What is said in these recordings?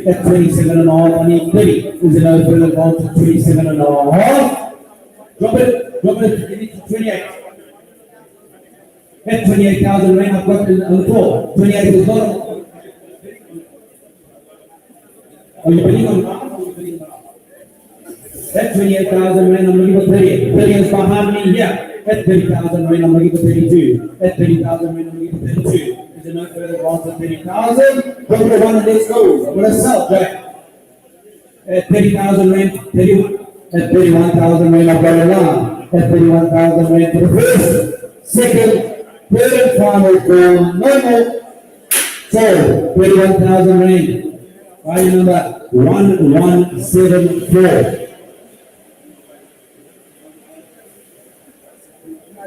at 27 and a half. I need 30. Is it no further down to 27 and a half? Drop it, give it to 28. At 28,000 rand, I've got it on the floor. 28 is not. Are you bidding on that? At 28,000 rand, I'm looking for 30. 30 is behind me here. At 30,000 rand, I'm looking for 32. At 30,000 rand, I'm looking for 32. Is there no further down to 30,000? Go for the one and let's go. I'm going to sell, Jack. At 30,000 rand, 31. At 31,000 rand, I've got it now. At 31,000 rand for the first, second, third and final call. No more. So, 31,000 rand. File number 1174.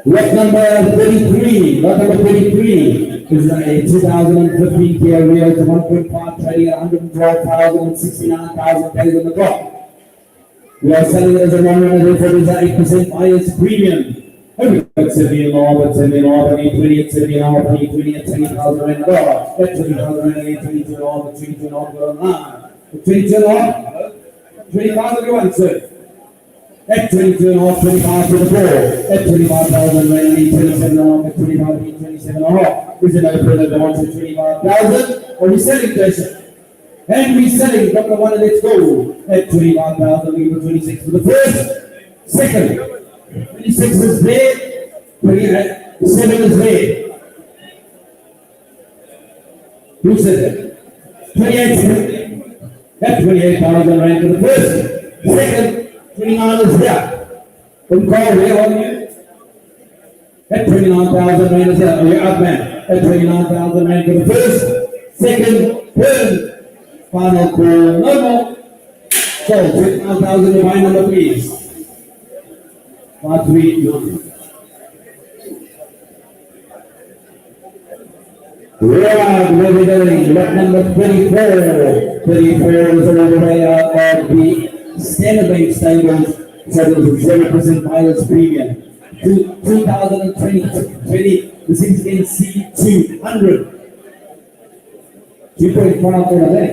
Lot number 33. Lot number 33 is a 2015 Kia Rio. It's a 1.5 trading at 112,000 and 69,000 days on the clock. We are selling it as a non-runner, therefore it is an 8% buyer's premium. Only got 70 and all, but 70 and all, but 20 at 70 and all, but 20 at 20,000 rand a dollar. At 20,000 rand, 22 and all, but 22 and all, but online. 22 and all, 25 everyone, sir. At 22 and all, 25 to the floor. At 25,000 rand, 27 and all, but 25, 27 and all. Is it no further than to 25,000? Are we selling, Jason? And we selling, got the one and let's go. At 25,000, we give 26 for the first, second. 26 is there, 27 is there. Who said that? 28 is there. At 28,000 rand for the first, second, 29 is there. Don't call, where are you? At 29,000 rand is there. You're up, man. At 29,000 rand for the first, second, third. Final call, no more. So, 29,000 to my number, please. Part 3, Right, where we going? Lot number 34. 34 is an overlayer of the Standard Bank stables. So there's a 0% buyer's premium. 2020, the 16C 200. 2.5 for that.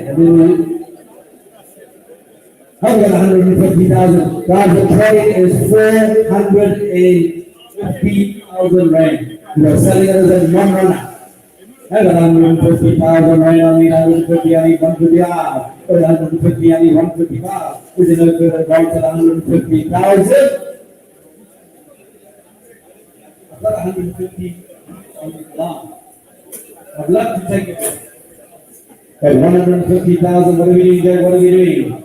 I've got 150,000. Guys, the trade is 450,000 rand. You're selling it as a non-runner. I got 150,000 rand. I need 150, I need 150. 150, I need 155. Is it no further right at 150,000? I've got 150 on the line. I'd love to take it. At 150,000, what are we doing there? What are we doing?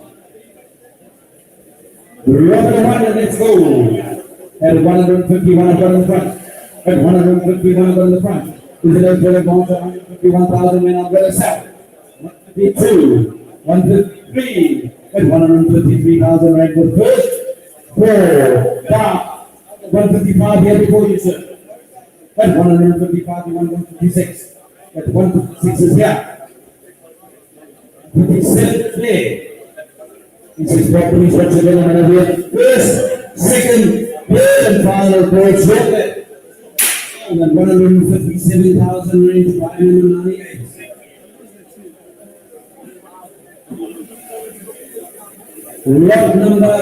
Rover one, and let's go. At 151, I've got in the front. At 151, I've got in the front. Is it no further going to 151,000 when I've got a sell? 152, 153, at 153,000 rand for the first, 4, 5, 155 here before you, sir. At 155 to 156. At 156 is here. 57 there. This is properly structured element here. First, second, third, and final call short. And then 157,000 range by 98. Lot number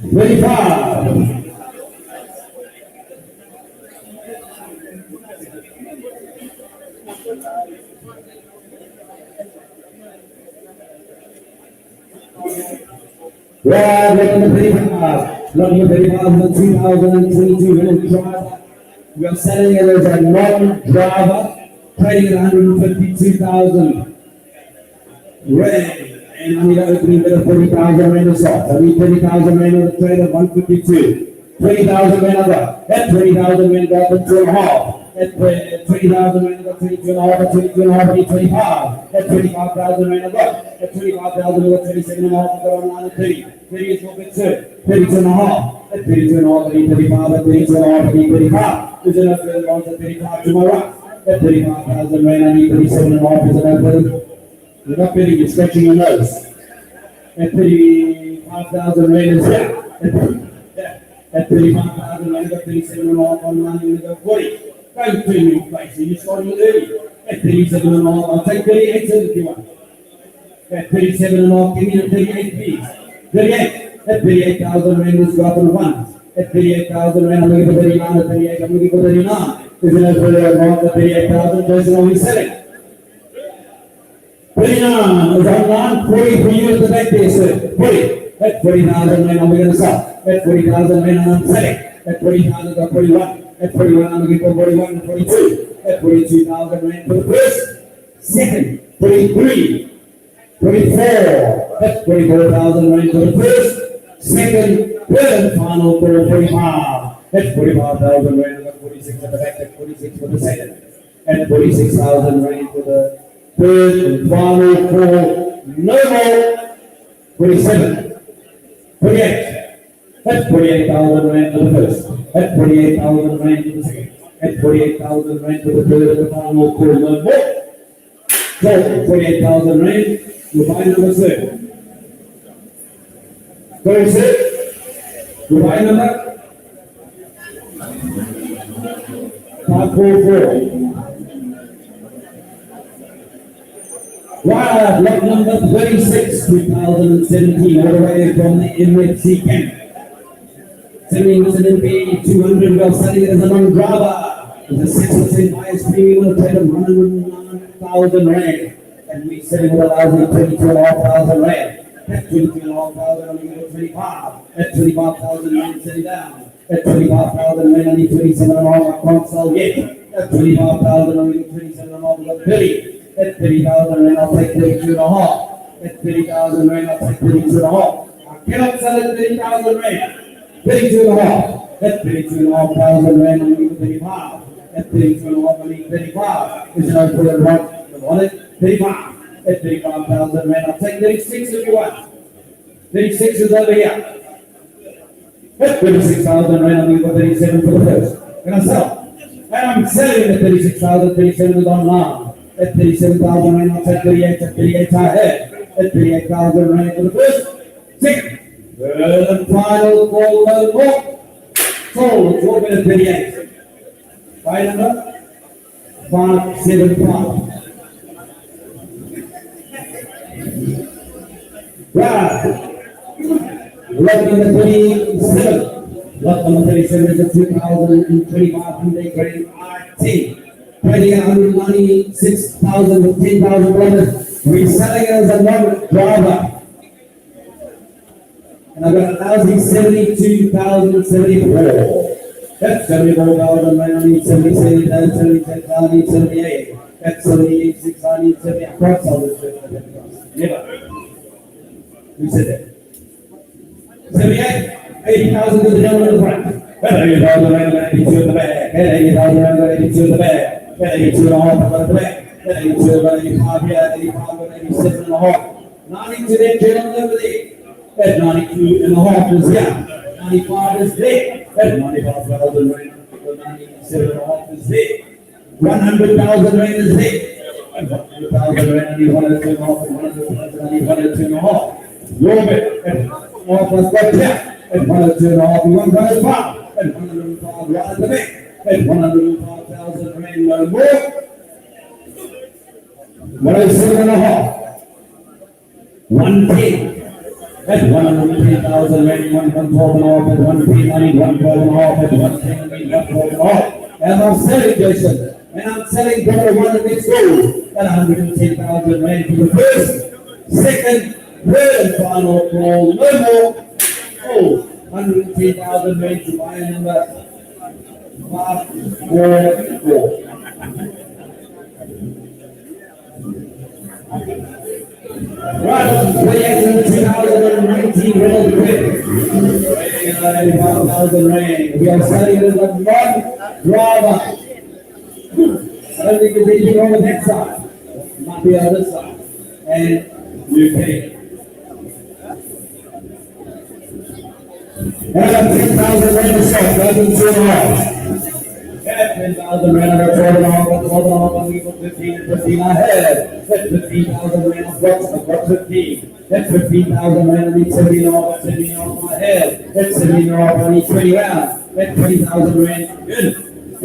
25. Right, lot number 35. Lot number 35 is the 2022 Renault driver. We are selling it as a non-driver, trading at 152,000 rand. And I need an opening bid of 30,000 rand or so. I need 30,000 rand on the trade of 152. 20,000 rand over. At 20,000 rand got the 2.5. At 20,000 rand got 22.5. At 22.5 I need 25. At 25,000 rand I got. At 25,000 I got 27.5. I got online at 30. 30 is what it's 32.5. At 32.5 I need 35. At 32.5 I need 35. Is enough for the ones at 35 to my right. At 35,000 rand I need 37.5. Is enough for the. You're not bidding, you're scratching your nose. At 35,000 rand is here. At 35,000 rand, I got 37.5 online, you got 40. Don't turn your place, you're starting early. At 37.5, I'll take 38 if you want. At 37.5, give me a 38 please. 38. At 38,000 rand is dropping ones. At 38,000 rand, I'm looking for 39. At 38, I'm looking for 39. Isn't that further amount at 38,000? Person only selling. 39 is online. 40 for you at the back there, sir. 40. At 40,000 rand, I'm going to sell. At 40,000 rand, I'm selling. At 40,000, got 41. At 41, I'm looking for 41 and 42. At 42,000 rand for the first. Second. 43. 44. At 44,000 rand for the first. Second. Third and final for 45. At 45,000 rand, I got 46 at the back. At 46 for the second. At 46,000 rand for the third and final for no more. 47. 48. At 48,000 rand for the first. At 48,000 rand for the second. At 48,000 rand for the third and final for no more. So 48,000 rand. You buy number 6. Go 6. You buy number 544. Wow, block number 36, 2017, all the way from the MFC camp. Selling as an MP 200, we are selling it as a non-driver. With a 6% bias premium of 109,000 rand. And we selling with a lousy 22,500 rand. At 22,500, I'm going to 25. At 25,000 rand, selling down. At 25,000 rand, I need 27.5, I can't sell yet. At 25,000, I'm going to 27.5, I got 30. At 30,000 rand, I'll take 32.5. At 30,000 rand, I'll take 32.5. I cannot sell at 30,000 rand. 32.5. At 32,500 rand, I'm going to 35. At 32.5, I need 35. Is no further right? The wallet, 35. At 35,000 rand, I'll take 36 if you want. 36 is over here. At 36,000 rand, I'm going to 37 for the first. Can I sell? And I'm selling at 36,000, 37 is on now. At 37,000 rand, I'll take 38. At 38, I have. At 38,000 rand for the first. Second. Third and final for the more. So, it's open at 38. Buy number 575. Right. Lot number 37. Lot number 37 is a 2025 Hyundai Grand RT. Trading at 196,000 with $10,000. We're selling it as a non-driver. And I've got 1,072,074. That's 74,000, I need 77, 77, I need 78. That's 78, 6, I need 78. I can't sell this first. Never. Who said that? 78, 80,000 to the gentleman in the front. 80,000, 82 in the back. 80,000, 82 in the back. 82 and a half at the back. 82, 85 here, 85, 87 and a half. 90 to that gentleman over there. At 92 and a half is here. 95 is there. At 95,000 rand. 97 and a half is there. 100,000 rand is there. And 100,000 rand, I need 102 and a half. And 100,000, I need 102 and a half. Your bit. At 1 plus here. At 102 and a half, you want 105. At 105 right at the back. At 105,000 rand, no more. 107 and a half. 110. At 110,000 rand, 112 and a half. At 110, I need 112 and a half. At 110, I need 112 and a half. And I'm selling, Jason. And I'm selling number 1 next door. At 110,000 rand for the first, second, third, and final call. No more. Oh, 110,000 rand to buy number 544. Right, 2019 Renault Kwid. 85,000 rand. We are selling it as a non-driver. I don't think there's anything wrong with that side. It might be on this side. And you pay. And I got 10,000 rand to sell. That's in 2.5. 10,000 rand, I got 12.5, I got 15, 15 I had. That's 15,000 rand, I've got 15. That's 15,000 rand, I need 17.5, 17.5 I had. That's 17.5, I need 20 rounds. That's 20,000 rand, good.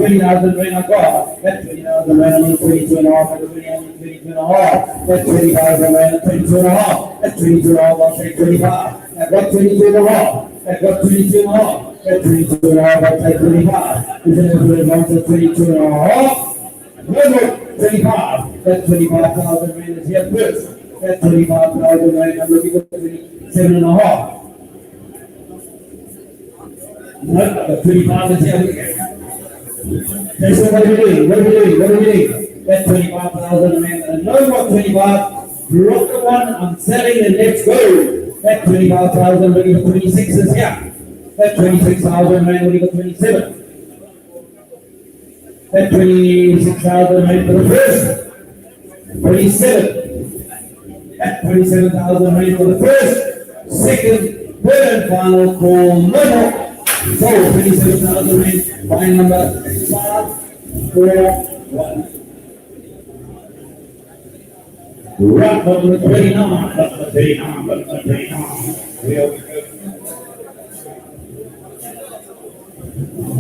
20,000 rand a car. That's 20,000 rand only 22 and a half. That's 22 and a half. That's 20,000 rand 22 and a half. That's 22 and a half. I'll say 25. I've got 22 and a half. I've got 22 and a half. That's 22 and a half. I'll say 25. Is it over to 22 and a half? No, 25. That's 25,000 rand is here first. That's 25,000 rand. I'm looking for 27 and a half. No, the 25 is here. That's what are we doing? What are we doing? What are we doing? That's 25,000 rand. And no more 25. Drop the one. I'm selling and let's go. That 25,000 ready for 26 is here. That 26,000 rand ready for 27. That 26,000 rand for the first. 27. That 27,000 rand for the first. Second, third, and final call. No more. So 27,000 rand. Line number 5, 4, 1. Right, number 39, number 39, number 39.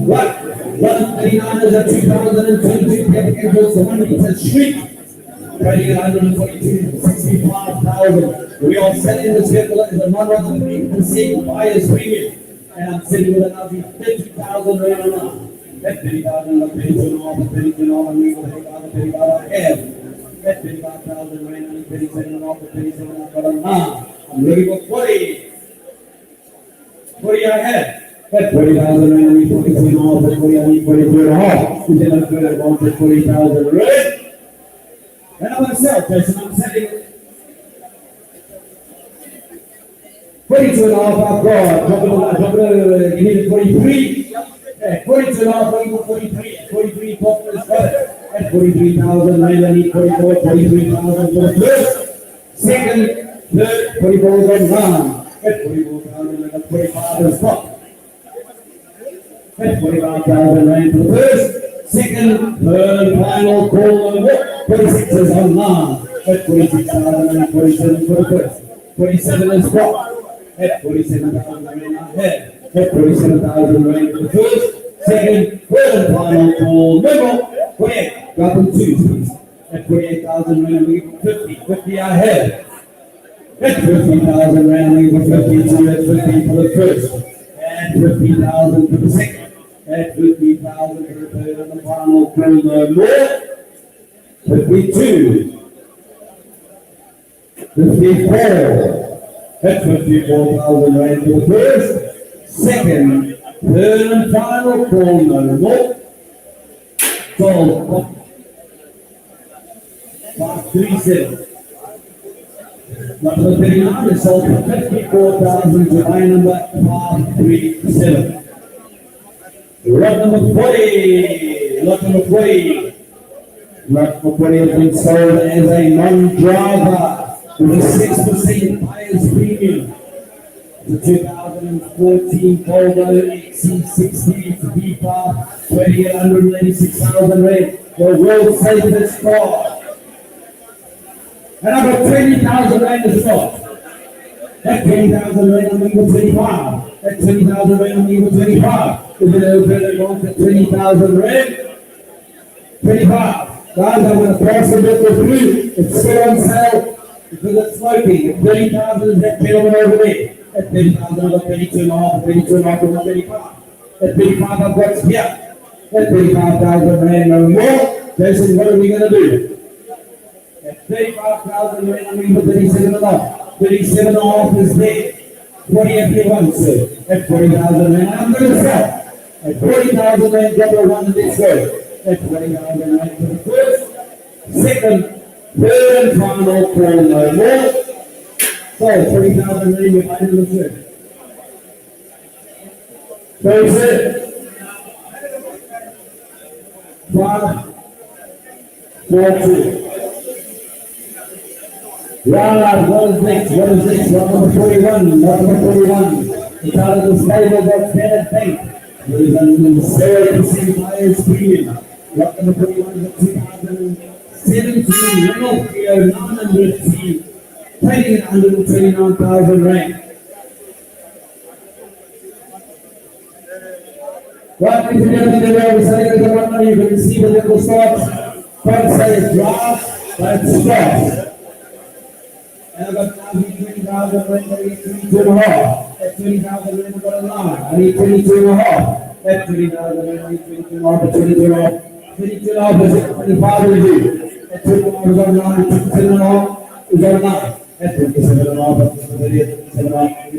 What? 139 is a 2022 Etios, the one it's a street. Trading at 142, 65,000. We are selling this vehicle as a non-resident buyer's premium. And I'm sitting with another 50,000 rand a month. That 30,000, that's 32 and a half, that's 32 and a half, and we will take out the 35 I have. That's 35,000 rand, and 37 and a half, 37 and a half, but I'm looking for 40. 40 I have. That's 40,000 rand, and 42 and a half, that's 40, I need 42 and a half. And then I'm going to want 40,000 rand. And I'm going to sell, Jason, I'm selling 42 and a half, I've got, you need 43. 42 and a half, 43, 43, top is better. At 43,000, I need 44, 43,000 for the first. Second, third, 44,000 round. At 44,000, I got 45 is top. At 45,000 rand for the first. Second, third, final call number 46 is on now. At 46,000, I need 47 for the first. 47 is top. At 47,000 rand ahead. At 47,000 rand for the first, second, third, and final call number 48. Got them two, please. At 48,000 rand, we for 50. 50 ahead. At 50,000 rand, we for 52. At 50 for the first. At 50,000 for the second. At 50,000 for the third, and the final call number 52. 54. At 54,000 rand for the first, second, third, and final call number 12. 537. Number 39 is sold for 54,000 to line number 537. Lot number 40. Lot number 40. Lot number 40 has been sold as a non-driver with a 6% buyer's premium. The 2014 Volvo XC60 V5, 2,886,000 rand. The world's safest car. And I've got 20,000 rand to stop. That 20,000 rand on equal 25. That 20,000 rand on equal 25. Is it over going to 20,000 rand? 25. Guys, I'm going to pass the book through. It's still on sale. Because it's smoking. 30,000 is that gentleman over there. At 30,000, I've got 32 and a half, 32 and a half, and 35. At 35, I've got here. At 35,000 rand no more. Jason, what are we going to do? At 35,000 rand, I'm going to put 37 and a half. 37 and a half is there. 40 if you want, sir. At 40,000 rand, I'm going to sell. At 40,000 rand, drop a one in this way. At 40,000 rand for the first, second, third, and final call no more. So, 40,000 rand, you're finding the third. So, sir. 5, 4, 2. Right, what is next? What is next? Lot number 41. Lot number 41. It's out of the stable of Bad Bank. There is a 0% buyer's premium. Lot number 41 is a 2017 Renault Clio 900T. Trading at 129,000 rand. Right, if you never did it, selling the one you can see the little stops. Front side is dry, but it stops. And I've got 20,000 right there, 22 and a half. That's 20,000 right there, I need 22 and a half. That's 20,000 right there, 22 and a half, 22 and a half. 22 and a half is 25 will do. That's 21 is on 9, 27 and a half is on 9. That's 27 and a half, that's 37 and a half, 30. Is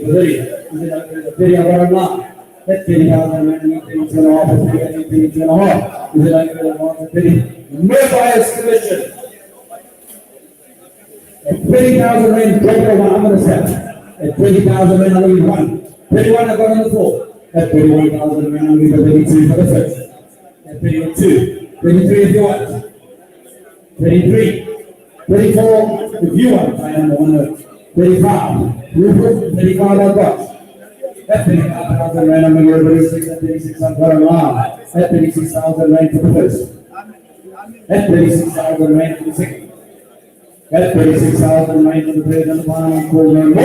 it 30 on 9? That's 30,000 right there, 22 and a half, that's 22 and a half. Is it like 30? No bias commission. At 20,000 rand, drop over, I'm going to sell. At 20,000 rand, I'll leave one. 31, I got on the floor. At 31,000 rand, I'll leave a 32 for the first. At 32. 33 if you want. 33. 34 if you want. I am the one. 35. 35 I've got. At 35,000 rand, I'm going to give 36. At 36, I've got a line. At 36,000 rand for the first. At 36,000 rand for the second. At 36,000 right to the third and the final call number.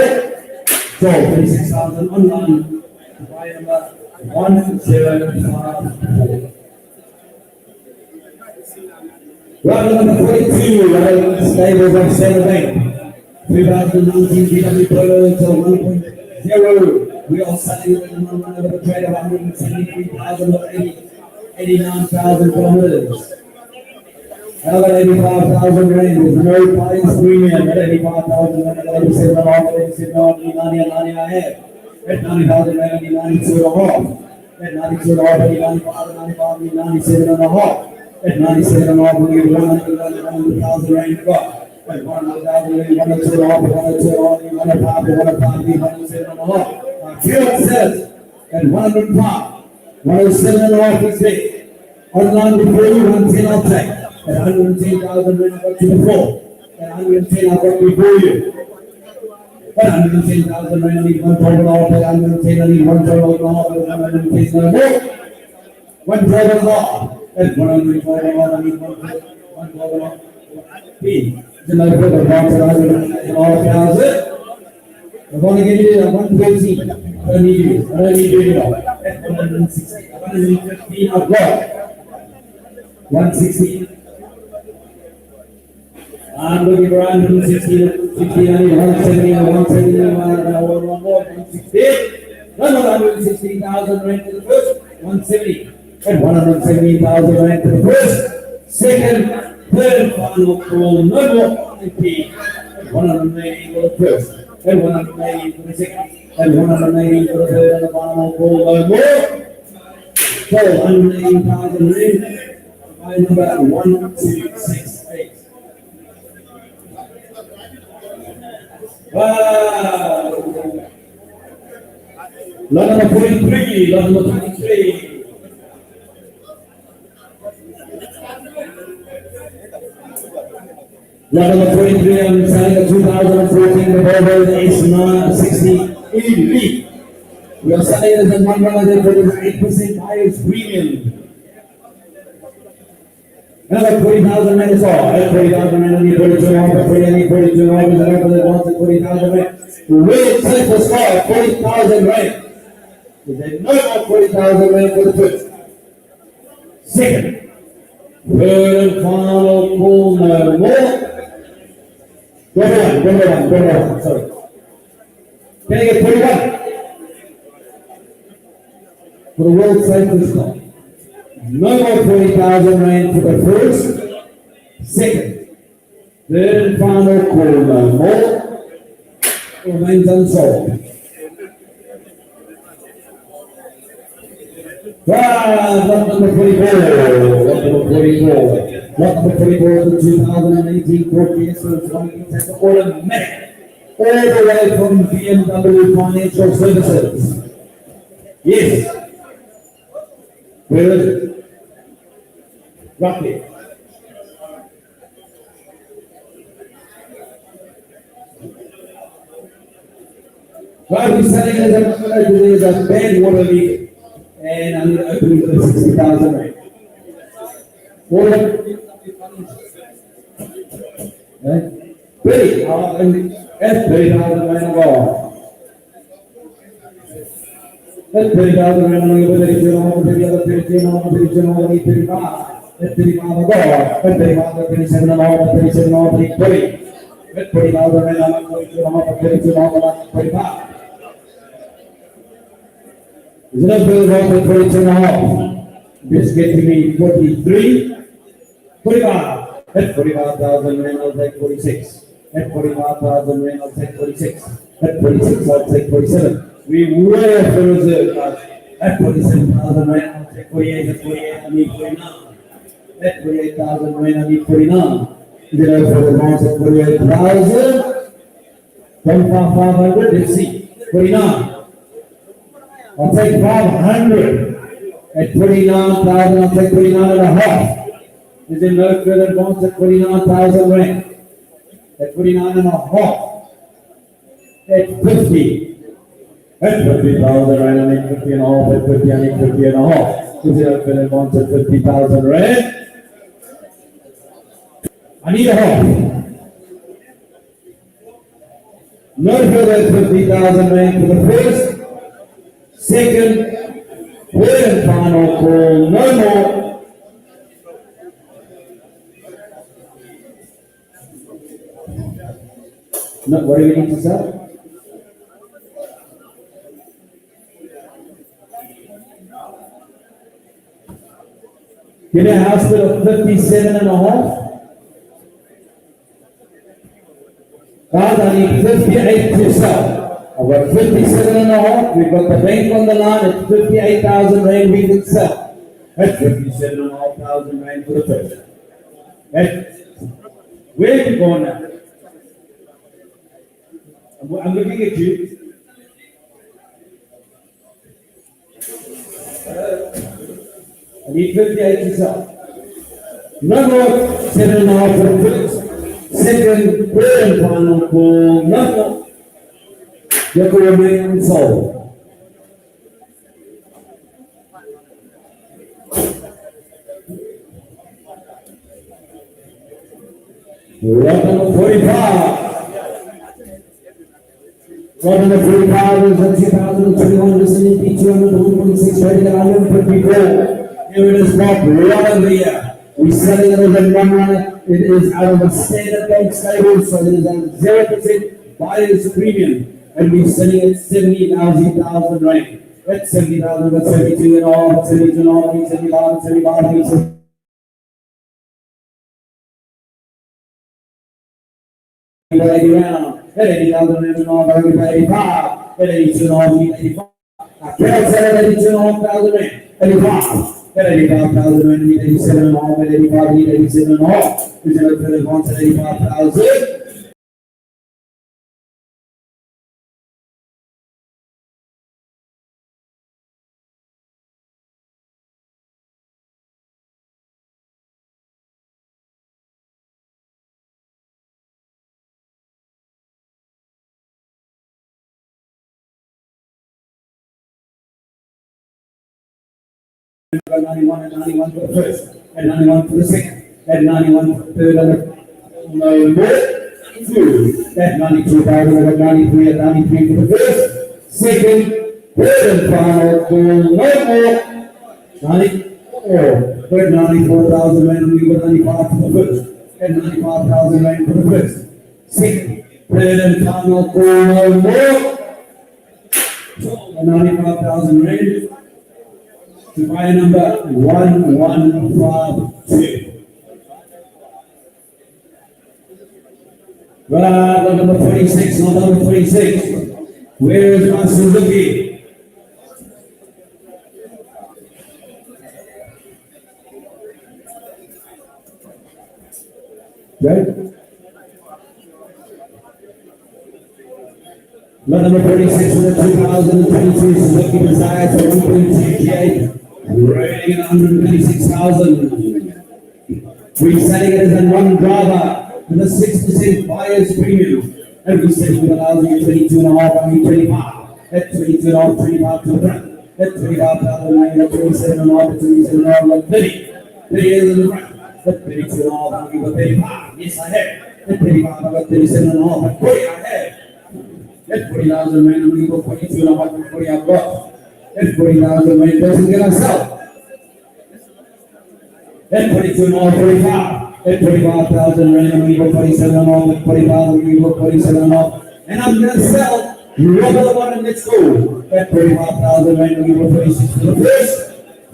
So 36,000 online. Buy number 1754. Round number 42, right stables of Nedbank. 2019 BMW Polo until 1.0. We are selling the number of the trade of 173,000 or 89,000 kilometers. Another 85,000 rand with no price premium. At 85,000 rand, 87 and a half, 87 and 90 and 90 I have. At 90,000 rand, 92 and a half. At 92 and a half, 95 and 95, 97 and a half. At 97 and a half, we give 100,000 rand got. At 100,000 rand, 102 and a half, 102 and a half, 105, 107 and a half. Field says at 105, 107 and a half is it. Online before you, 110 I'll take. At 110,000 rand, I got you before. At 110, I got before you. At 110,000 rand, I need one total off. At 110, I need one total off. At 110, no more. One total off. At 112 off, I need one total off. P. The number of the box at 112,000. I'm going to give you 120. I don't need you. I don't need you anymore. At 160. 115, I've got. 160. I'm looking for 160, 60, I need 170, 170, 160. Another 160,000 rand to the first, 170. And 170,000 rand to the first. Second, third, final call, no more MP. 180 for the first. And 180 for the second. And 180 for the third, and the final call, no more. So 180,000 rand. By number 1268. Wow! Lot number 43, lot number 23. Lot number 43, I'm selling a 2014 Volvo S960 EV. We are selling it as a 108% highest premium. Another 40,000 rand is all. At 40,000 rand, I need 42 off. At 40, I need 42 off. Is it over wants at 40,000 rand? The real simple score at 40,000 rand. Is there no more 40,000 rand for the first? Second. Third and final call, no more. Go on, sorry. Can I get 41? For the world safest score. No more 40,000 rand for the first, second, third and final call, no more, remains unsold. Lot number 44, lot number 44. Lot number 44 is the 2018 Ford Fiesta, it's automatic, all the way from BMW Financial Services. Yes. Where is it? Roughly. Right, we're selling as a number today is a bad water leak, and I'm going to open it for 60,000 rand. Water. Right? 30. That's 30,000 rand. At 30,000 rand, I'm going to 32 and a half, 30 other 32 and a half, 32 and a half, 35. At 35 a go. At 35, 37 and a half, 37 and a half, 30. At 40,000 rand, I'm going to 32 and a half, 32 and a half, 35. Is it up to the 42 and a half? This gets me 43, 45. At 45,000 rand, I'll take 46. At 45,000 rand, I'll take 46. At 46, I'll take 47. We way off the reserve class. At 47,000 rand, I'll take 48. At 48, I need 49. At 48,000 rand, I need 49. Then I for the bonds at 48,000. 500, let's see. 49. I'll take 500. At 29,000, I'll take 29 and a half. Is there no further bonds at 49,000 rand? At 49 and a half. At 50. At 50,000 rand, I need 50 and a half. At 50, I need 50 and a half. Is there no further bonds at 50,000 rand? I need a half. No further 50,000 rand for the first, second, third and final call. No more. No, what do we need to sell? Give me a house bid of 57 and a half. Guys, I need 58 to sell. I've got 57 and a half. We've got the bank on the line at 58,000 rand we can sell. At 57 and a half thousand rand for the first. Where are you going now? I'm looking at you. I need 58 to sell. No more 7 and a half for the first. Second, third and final call. No more. You can remain unsold. Lot number 45. Lot number 45 is the 2021 Nissan 226 rated at 154. Here it is, top lot of the year. We're selling it as a one runner. It is out of the standard bank stable, so it is at 0% buyer's premium. And we're selling it 70,000 rand. At 70,000, that's 72 and all, 72 and all, 75, 75, 80 round. At 80,000 and all, 85. At 82 and all, 85. I cannot sell at 82 and all thousand rand. 85. At 85,000 rand, 87 and all, at 85, 87 and all. Is it up for the bonds at 85,000? At 91 and 91 for the first, at 91 for the second, at 91 for the third, and no more, 2, at 92,000, at 93, at 93 for the first, second, third and final call, no more, 94, at 94,000 rand, we got 95 for the first, at 95,000 rand for the first, second, third and final call, no more, 95,000 rand. To buy number 1152. Right, number 26, not number 26. Where is my Suzuki? Right? Lot number 36 for the 2022 Suzuki Desire for 1.2K. Rating at 136,000. We're selling it as a non-driver with a 6% buyer's premium. And we're selling it allows you 22 and a half, I mean 25. At 22 and a half, 25 to the front. At 25,000, at 27 and a half, at 27 and a half, at 30. 30 is in the front. At 32 and a half, I'll give a 35. Yes, I have. At 35, I got 37 and a half. At 40, I have. At 40,000, rand, I'm going to go 22 and a half, at 40, I've got. At 40,000 rand, doesn't get us out. At 42 and all, 45. At 45,000 rand, I'm going to go 47 and all. At 40,000, I'm going to go 47 and all. And I'm going to sell Rover one and let's go. At 45,000 rand, I'm going to go 46 for the first.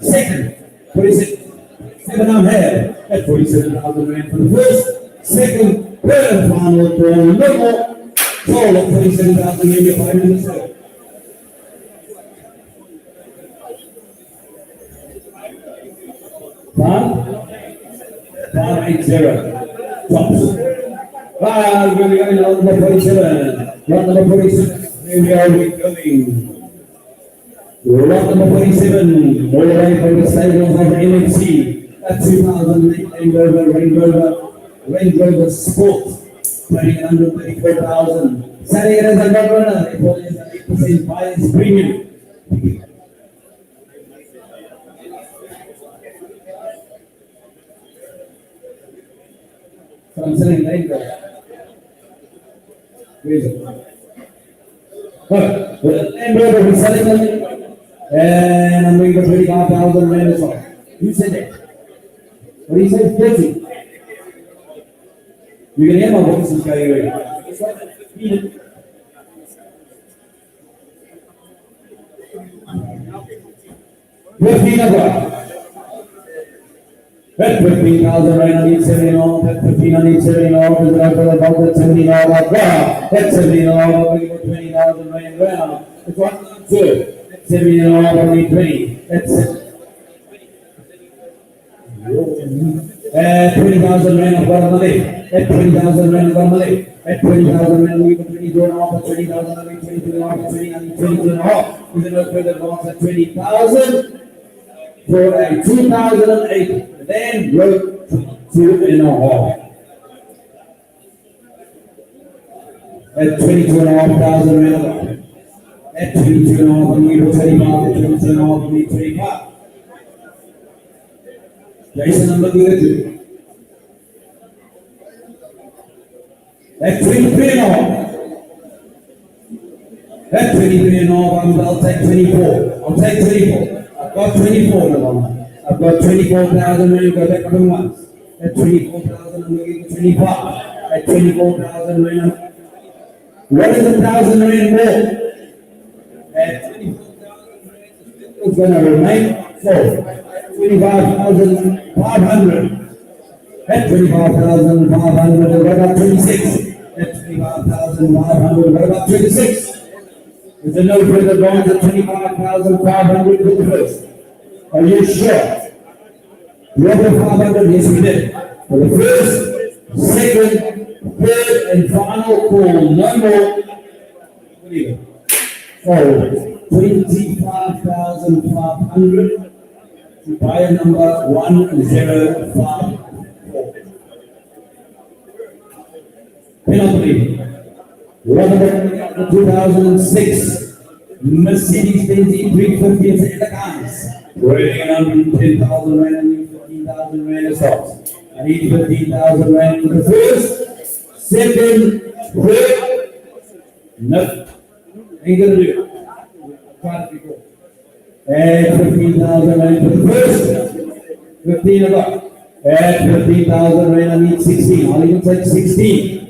Second, 46. Seven I'm here. At 47,000 rand for the first. Second, third and final for no more. Total of 27,000 rand, you're 5 minutes left. Five? 580. Tops. We're going to go number 47. Lot number 47. Here we are, we're going. Lot number 47. All the way from the stables of MFC. At 2008 Range Rover Sport. Paying 134,000. Selling it as a non-runner. Repo is an 8% buyer's premium. So I'm selling Range Rover. Where is it? Range Rover, we're selling them. And I'm going for 25,000 rand as well. You said that. What do you say? 30. You can hear my voice is going away. 15 o'clock. At 15,000 rand, I need 70 off. At 15, I need 70 off. Is it after about that 70 off? At 70 off, I'm going to go 20,000 rand round. It's 1, 2. At 70 off, I need 20. At 20,000 rand, I've got on the left. At 20,000 rand, I've got on the left. At 20,000 rand, we got 22 and a half. At 20,000, I need 22 and a half. At 20, I need 22 and a half. Is it no further advance at 20,000? For a 2008 Land Rover 2 and a half. At 22 and a half thousand rand. At 22 and a half, we need 25. At 22 and a half, we need 25. Jason, I'm looking at you. At 23 and a half. At 23 and a half, I'll take 24. I'll take 24. I've got 24 now. I've got 24,000 when you go back up once. At 24,000, I'm looking for 25. At 24,000 when what is 1,000 rand more? At 24,000 it's going to remain 4. 25,500. At 25,500, what about 26? At 25,500, what about 26? Is there no further advance at 25,500 for the first? Are you sure? Rover 500, yes we did. For the first, second, third, and final call, no more. Oh, 25,500 to buyer number 1054. Penalty. Rover 2006 Mercedes-Benz E350 in the cars. Rating 110,000 rand and 15,000 rand as well. I need 15,000 rand for the first, second, third. No, ain't gonna do it. Try it before. And 15,000 rand for the first, 15 o'clock. At 15,000 rand, I need 16. I'll even take 16.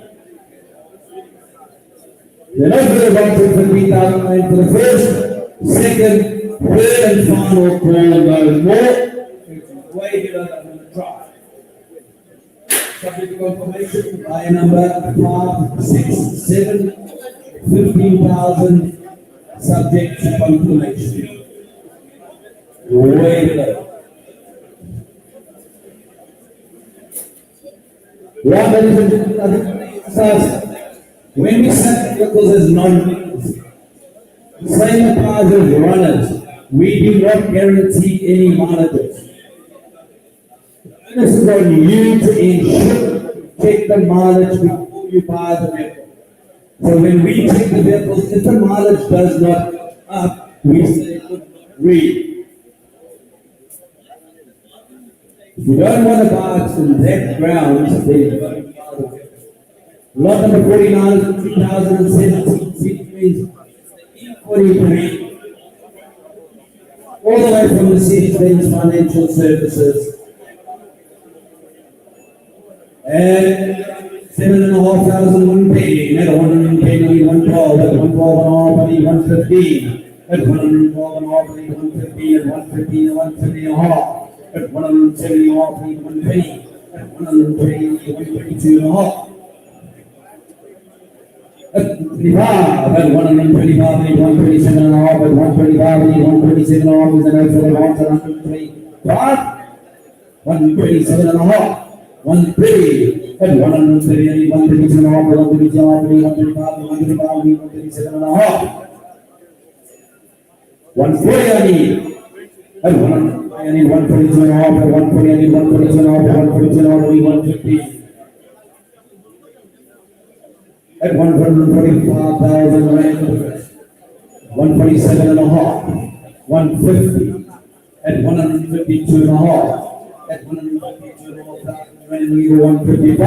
The next one about 15,000 rand for the first, second, third, and final call. No more. It's way better than the try. Subject to confirmation, buy number 567, 15,000, subject to confirmation. Way better. When we set vehicles as non-vehicles, same applies as runners. We do not guarantee any monitors. This is on you to ensure, check the mileage before you buy the vehicle. So when we check the vehicles, if the mileage does not up, we say read. If you don't want to buy it in that grounds, then you don't buy the vehicle. Lot number 49 is 2017 series 43. all the way from Mercedes-Benz Financial Services. And 7,500 one penny, at 110, 112, at 112 and a half, only 115, at 112 and a half, only 115, at 115 and 150 and a half, at 170 and a half, only 1 penny, at 120, 122 and a half. At 25, at 125, only 127 and a half, at 125, only 127 and a half, is an over the bounce at 125, 127 and a half. 130 at 130 and 132 and a half, 132 and a half, 135, 137 and a half. 140 at 142 and a half, at 140 and 142 and a half, 142 and a half, 150. At 145,000 rand, 147 and a half, 150 at 152 and a half. At 152 and a half, we go 155.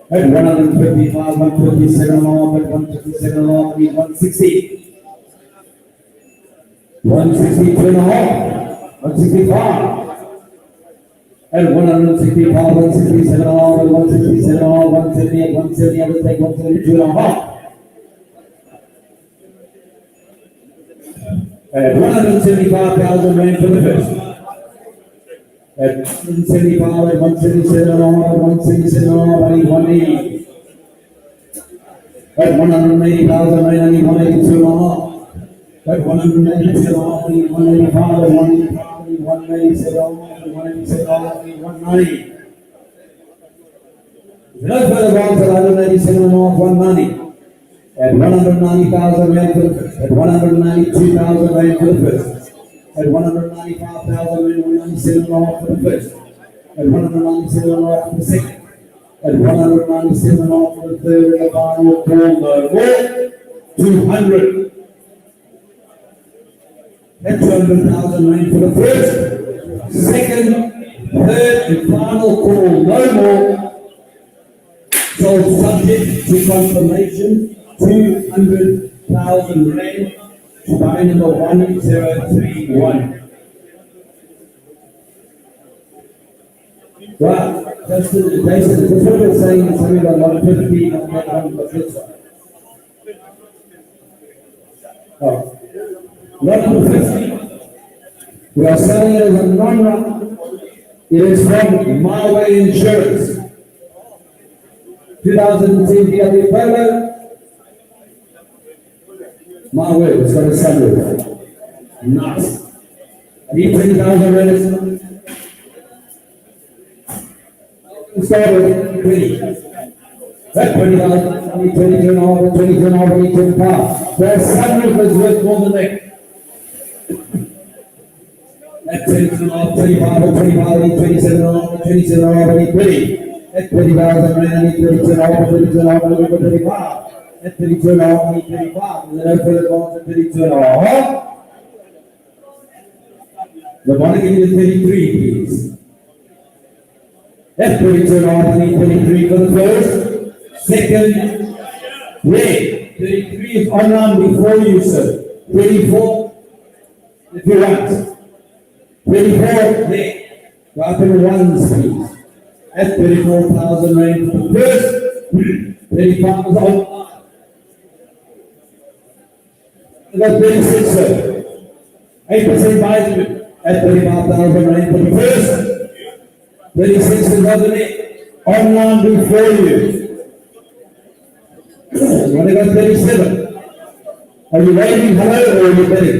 At 155, 157 and a half, at 157 and a half, we 160. 162 and a half, 165. At 165, 167 and a half, at 167 and a half, 170, at 170, I will take 172 and a half. At 175,000 rand for the first. At 175, at 177 and a half, at 177 and a half, I need 180. At 180,000, I need 182 and a half. At 182 and a half, I need 185, at 185, I need 187 and a half, at 187 and a half, I need 190. No further bounce at 187 and a half, 190. At 190,000 rand for the first. At 192,000 rand for the first. At 195,000 and 197 and a half for the first. At 197 and a half for the second. At 197 and a half for the third, and the final call, no more. 200. At 200,000 rand for the first. Second, third, and final call, no more. So subject to confirmation, 200,000 rand. Buy number 1031. Right, that's the basis. That's what we're saying. It's something about 150 and that one was this one. Oh. Lot number 50. We are selling it as a non-run. It is from My Way Insurance. 2010 BMW Polo. My Way, it's got a sunroof. Nice. I need 20,000 rand. Start with 20. That 20,000, I need 22 and a half, 22 and a half, I need 25. That sunroof is worth more than that. That 22 and a half, 25, or 25, I need 27 and a half, 27 and a half, I need 20. At 20,000 rand, I need 22 and a half, 22 and a half, I need 25. At 32 and a half, I need 35. And then over the box at 32 and a half. The one give you 33, please. At 32 and a half, I need 23 for the first. Second, red. 33 is online before you, sir. 24, if you want. 24, red. Go up in ones, please. At 34,000 rand for the first. 35 is on. That's 36, sir. 8% buys at 35,000 rand for the first. 36 is on it. Online before you. What about 37? Are you waiting hello or are you bidding?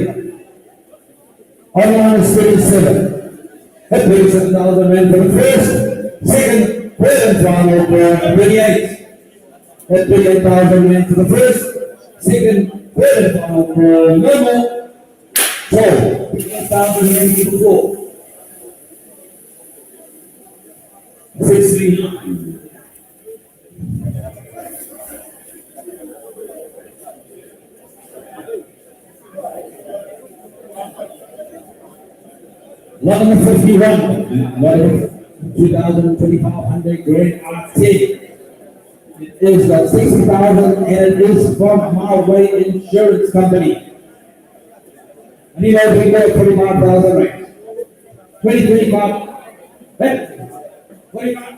Online is 37. At 37,000 rand for the first. Second, third and final for 38. At 38,000 rand for the first. Second, third and final for no more. 12,000 rand for the fourth. 639. Lot number 51, lot number 2025 Hyundai Grand RT. It is 60,000 and it is from My Way Insurance Company. Need a window 45,000 right. 2025. Hey, 45.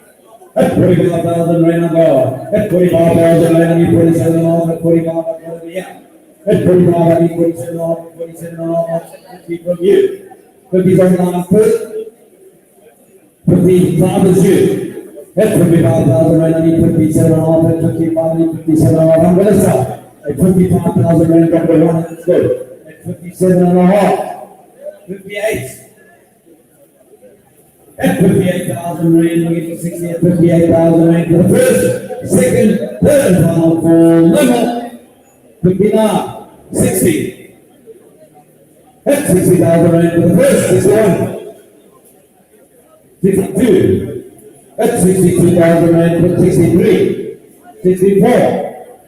At 45,000 right now. At 45,000 right now. 47 on. At 45. Yeah. At 45. I need 47 on. 47 on. 50 from you. 50 on last first. 55 is you. At 55,000 right now. 57 on. At 55. 57 on. I'm gonna stop. At 55,000 right now. Number one. Let's go. At 57 and a half. 58. At 58,000 rand, we get to 60 at 58,000 rand for the first, second, third, and final for Renault. 59, 60. At 60,000 rand for the first, 61. 62. At 62,000 rand for the 63. 64.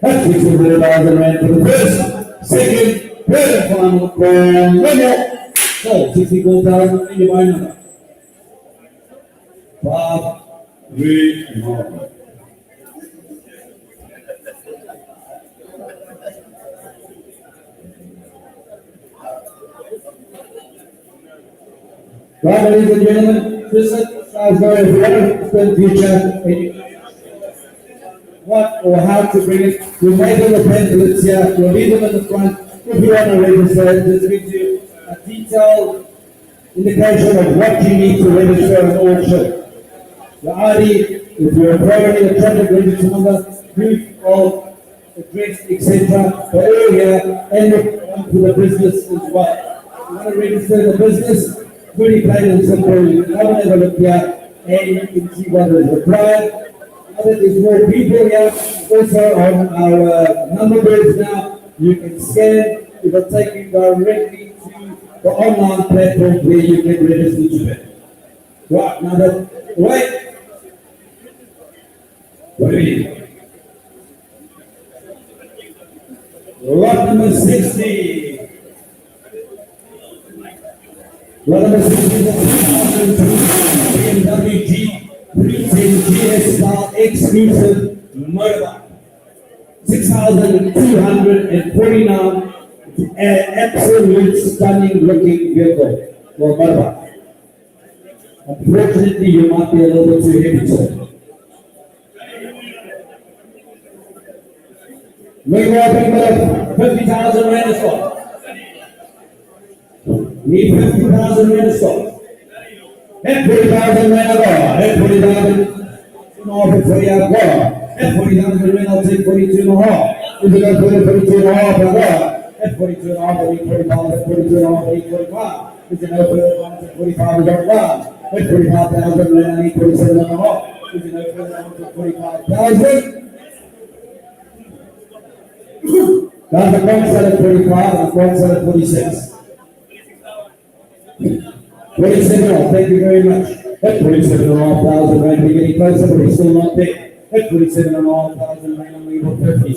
At 64,000 rand for the first, second, third, and final for Renault. So, 64,000 in your mind number. 5, 3, and 1. Right, ladies and gentlemen, this is our story of what the future, what or how to bring it. We'll make them the pamphlets here, we'll leave them in the front. If you want to register, this gives you a detailed indication of what you need to register an auction. The ID, if you're employing a traffic register number, proof of address, etc. The area and to the business as well. You want to register the business, pretty plain and simple. You can have a look here and you can see what is required. Now that there's more people here, also on our number boards now, you can scan, it will take you directly to the online platform where you can register to it. Right, now that, wait. What do you mean? Lot number 60. Lot number 60 is a 2002 BMW G 310 GS style exclusive motorbike. 6,249. An absolute stunning looking vehicle for motorbike. Unfortunately, you might be a little bit too heavy to it. We're going to 50,000 rand a stop. Need 50,000 rand a stop. At 40,000 rand a bar. At 40,000 offer 40 out bar. At 40,000 rand, I'll take 42 and a half. If you go for 42 and a half a bar. At 42 and a half, I'll eat 45. At 42 and a half, I'll eat 45. If you go for 45, we got bar. At 45,000 rand, I'll eat 47 and a half. If you go for 45,000. That's a quite at 45 and a quite at 46. 27, thank you very much. At 27,500 rand, we're getting closer, but we're still not there. At 27,500 rand, I'm leaving 50.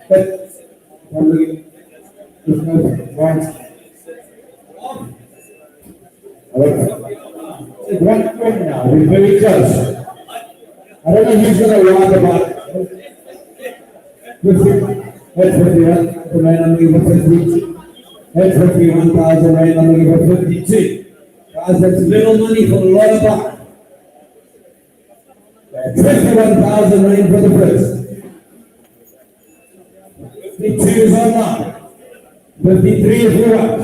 But I'm leaving with no right. One now, we're very close. I don't know who's going to lie about it. At 51,000 rand, I'm looking for 50. At 51,000 rand, I'm looking for 52. Guys, that's little money for a lot of buck. At 51,000 rand for the first. 52 is online. 53 is the right.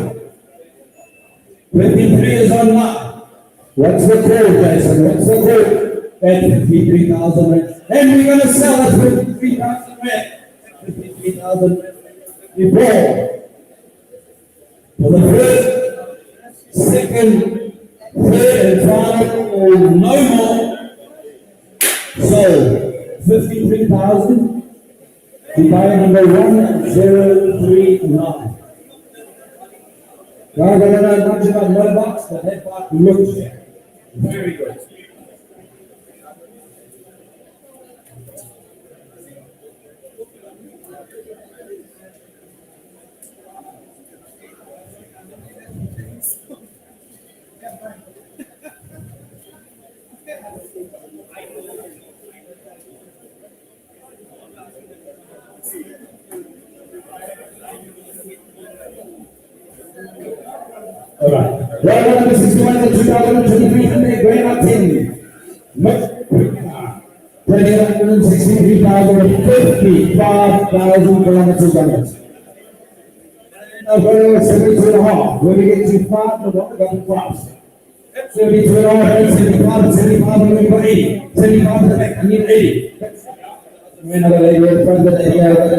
53 is online. What's the code, Jason? What's the code? At 53,000 rand. And we're going to sell at 53,000 rand. 53,000 before. For the first, second, third, and final, or no more. So, 53,000 divided number 1039. Guys, I don't know much about motorbikes, but that bike looks very good. Alright. Driver number 61 is the 2023 Hyundai Grand 10. Much quicker. 55,000 kilometers on it. Now going 72 and a half. When we get too far, the water got crops. 72 and a half, 75, 75, and we got 80. 75 to the back, I need 80. Another lady at the front of the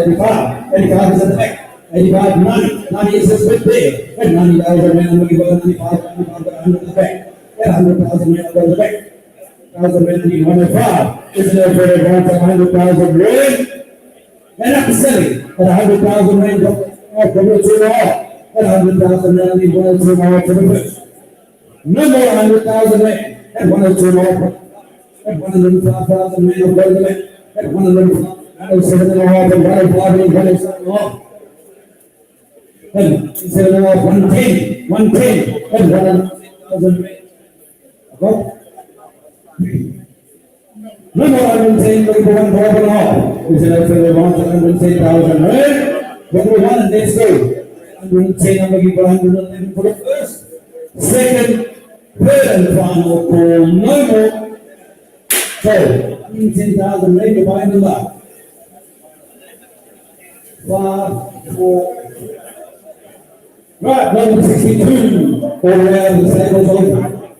85. 85 is at the back. 85, 90. 90 is just right there. And 90,000 men, I'm looking for 95, 95, 100 to the back. And 100,000 men, I'll go to the back. 1,000 men, I need 105. Isn't there for everyone to 100,000 men? And I'm selling at 100,000 men, off the road to the hall. At 100,000 men, I need 1 or 2 more for the first. No more 100,000 men. At 1 or 2 more. At 105,000 men, I'll go to the back. At 107 and a half, and 105, and 107 and a half. And 7 and a half, 110, 110, and 1,000. Okay? No more 110, looking for 112 and a half. We said I said we want 110,000, right? But we want it, let's go. 110, I'm looking for 111 for the first. Second, third, and final call, no more. So, 110,000, right? You're buying the lot. 5, 4. Right, number 62, all around the tables open.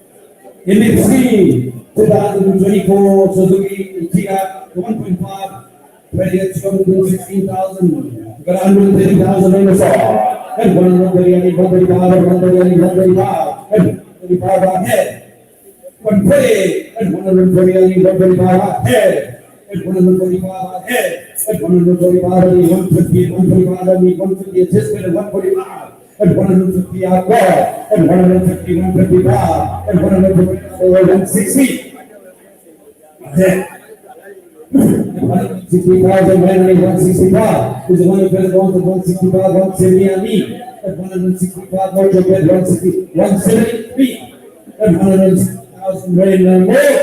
MFC 2024 Suzuki Ertiga 1.5, ready at 216,000. Got 130,000 on the saw. And 130, 135, 130, 135, and 35 ahead. 140, and 140, 135 ahead. And 145 ahead. And 145, 150, 145, 150 adjustment, and 145. And 150 out there, and 150, 155, and 150, 160. Ahead. 160,000, 165. Is the one who better wants at 165, 170 on me. At 165, more to bed, 160, 173. And 160,000, ready and more.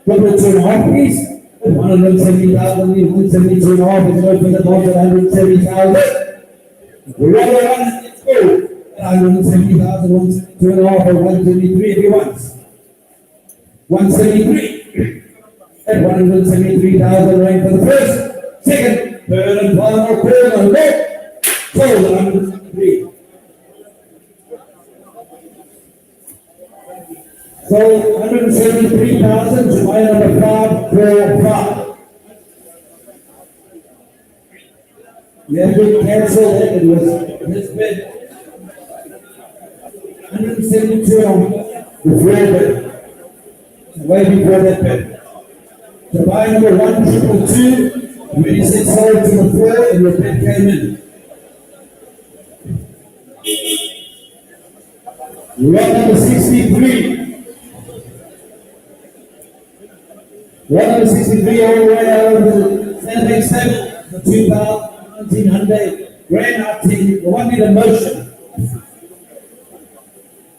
Double 2.5 piece. And 170,000, 172 and a half is more for the ball at 170,000. We're all around. 170,000, 172 and a half, or 173 if he wants. 173. And 173,000 rank for the first, second, third, and final quarter, and look. Sold 173. So 173,000 to buy number 545. Yeah, we canceled it. It was this bid. 172 on before bid. Way before that bid. To buy number 1222, we said sold to the floor and the bid came in. Lot number 63. Lot number 63 all the way out of the Nedbank 7, the 2019 Hyundai Grand, the one with the motion.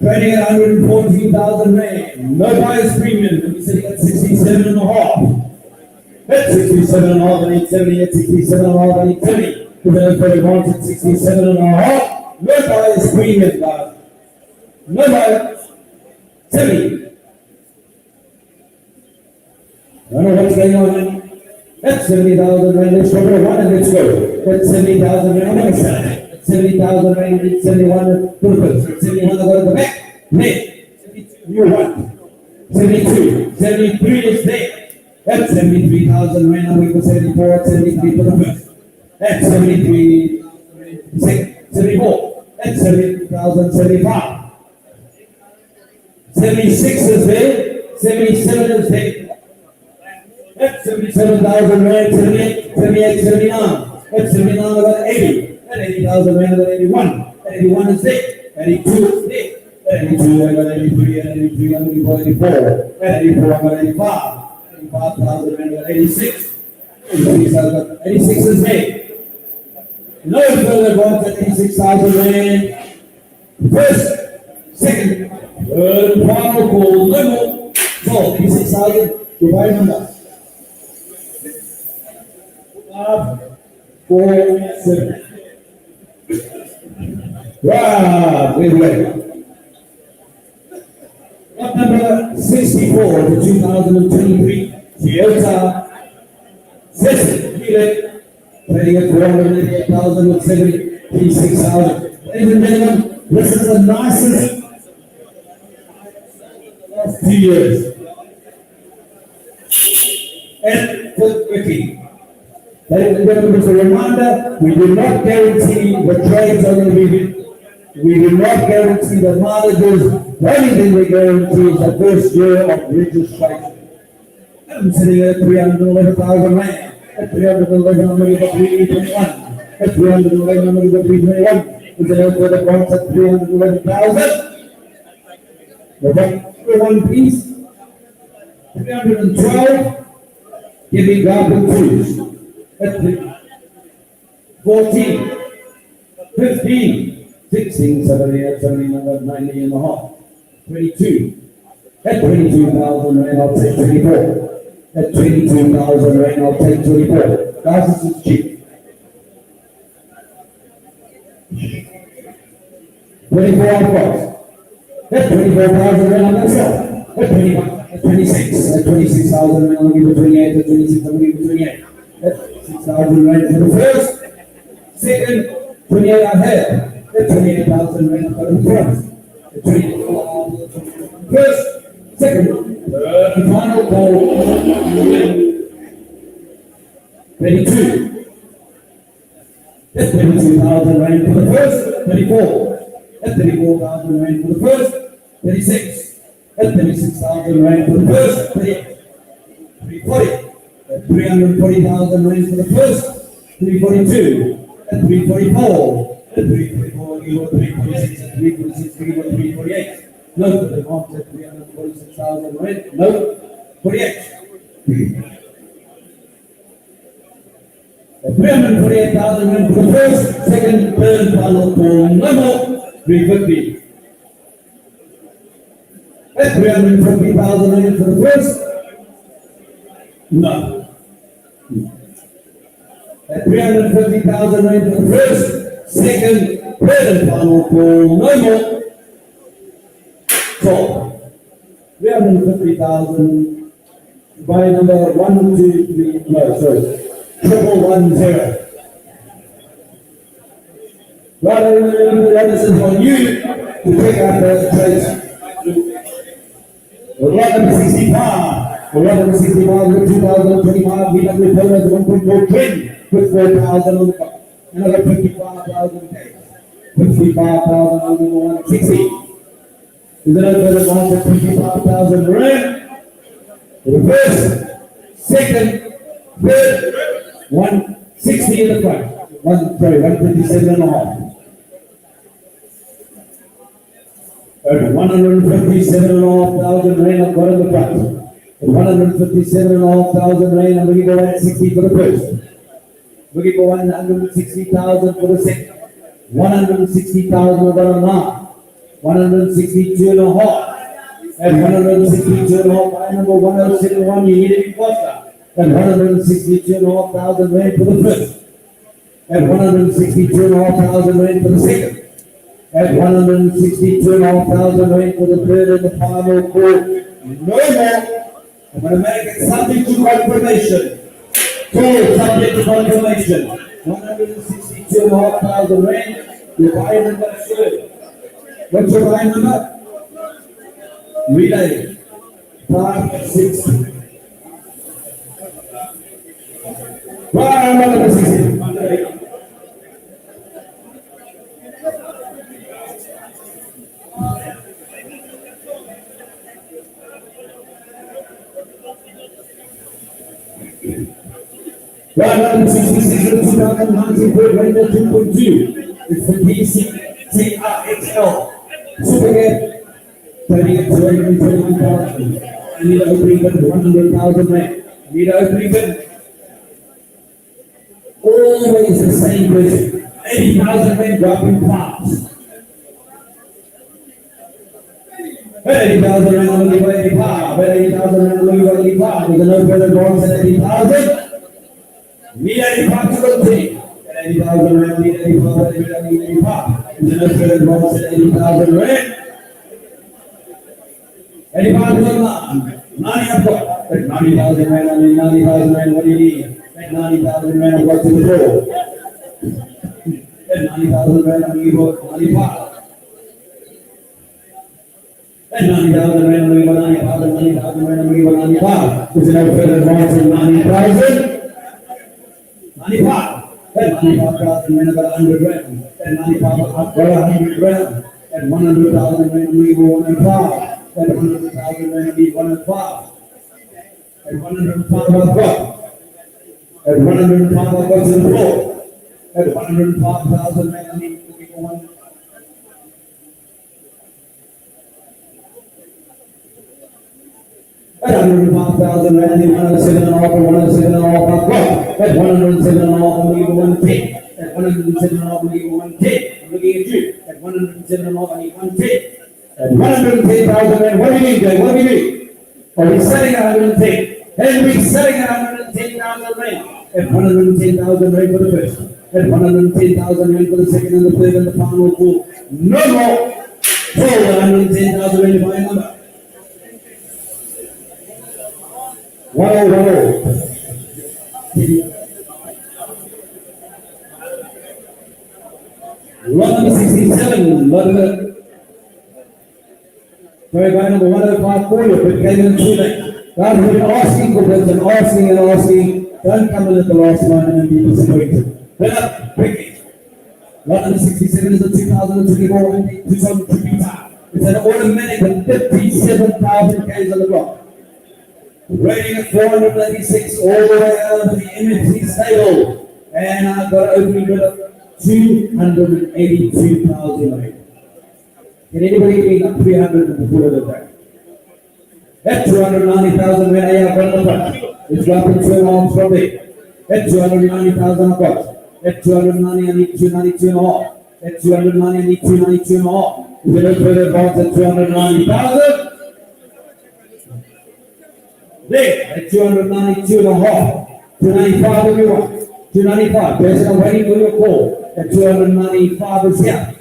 Trading at 114,000 rand. No buyer's premium. We said he got 67 and a half. That's 67 and a half and 870 at 67 and a half and 870. Because everybody wants at 67 and a half. No buyer's premium, guys. No buyer. 70. I don't know what's going on. That's 70,000 rand. Let's go for one and let's go. That's 70,000 rand. I'm going to sell it. 70,000 rand, 71 purpose. 71 I go to the back. Net. 72, you want. 72. 73 is there. That's 73,000 rand. I'm going to 74, 73 for the first. That's 73, 74. That's 73,000, 75. 76 is there. 77 is there. That's 77,000 rand, 78, 78, 79. That's 79 about 80. That 80,000 rand about 81. That 81 is there. 82 is there. That 82 about 83, and 83 and 84, 84. That 84 about 85. 85,000 rand about 86. 86 is there. No further bonds at 86,000 rand. First, second, third, final call, no more. So, 86,000, goodbye number. 5, 4, 7. Wow, wait. Lot number 64, the 2023 Toyota Cessna, trading at 488,000 with 76,000. Ladies and gentlemen, this is the nicest last 2 years. And for quickly. Ladies and gentlemen, just a reminder, we do not guarantee the trades are going to be. We do not guarantee the mileages. The only thing we guarantee is the first year of registration. I'm sitting at 311,000 rand. At 311, I'm going to get 321. At 311, I'm going to get 321. Is it out for the box at 311,000? The one piece. 312. Give me garbage twos. At 14. 15. 16, 78, 79, 90 and a half. 22. At 22,000 rand, I'll take 24. At 22,000 rand, I'll take 24. Guys, this is cheap. 24 on cross. At 24,000 rand, I'm going to sell. At 25, at 26. At 26,000 rand, I'll give you 28. At 26, I'll give you 28. At 6,000 rand for the first. Second, 28 I have. At 28,000 rand for the front. At 28,000 first, second, the final call. 22. At 22,000 rand for the first, 34. At 34,000 rand for the first, 36. At 36,000 rand for the first, 38. 340. At 340,000 rand for the first, 342. At 344. At 344, you were 346, at 346, you were 348. No, the amount at 346,000 rand. No, 48. At 348,000 rand for the first, second, third, final call. No more. 350. At 350,000 rand for the first. No. At 350,000 rand for the first. Second, third and final call, no more. So, 350,000 by number 1, 2, 3, no, sorry, 110. Right, this is for you to take out the trades. Lot number 65. Lot number 65 with 2025, BMW Polo 1.4 trend with 4,000 on the car. Another 55,000 days. 55,000 on the 160. Is there another one for 55,000 rand? Reverse. Second. Third. 160 in the front. 157 and a half. 157,500 rand I've got in the front. 157,500 rand, I'm going to go at 60 for the first. Looking for 160,000 for the second. 160,000 over a half. 162 and a half. At 162 and a half, by number 1071, you need to be faster. At 162,500 rand for the first. At 162,500 rand for the second. At 162,500 rand for the third and the final call. No more. I'm going to make it subject to confirmation. Call subject to confirmation. 162,500 rand. Your buy number should. What's your buy number? Relay. 560. Buy number 60. Right now, 66 2019 Ranger 2.2. It's the PCTRXL. Superhead. 21,000. I need to open it 100,000 rand. I need to open it. Always the same question. 80,000 rand dropping fast. 80,000 rand on the way 85. 80,000 rand on the way 85. There's no further bonds at 80,000. Need 85 to go take. 80,000 rand, need 85, 85. There's no further bonds at 80,000 rand. 85,000, 90 I've got. At 90,000 rand, I mean 90,000 rand, what do you need? At 90,000 rand, I've got to the floor. At 90,000 rand, I'm going to 95. At 90,000 rand, I'm going to 90,000, 90,000 rand, I'm going to 95. Is it no further advance than 90,000? 95. At 95,000 rand, I've got 100 rand. At 95, I've got 100 rand. At 100,000 rand, I'm going to 105. At 100,000 rand, I need 105. At 105, I've got. At 105, I've got to the floor. At 105,000 rand, I need to be 1. At 105,000 rand, I need 107.5 or 107.5, I've got. At 107.5, I'm leaving 110. At 107.5, I'm leaving 110. I'm looking at you. At 107.5, I need 110. At 110,000 rand, what do you need, Dave? What do you need? Are we selling at 110? Henry selling at 110,000 rand. At 110,000 rand for the first. At 110,000 rand for the second and the third and the final call. No more. Sold at 110,000 rand to my number. 1010. Lot number 67. Lot number. Sorry, by number 105 for you, but came in too late. Guys, we've been asking for this and asking and asking. Don't come in at the last one and be disappointed. Fill up quickly. Lot number 67 is a 2024 Hyundai Tucson and Toyota. It's an automatic with 57,000 Ks on the block. Rating at 486 all the way out to the MFC stable. And I've got an opening bid of 282,000 rand. Can anybody give up 300 and put it back? At 290,000 rand, I have got the front. It's dropping 2 arms from there. At 290,000, I've got. At 290, I need 292.5. At 290, I need 292.5. Is it a further advance at 290,000? There, at 292.5. 295 if you want. 295. Person, I'm waiting for your call. At 295 is here.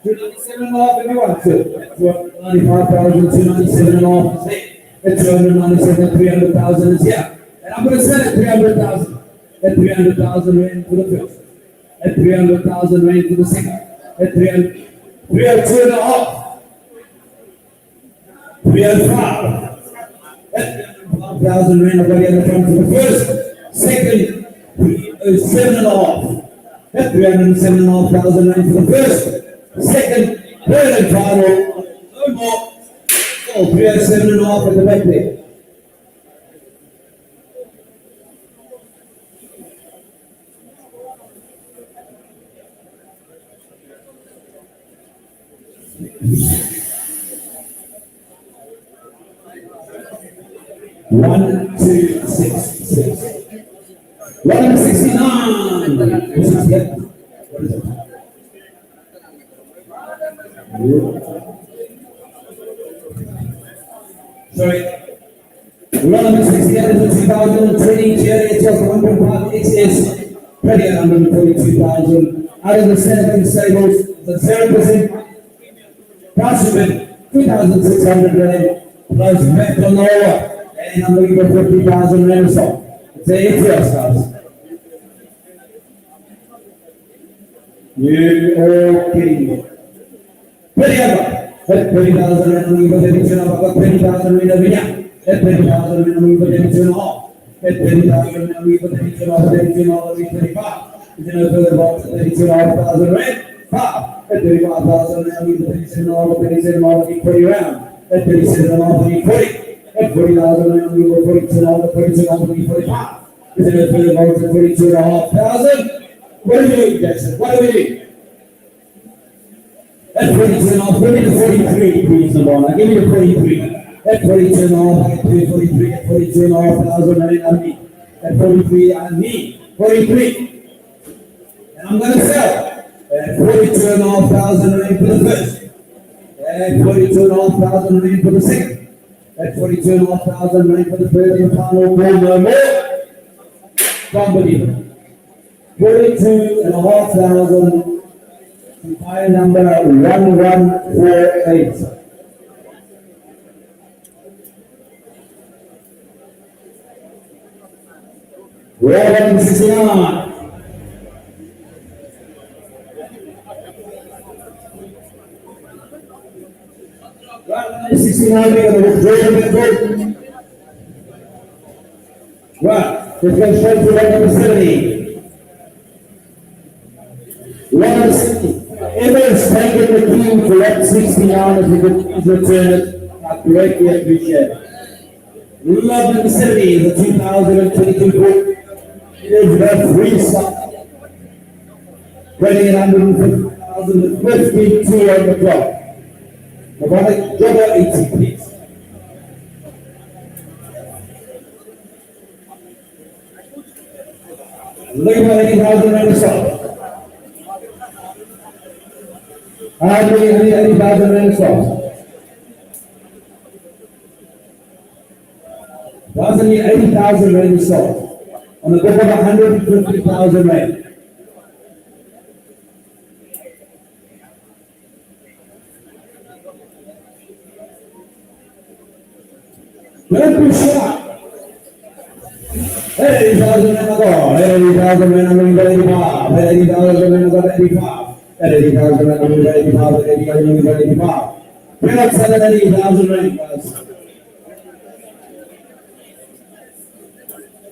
297.5 if you want to. At 295,000, 297.5 is there. At 297, 300,000 is here. And I'm going to sell it 300,000. At 300,000 rand for the first. At 300,000 rand for the second. At 302.5. 305. At 305,000 rand, I've got the other front for the first. Second, 307.5. At 307.5 rand for the first. Second, third and final. No more. Oh, 307.5 at the back there. One, two, six, six. 169. What is it? Sorry. 168 is a 2020 Etios 1.5 XS. Ready at 142,000. Out of the 17 stables, the 0% price of it, 2,600 rand. Plus back on over. And I'm looking for 50,000 rand or so. It's an Etios house. You are kidding me. 20,000 rand, I'm looking for 32 and I've got 20,000 rand over here. At 20,000 rand, I'm looking for 32 and a half. At 20,000 rand, I'm looking for 32 and a half, 32 and a half, 35. Is there no further box at 32,500 rand? 5. At 35,000 rand, I'm looking for 37 and a half, 37 and a half, I need 40 round. At 37 and a half, I need 40. At 40,000 rand, I'm looking for 42 and a half, 42 and a half, I need 45. Is there no further box at 32,500? What do we do, Jackson? What do we do? At 42 and a half, give me the 43, please, Nabana. Give me the 43. At 42 and a half, I get 43. At 42 and a half thousand, I need. At 43, I need 43. And I'm going to sell. At 42 and a half thousand rand for the first. At 42 and a half thousand rand for the second. At 42 and a half thousand rand for the third and final call, no more. Somebody. 42 and a half thousand. File number 1148. Rover 69. Right, 69 we got to withdraw. Right, let's go straight to number 70. 170. Emma's taking the cue for that 69 as we could return it. I greatly appreciate it. Love number 70 is the 2022 book. It is the free stock. Trading at 150,000 with 52 on the clock. About drop out 80, please. Look at 80,000 rand stock. I bring 80,000 rand stock. Doesn't need 80,000 rand stock. On the book of 150,000 rand. Don't be shocked. 80,000 rand ago. 80,000 rand I'm going to 85. 80,000 rand I'm going to 85. 80,000 rand I'm going to 85. 80,000 rand I'm going to 85. We're not selling 80,000 rand, guys.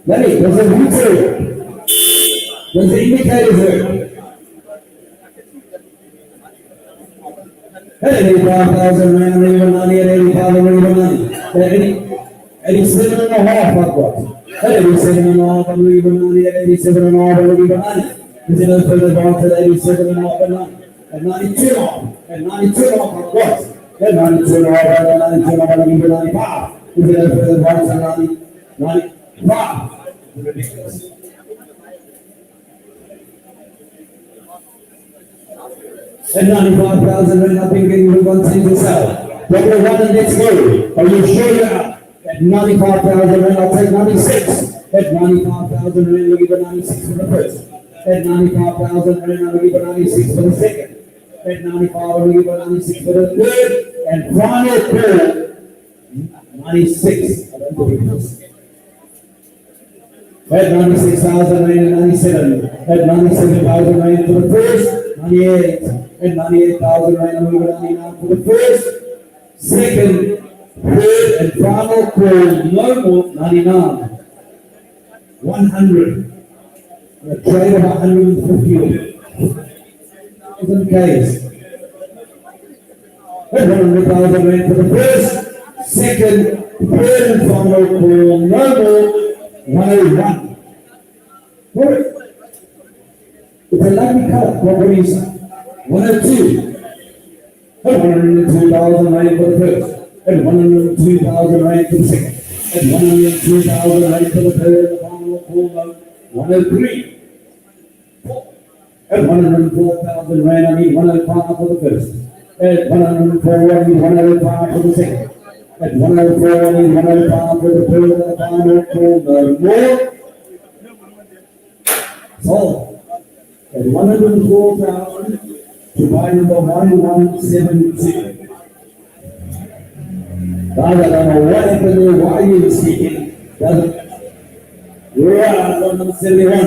Lenny, there's a meter. There's an indicator here. 85,000 rand, even 80,000 rand, 87 and a half, I've got. 87 and a half, I'm leaving money at 87 and a half, I'm leaving money. Is it further down to 87 and a half and 9? At 92 and a half, at 92 and a half, I've got. At 92 and a half, at 92 and a half, I'm leaving 95. Is it further down to 95? Ridiculous. At 95,000 rand, I've been getting one thing to sell. Double one and let's go. Are you sure you are? At 95,000 rand, I'll take 96. At 95,000 rand, I'll give a 96 for the first. At 95,000 rand, I'll give a 96 for the second. At 95, I'll give a 96 for the third. And final third, 96. I don't believe this. At 96,000 rand and 97. At 97,000 rand for the first, 98. At 98,000 rand, I'll give a 99 for the first. Second, third and final call, no more, 99. 100. A trade of 150. 1,000 Ks. And 100,000 rand for the first, second, third and final call, no more, 101. It's a lovely color, what do you say? 102. 102,000 rand for the first. And 102,000 rand for the second. And 102,000 rand for the third and final call, 103. And 104,000 rand, I mean 105 for the first. And 104, I mean 105 for the second. And 104, I mean 105 for the third and final call, no more. So, at 104,000 to buy number 1172. I don't know what happened there, why you were speaking. We're on number 71.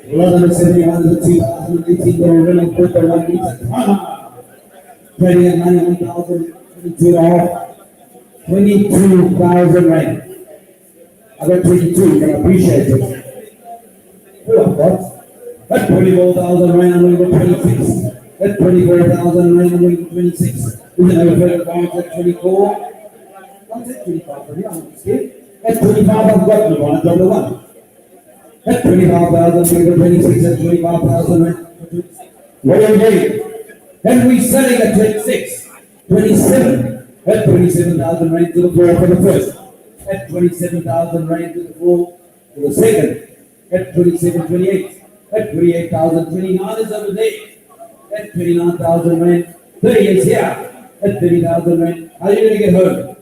Number 71 is the 2018 Renault Kwid, the 1 liter. Trading at 91,000, 22,000 rand. I got 22, but I appreciate it. Who I've got? At 24,000 rand, I'm going to 26. At 24,000 rand, I'm going to 26. Is it over further advance at 24? What's it 25 for me? I'm scared. At 25, I've got the one, number 1. At 25,000, we're 26 at 25,000 rand. What are you getting? And we're selling at 26, 27, at 27,000 rand to the floor for the first. At 27,000 rand to the floor for the second. At 27, 28. At 28,000, 29 is over there. At 29,000 rand, 30 is here. At 30,000 rand, how are you going to get home?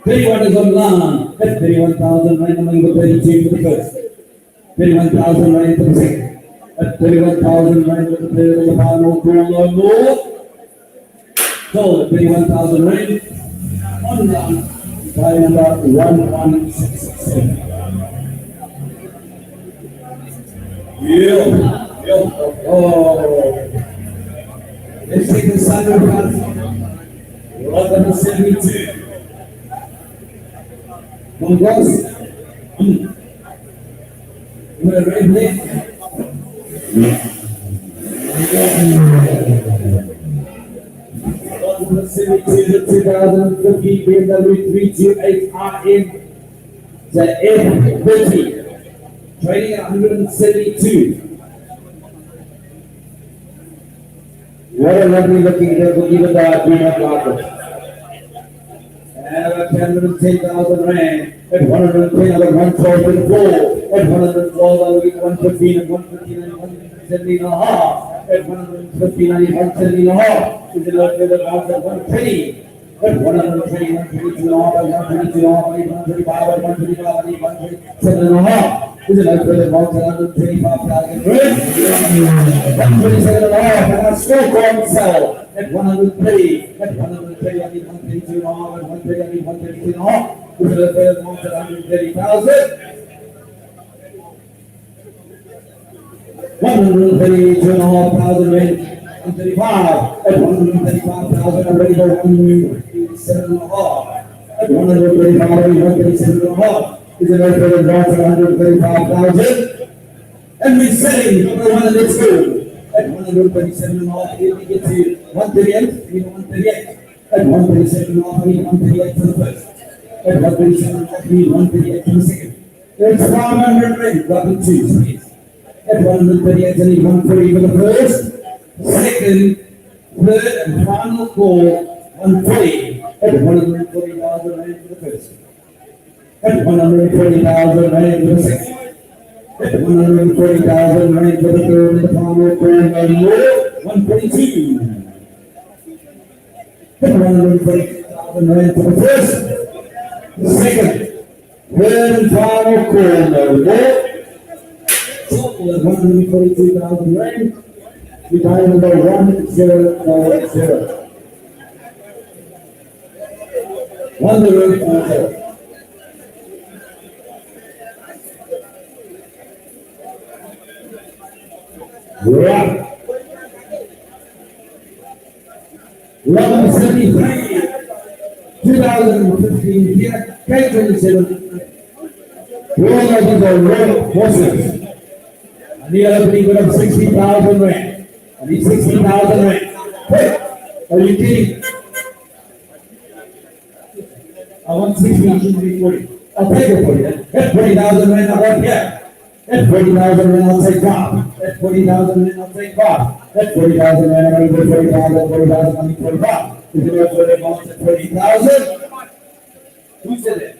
31 is online. At 31,000 rand, I'm going to go 32 for the first. 31,000 rand for the second. At 31,000 rand for the third and the final call, no more. So at 31,000 rand, online, by number 1167. Yeah. Oh. Let's take the sunroof out. Welcome to 72. Come on, guys. You want a red leg? Welcome to 72, the 2015 BMW 328 RM. The F30. Trading at 172. What a lovely looking vehicle, even though I do not like it. And about 10,000 rand, at 110, about 112.4, at 112, I'll get 115, at 115, and 117 and a half, at 159, and 117 and a half, is it not good about at 120? At 120, 122 and a half, at 122 and a half, at 135, at 135, at 127 and a half. Is it not good about 125,000 rand? 127 and a half, and I still can't sell. At 130, at 130, I need 132 and a half, at 130, I need 132 and a half. Is it not good about 130,000? 132,500 rand. 135, at 135,000, I'm ready for 137 and a half. At 135, 137 and a half. Is it right for the draw for 135,000? And we're selling number one in this room. At 137 and a half, we get to 138, we need 138. At 137 and a half, we need 138 for the first. At 137 and a half, we need 138 for the second. There's 500 rand, drop in twos, please. At 138, I need 140 for the first. Second, third, and final call, 140. At 140,000 rand for the first. At 140,000 rand for the second. At 140,000 rand for the third, and the final grand Renault, 142. At 140,000 rand for the first. Second, third, and final call, Renault. Total of 142,000 rand. We dial number 1090. 1090. Right. 1173. 2015 here. K27. We all know these are red horses. And the other people have 60,000 rand. I need 60,000 rand. Hey, are you kidding? I want 60, I shouldn't be 40. I'll take it for you. At 40,000 rand, I want here. At 40,000 rand, I'll take 5. At 40,000 rand, I'll take 5. At 40,000 rand, I'll take 40,000. 40,000, I'll take 45. Is it worth 40,000 at 40,000? Who said it?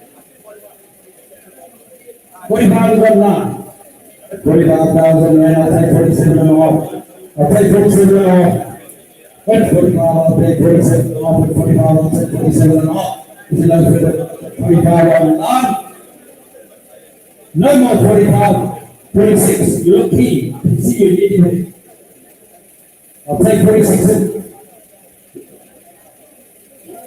45 is online. At 45,000 rand, I'll take 47 and a half. I'll take 47 and a half. At 45, I'll take 47 and a half. At 45, I'll take 47 and a half. Is it like 45 online? No more 45, 46. You look keen. See you needing it. I'll take 46 in.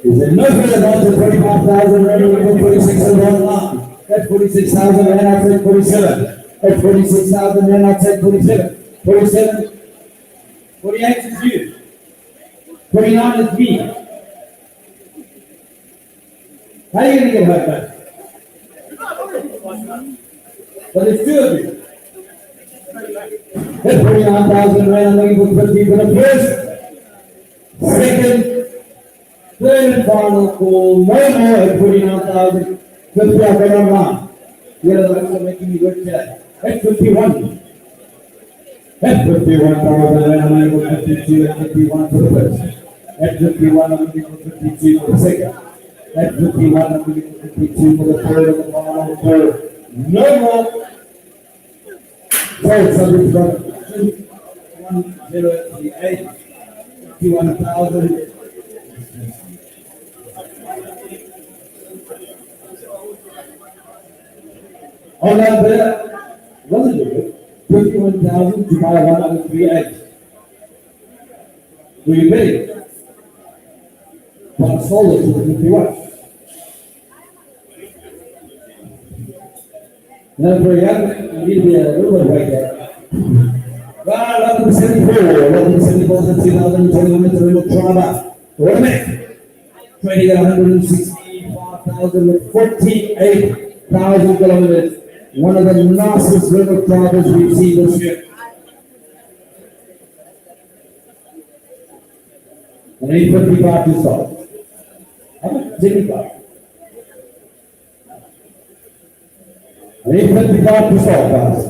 Is there no further down to 45,000 rand or 46 and online? At 46,000 rand, I'll take 47. At 46,000 rand, I'll take 47. 47. 48 is you. 49 is me. How are you going to get hurt back? But it's two of you. At 49,000 rand, I'm looking for 50 for the first. Second. Third and final call. No more at 49,000. 50 I've got online. The other ones are making me work today. At 51. At 51,000 rand, I'm looking for 52. At 51 for the first. At 51, I'm looking for 52 for the second. At 51, I'm looking for 52 for the third and the final call. No more. So, subject to 1038, 51,000. On that there, wasn't it? 51,000 to buy 138. Were you ready? But sold it to 51. Now for a young man, you need to be a little bit right there. Well, 1174, 2021 Renault Trauma. Automatic. Trading at 165,000 with 48,000 kilometers. One of the nicest Renault drivers we've seen this year. And 855 to start. How much? 75. And 855 to start, guys.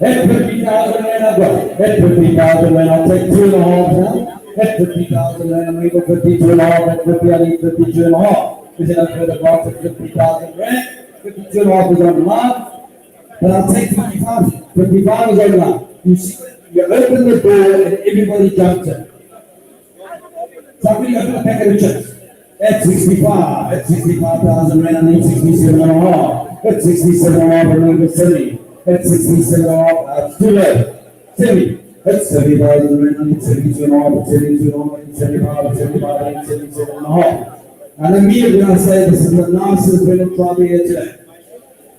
At 50,000 Rand, I've got. At 50,000 Rand, I'll take 2.5 now. At 50,000 Rand, I'm able 52.5. At 50, I need 52.5. Is it up for the box at 50,000 Rand? 52.5 is on the line. But I'll take 55. 55 is on the line. You see, you open the door and everybody jumps in. Somebody open a packet of chips. At 65. At 65,000 Rand, I need 67.5. At 67.5, I'm able 70. At 67.5, that's too low. 70. At 70,000 Rand, I need 72.5. At 72.5, I need 75. At 75, I need 77.5. And immediately I say this is the nicest Renault Trauma here today.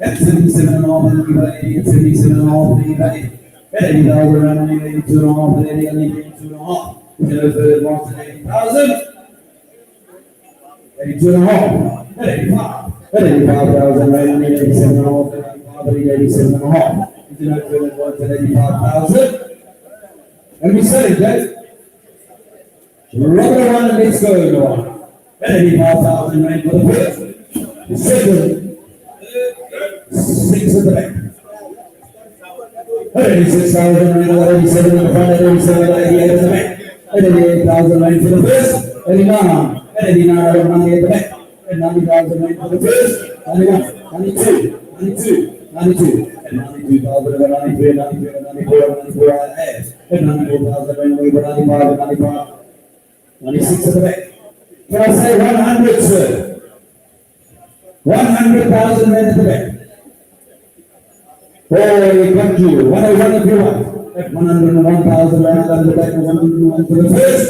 At 77.5, I need 80. At 77.5, I need 80. At 80,000 Rand, I need 82.5. At 80, I need 82.5. Is it over advanced at 80,000? 82.5. At 85. At 85,000 Rand, I need 87.5. At 87.5. Is it over advanced at 85,000? And we said it, guys. Rub it around and let's go, everyone. At 85,000 Rand for the first. Second. 6 at the back. At 86,000 Rand, at 87 in the front, at 87, at 88 at the back. At 88,000 Rand for the first. 89. At 89, at 90 at the back. At 90,000 Rand for the first. 91, 92, 92. 92, at 92,000, at 93, at 93, at 94, at 94, at 94,000, at 95, at 95, 96 at the back. Can I say 100, sir? 100,000 Rand at the back. Oh, we got you. 101 if you want. At 101,000 Rand at the back, 101 for the first,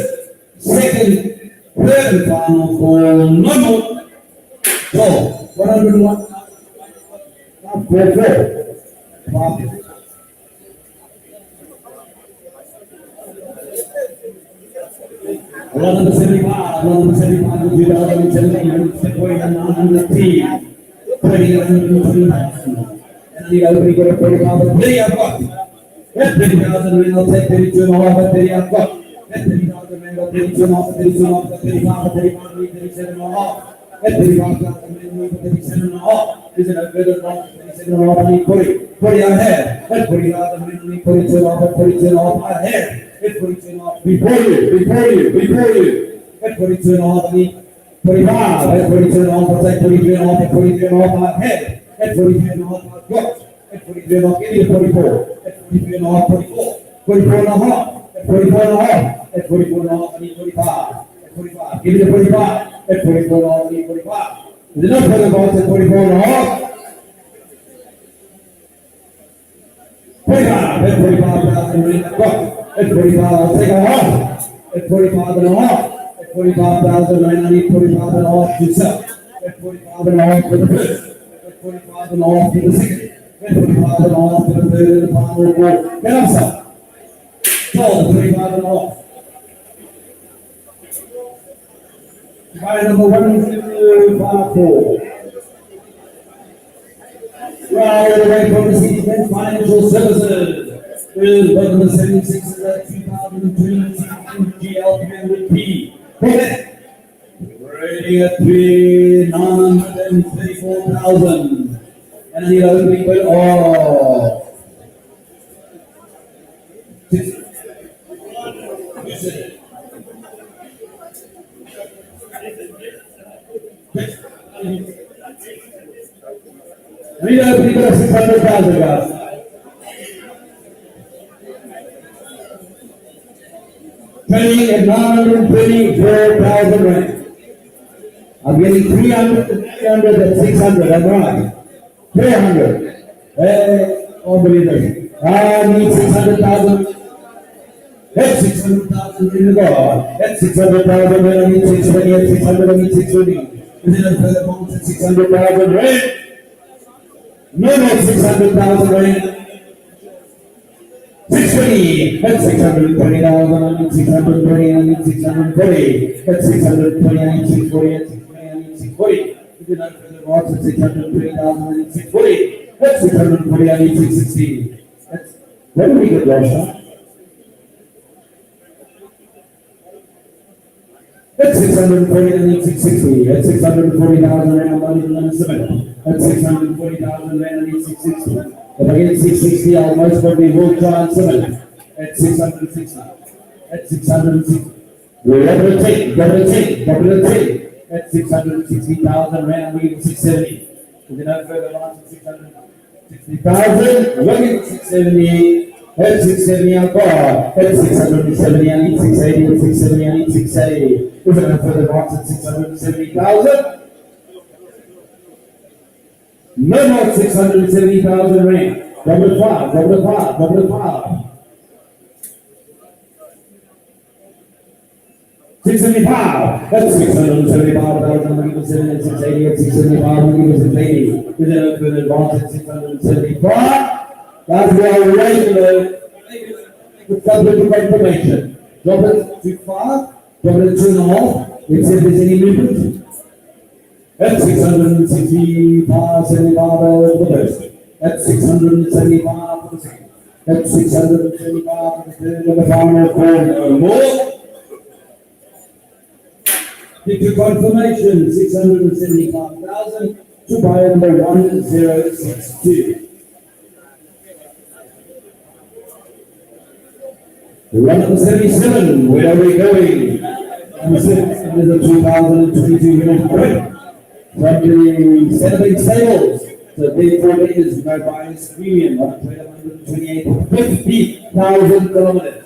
second, third, and final for number 12. 101. 1175, 1175 to 2017, February and 900T, 20,000. And the other people are 40,000. 30 I've got. At 30,000, Renault take 32.5, at 30 I've got. At 30,000, Renault 32.5, 32.5, at 35, 35, 37.5. At 35,000, Renault 37.5. Is it a better one? 37.5, I need 40. 40 I have. At 40,000, Renault 42.5, at 42.5 I have. At 42.5, before you. At 42.5, I need 45. At 42.5, I'll take 43.5, at 43.5 I have. At 43.5 I've got. At 43.5, give me the 44. At 43.5, 44. 44.5. At 44.5. At 44.5, I need 45. At 45, give me the 45. At 44.5, I need 45. Is enough for the box at 44.5? 45. At 45,000, Rand I've got. At 45, I'll take a half. At 45.5. At 45,000, Rand I need 45.5 to sell. At 45.5 for the first. At 45.5 for the second. At 45.5 for the third and the final four. Get up, sir. Sold at 35.5. Buy number 1254. Right away from the Citibank Financial Services. Is Volvo 76 2020 GL300P. Rating at 934,000. And the other people are 6. We have people 600,000 guys. Trading at 924,000 Rand. I'm getting 300 to 300 and 600, I'm right. 300. Unbelievable. I need 600,000. That's 600,000 in the bar. That's 600,000 Rand. I need 620. At 600, I need 620. Is it a further bonus at 600,000 Rand? No more 600,000 rand. 620, that's 620,000, I need 620, I need 640, that's 620, I need 640, that's 620, I need 640. If you're not further lots of 620,000, I need 640, that's 640, I need 660. That's, where do we get lost, huh? That's 640, I need 660, that's 640,000 rand, I'm not even on the cement. That's 640,000 rand, I need 660. If I get 660, I'll most probably will try and sell at 660. At 660. We're double a take, double a take. At 660,000 rand, I'm getting 670. If you're not further on to 660,000, we're getting 670. At 670, I'll go. At 670, I need 680. At 670, I need 680. If you're not further on to 670,000. No more 670,000 rand. Double five, double five, double five. 675. That's 675,000. I'm going to 680 at 675. I'm going to 680. With an advance at 675. That's why regular with subject information. Drop it to 5, drop it to 2.5. Let's see if there's any movement. That's 665, 75 for the first. That's 675 for the second. That's 675 for the third and the final four. No more. Get your confirmation, 675,000 to buy number 1062. Run number 77, where are we going? Number 6 is a 2022 unit Kwid. From the Saturday sales, the big 4 days, no bias premium, 128,50,000 kilometers.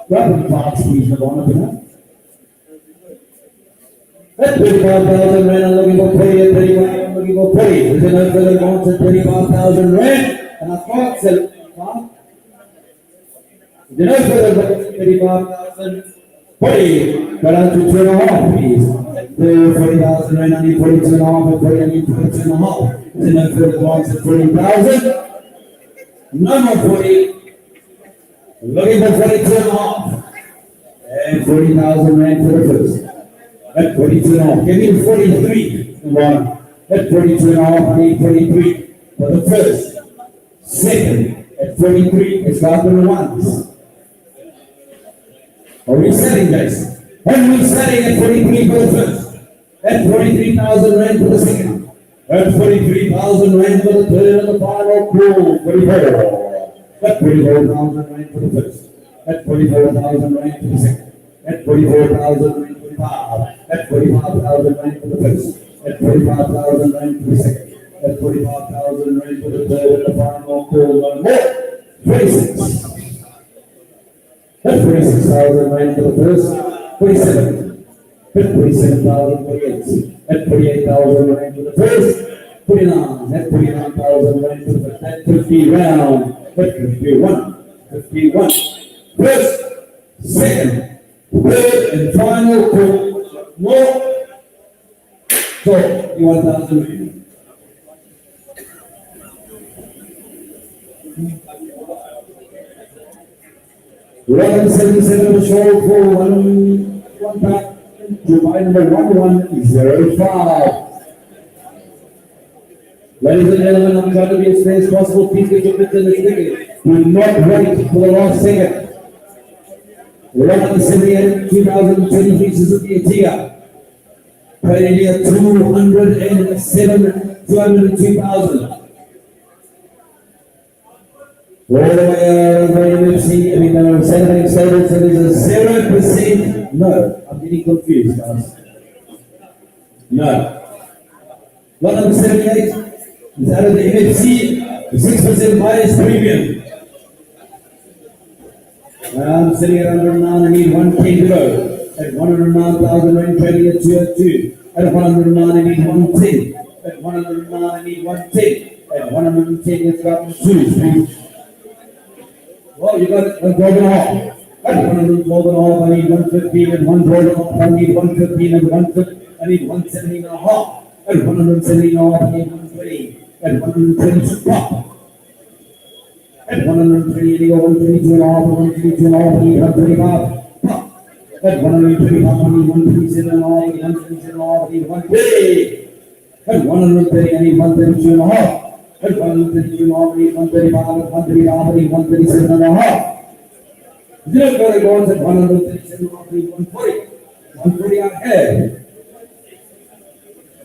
Rapid parts, please, no one. At 35,000 rand, I'm looking for 30 at 35, I'm looking for 30. There's another further bounce at 35,000 rand, and I can't sell it. There's another further bounce at 35,000. 40, go down to 2.5, please. 40,000 rand, I need 42.5, and 40, I need 42.5. There's another further bounce at 40,000. No more 40. Looking for 42.5. And 40,000 rand for the first. At 42.5. Give me 43. At 42.5, I need 43. For the first. Second. At 43. It's got the ones. Are we selling, guys? And we're selling at 43 for the first. At 43,000 rand for the second. At 43,000 rand for the third and the final pool. 44. At 44,000 rand for the first. At 44,000 rand for the second. At 44,000 rand for the five. At 45,000 rand for the first. At 45,000 rand for the second. At 45,000 rand for the third and the final pool. One more. 26. At 46,000 rand for the first. 47. At 47,000 for the eighth. At 48,000 rand for the first. 49. At 49,000 rand for the first. At 50 round. At 51. 51. First, second, third, and final for more. So, 1,000 rand. Rover 77 short for one back to buy number 1105. Ladies and gentlemen, I'm trying to be as fair as possible. Please get your picture in the ticket. Do not wait for the last second. Rover 78 2023 Suzuki Ertiga. Paid here 202,000. All the way over MFC, Saturday sales, so there's a 0%. No, I'm getting confused, guys. No. 178 is out of the MFC, 6% minus premium. I'm sitting at 109, I need 110 to go. At 109,000 rand trading at 202. At 109, I need 110. At 109, I need 110. At 110, it's got 2. Well, you got 112.5. At 112.5, I need 115. At 112.5, I need 115. At 115, I need 117.5. At 117.5, I need 120. At 122 pop. At 120, 122 and a half, 122 and a half, 135 pop. At 125, 127 and a half, 127 and a half, 130. At 130, 132 and a half. At 132 and a half, 135, 135, 137 and a half. Zero going goes at 137 and a half, 140. 140 ahead.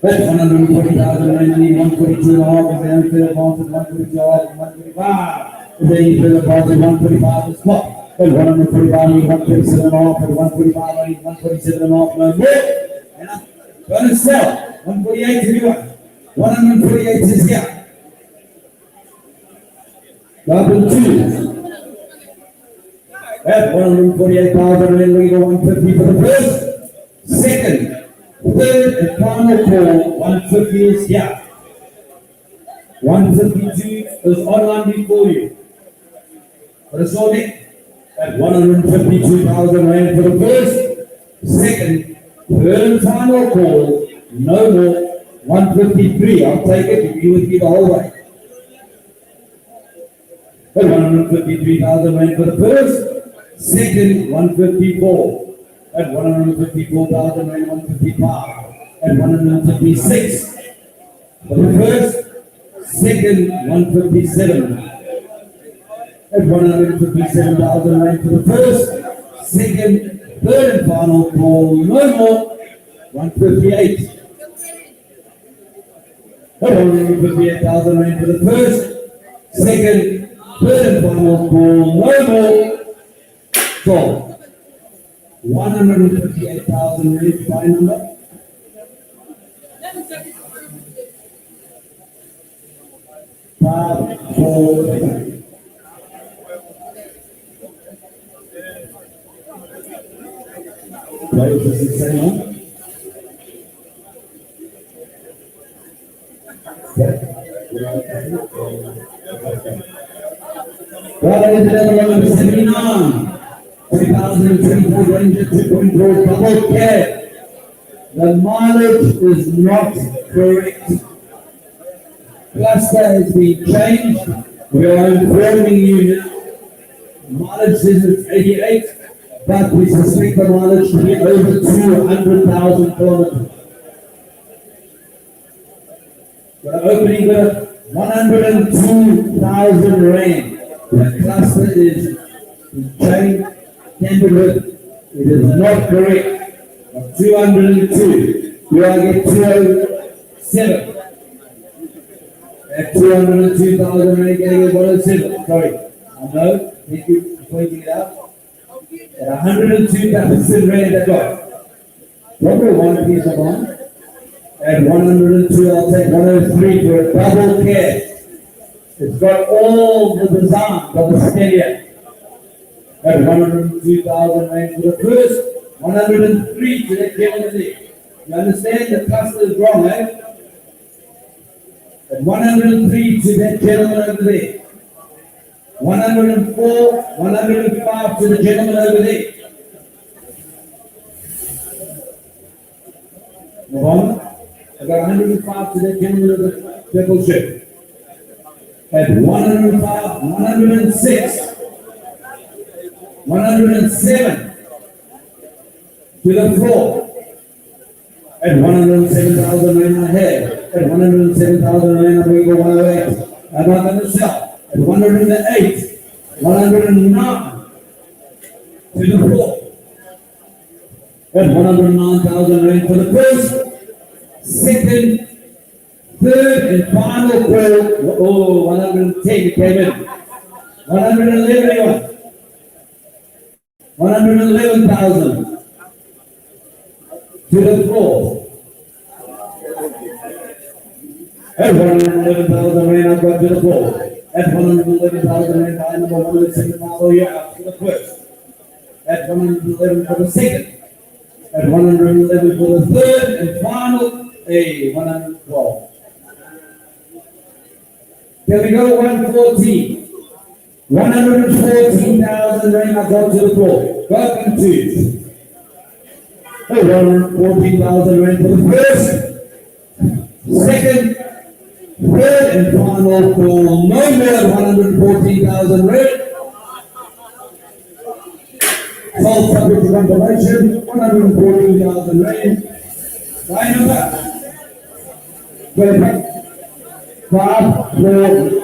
That's 140,000, 142 and a half, and then the bounce at 142, 125. Then you fill the bounce at 145 is spot. At 145, 137 and a half, at 145, 147 and a half, no more. And up. Go and sell. 148 to you. 148 is here. Double two. At 148,000, and then we go 150 for the first. Second. Third and final call, 150 is here. 152 is online before you. But it's all it at 152,000 rand for the first. Second, third and final call, no more, 153. I'll take it, you'll be with me the whole way. At 153,000 rand for the first. Second, 154. At 154,000 and 155, at 156. For the first, second, 157. At 157,000 rand for the first, second, third and final call, no more, 158. At 158,000 rand for the first, second, third and final call, no more, 12. 158,000 rand by number. Five, four, three. What does it say now? Well, ladies and gentlemen, 79. 2024 Ranger 2.4 double cab. The mileage is not correct. Cluster has been changed. We are informing you now. Mileage says it's 88, but we suspect the mileage to be over 200,000 kilometers. We're opening the 102,000 rand. The cluster is changed. It is not correct. 202. You are get 207. At 202,000 rand, getting 107. Sorry. I know. Thank you for pointing it out. At 102,000 rand, I got. Probably one piece of one. At 102, I'll take 103 for a double cab. It's got all the design of the Scania. At 102,000 rand for the first, 103 to that gentleman there. You understand the cluster is wrong, eh? At 103 to that gentleman over there. 104, 105 to the gentleman over there. Move on. I got 105 to that gentleman of the purple shirt. At 105, 106. 107 to the floor. At 107,000 rand ahead. At 107,000 rand, we go 108. I'm not going to sell. At 108, 109 to the floor. At 109,000 rand for the first, second, third, and final call. Oh, 110 came in. 111 anyone. 111,000 to the floor. At 111,000 rand, I've got to the floor. At 111,000 rand, by number 107,000 here out to the first. At 111 for the second. At 111 for the third and final, 112. Can we go 114? 114,000 rand, I go to the floor. Welcome to 114,000 rand for the first, second, third, and final for no more than 114,000 red. Sold subject to confirmation, 114,000 red. Line number 5, 4.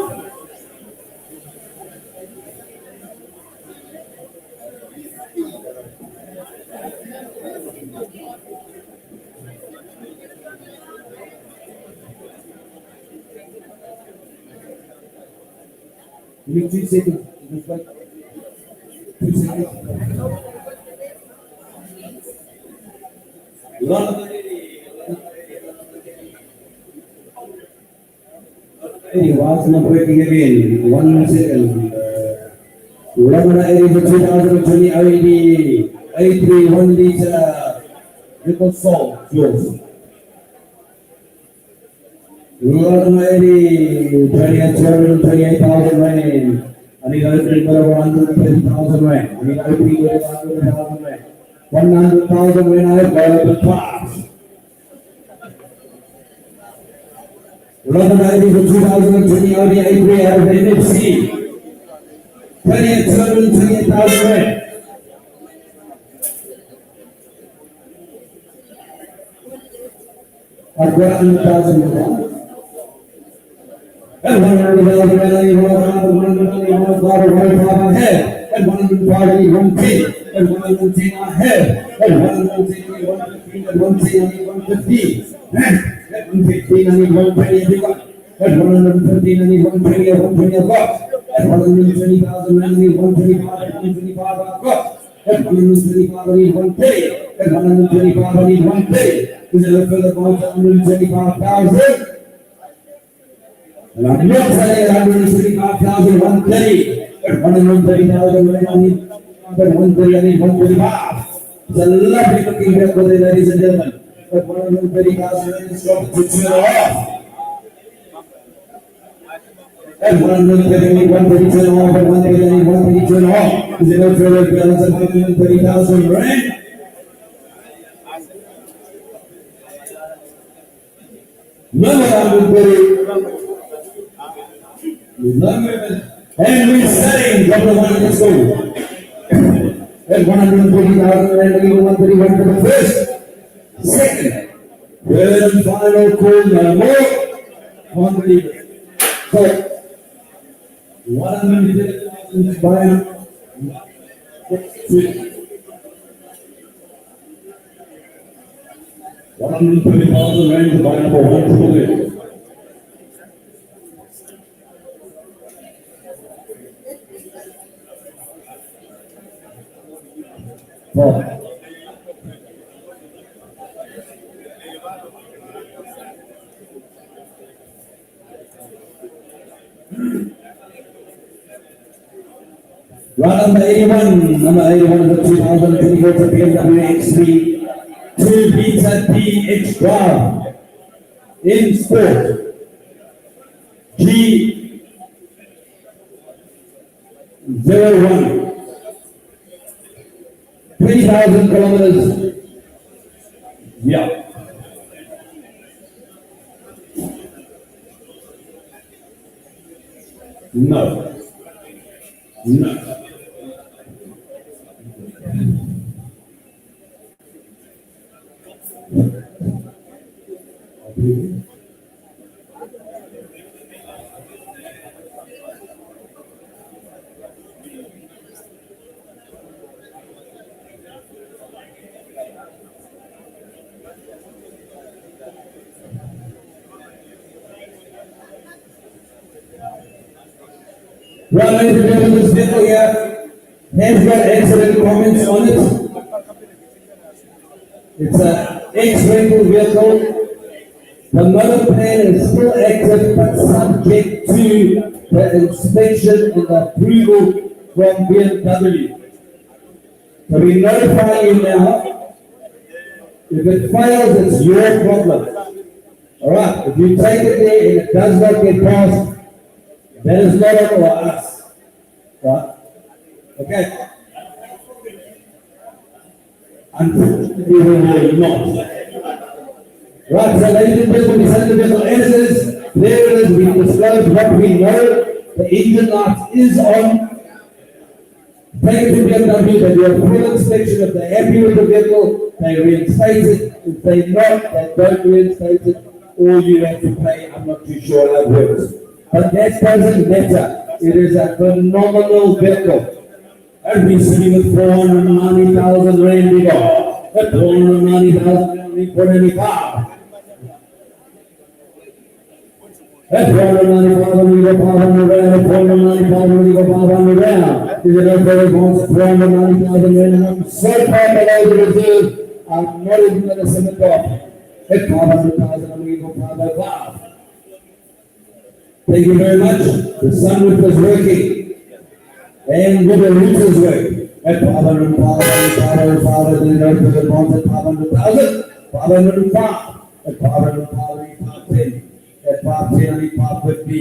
Give me 2 seconds. Just like 2 seconds. Hey, why is not working again? 1 second. Laguna area for 2020 LED 831 liter Repo salt fuels. Laguna area 228,000 rand. I need opening for 130,000 rand. I need opening for 100,000 rand. 100,000 rand I have got open class. Laguna area for 2020 Audi A3 out of MFC. 28,000 rand. I've got 100,000 rand. And 100,000 rand, 105 I have. And 105 110. And 110 I have. And 110 115. And 110 115. And 115 I need 120 everyone. And 115 I need 120 I've got. And 120,000 rand I need 125. 125 I've got. And 125 I need 130. And 125 I need 130. Is there a further point to 125,000? And I'm not selling 125,000, 130. And 130,000 rand I need 130 I need 125. It's a lovely looking vehicle, ladies and gentlemen. But 130,000 rand is dropped to 2.5. And 130, 132 and a half, and 132 and a half. Is there no further balance of 130,000 rand? No more 130. No movement. And we're selling double one, let's go. And 140,000 rand, and 131 for the first. Second. Third and final call, no more. Unbelievable. So, 130,000 buyer. 130,000 rand to buy number 120. Round number 81, number 81 of the 2024 BMW X3 2-liter PX drive in sport G 01 20,000 kilometers. Yeah. No. No. Well, ladies and gentlemen, this vehicle here has got excellent comments on it. It's an ex-rental vehicle. The motor plan is still active but subject to the inspection and approval from BMW. So we notify you now. If it fails, it's your problem. Alright, if you take it there and it does not get passed, that is not on us. Right? Okay? Unfortunately, we will not. Right, so ladies and gentlemen, we send the vehicle as it is. There it is. We we disclose what we know. The engine light is on. Take it to BMW, they do a full inspection. If they're happy with the vehicle, they reinstate it. If they're not, they don't reinstate it. All you have to pay, I'm not too sure how it works. But that doesn't matter. It is a phenomenal vehicle. I've been sitting with 490,000 Rand before. At 490,000 Rand, we put any car. At 495, we go 500 Rand. At 495, we go 500 Rand. Is it okay? Once 490,000 Rand, I'm so far below the reserve, I'm not even going to send it off. At 500,000, we go 505. Thank you very much. The sunroof is working. And with the routers work. At 500, 500, 500, then go to the bonds at 500,000. 505. At 505, 510. At 510, only 550.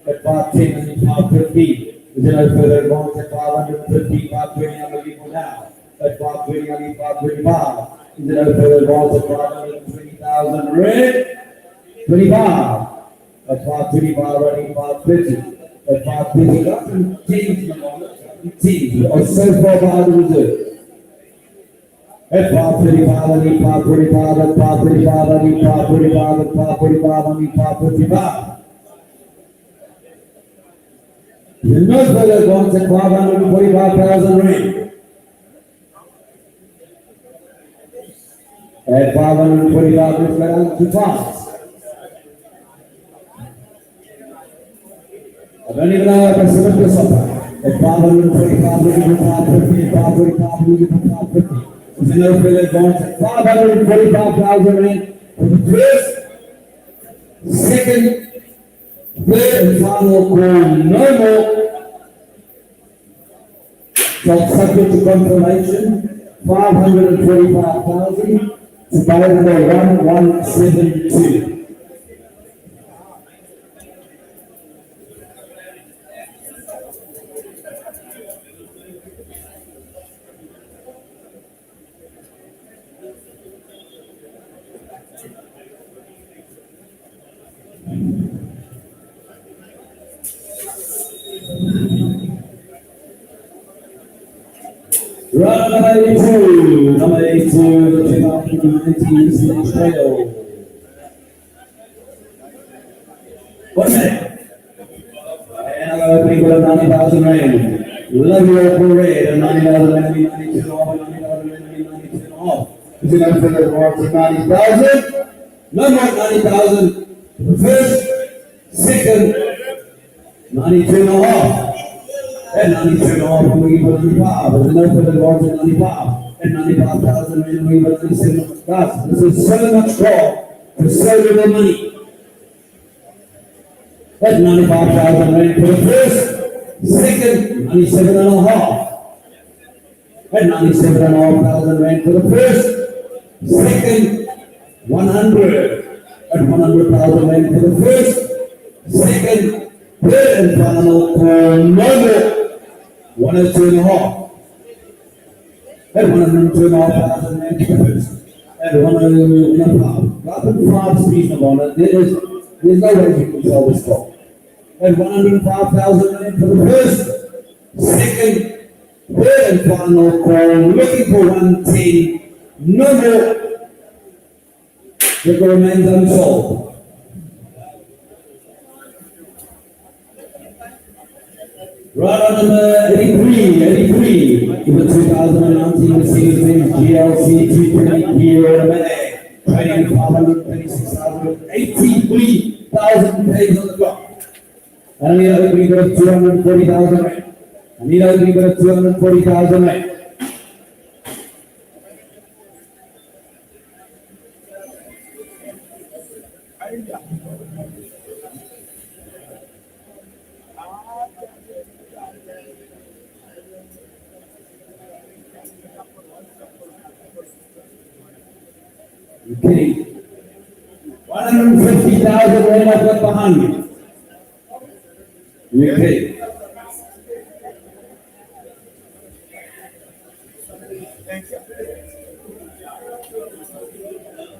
At 510, only 550. Then go further bonds at 550, 520, I'm going to give now. At 520, only 525. Then go further bonds at 520,000 Rand. 25. At 525, running 550. At 550, nothing changed. Or so far behind the reserve. At 535, I need 545. At 535, I need 545. At 545, I need 555. There's no further bonds at 545,000 Rand. At 545, let's go down to fast. I don't even know if I submit this up. At 545, we give 550. At 545, we give 550. There's no further bonds at 545,000 Rand for the first, second, third, and final call. No more. So subject to confirmation, 545,000 to buy number 1172. Number 82, the 2019 Nissan Trail. 1 minute. And I'm going to bring for 90,000 Rand. Love your parade at 90,000 Rand, 92 off, 90,000 Rand, 92 off. Is it going to figure to 90,000? No more 90,000. The first, second, 92 and a half. And 92 and a half, and we give 95. There's no further bonds at 95. And 95,000 and we give 97. Guys, this is so much more for so little money. That's 95,000 Rand for the first, second, 97 and a half. And 97 and a half thousand Rand for the first, second, 100. And 100,000 Rand for the first, second, third, and final for number 102 and a half. And 102 and a half thousand Rand for the first. And 102 and a half. Rapid 5 is reasonable. There's no way you can control this call. And 105,000 Rand for the first, second, third, and final call. Looking for 110. No more. The remains unsold. Right on number 83, with the 2019 Mercedes-Benz GLC 220 Clio automatic, trading 536,000, 83,000 days on the clock. And I need a agreement of 240,000 Rand. I need a agreement of 240,000 Rand. Okay. 150,000 Rand I've got behind me. Okay.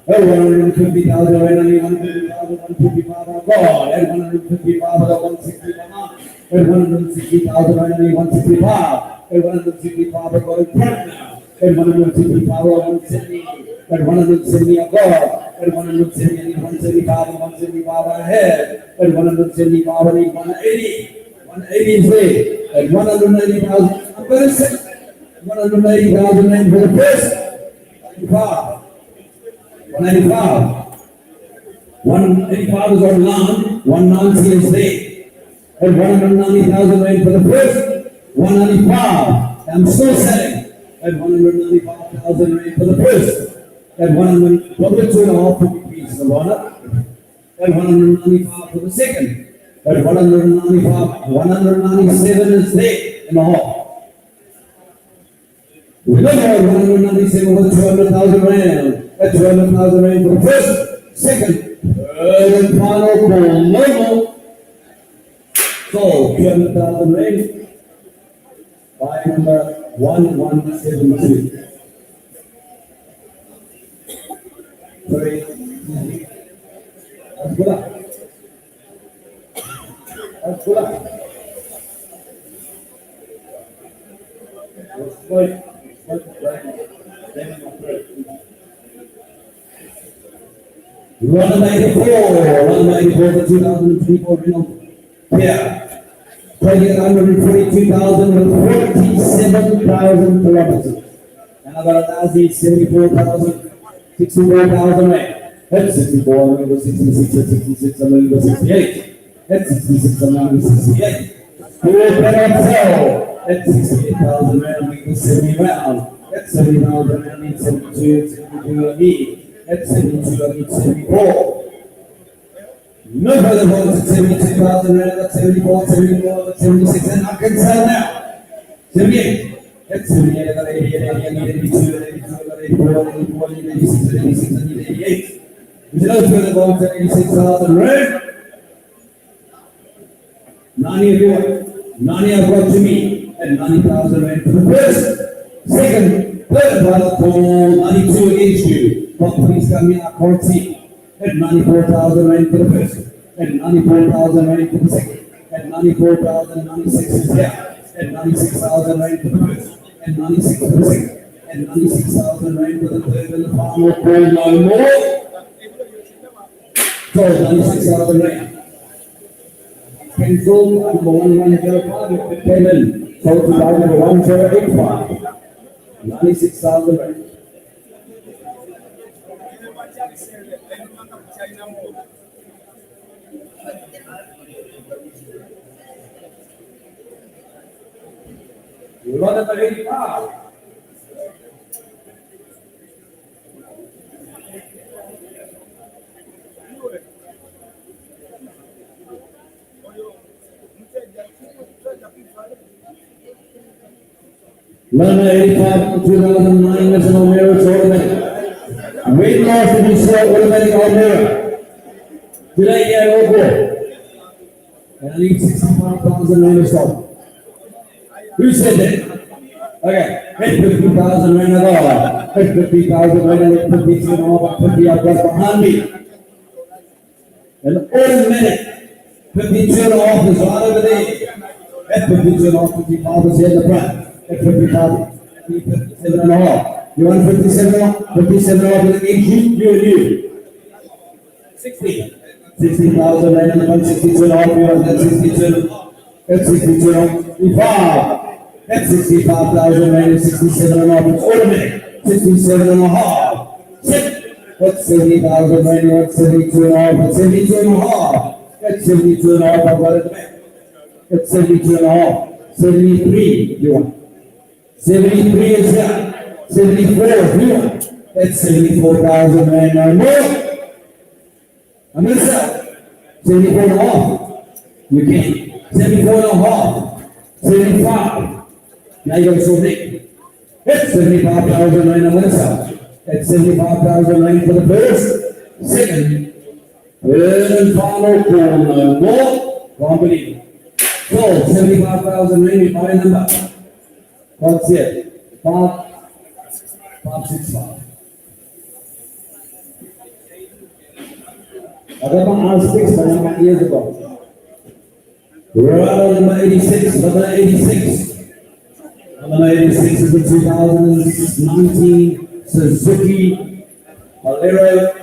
At 150,000 rand, only 150,000, 155 are gone. At 155, 165. At 160,000 rand, only 165. At 165, are going front now. At 165, 170. At 170 are gone. At 170, 175, 175 are ahead. At 175, only 180. 180 is there. At 190,000, I'm going to say 190,000 rand for the first. 95. 195. 185 is on land. 190 is there. At 190,000 rand for the first. 195. I'm still selling. At 195,000 rand for the first. At 100, probably 2.5 pieces of honor. At 195 for the second. At 195, 197 is there and a half. We look at 197 for 200,000 rand. At 200,000 rand for the first, second, third and final call. No more. So 200,000 rand. Buy number 1172. Sorry. That's good luck. That's good luck. Let's go. 194 for 2024 Renault. Yeah. 142,000 with 47,000 kilometers. Another 74,000, 64,000 rand. That's 64, I'm 66, at 66, I'm 68. At 66, I'm 68. Who better sell? At 68,000 rand, we can 70 round. At 70,000 rand, I need 72, 72 I need. At 72, I need 74. No further votes at 72,000 rand, at 74, 74, at 76, and I can sell now. 78. At 78, I got 88, I need 82, 82, I got 84, 84, I need 86, 86, I need 88. There's no further votes at 86,000 rand. 90 everyone. 90 I've got to me at 90,000 rand for the first. Second, third brother call 92 against you. But please come here, I can't see. At 94,000 rand for the first. At 94,000 rand for the second. At 94,000, 96 is here. At 96,000 rand for the first. At 96 for the second. At 96,000 rand for the third and the final call no more. So 96,000 rand. Cancel number 1105 with payment. So to buy number 1085. 96,000 rand. You want number 85. Number 85 from 2009 National Mirror Tournament. Weight loss to be short automatic on mirror. Today, yeah, Repo. And I need 65,000 rand stop. Who said that? Okay, hit 50,000 rand a dollar. Hit 50,000 rand and 52 and a half, 50 up plus behind me. An automatic 52 and a half is right over there. At 52 and a half, 55 is here in the front. At 55, 57 and a half. You want 57 and a half? 57 and a half with an inch, you and you. 60. 60,000 rand and 162 and a half, you want that 62. At 62 and a half. 55. At 65,000 rand and 67 and a half. It's automatic. 67 and a half. At 70,000 rand and 72 and a half. At 72 and a half. At 72 and a half, I've got it back. At 72 and a half. 73, you want. 73 is here. 74 is here. That's 74,000 rand no more. I'm going to sell. 74 and a half. You can. 74 and a half. 75. Now you got to show me. That's 75,000 rand I'm going to sell. That's 75,000 rand for the first. Second. Third and final call no more. Can't believe it. So 75,000 rand is my number. What's it? 565. I got my eyes fixed by my ears ago. We're out number 86, number 86. Number 86 is the 2019 Suzuki Ertiga.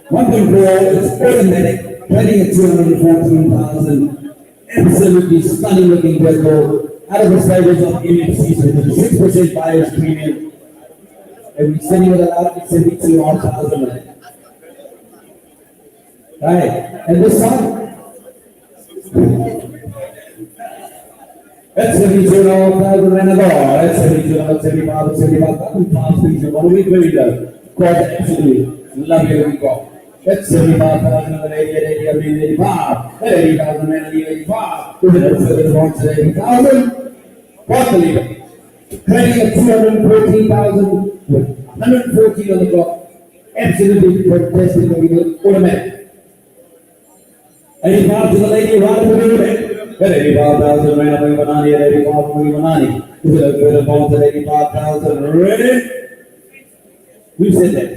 1.4, it's automatic, trading at 214,000. Absolutely stunning looking vehicle. Out of the stables of MFC, so it's a 6% buyer's premium. And we're sitting with about 72,500. Right, and this one, that's 72,500 and a bar. That's 75,000. What do we do? Quite absolutely love you. That's 75,000 and 85. 80,000 and 85. We're going to put it on to 80,000. Can't believe it. Trading at 214,000 with 114 on the clock. Absolutely fantastic automatic. 85 to the lady right up the middle. 85,000 right up the middle. 85,000. We're going to put it on to 85,000. Ready? Who said that?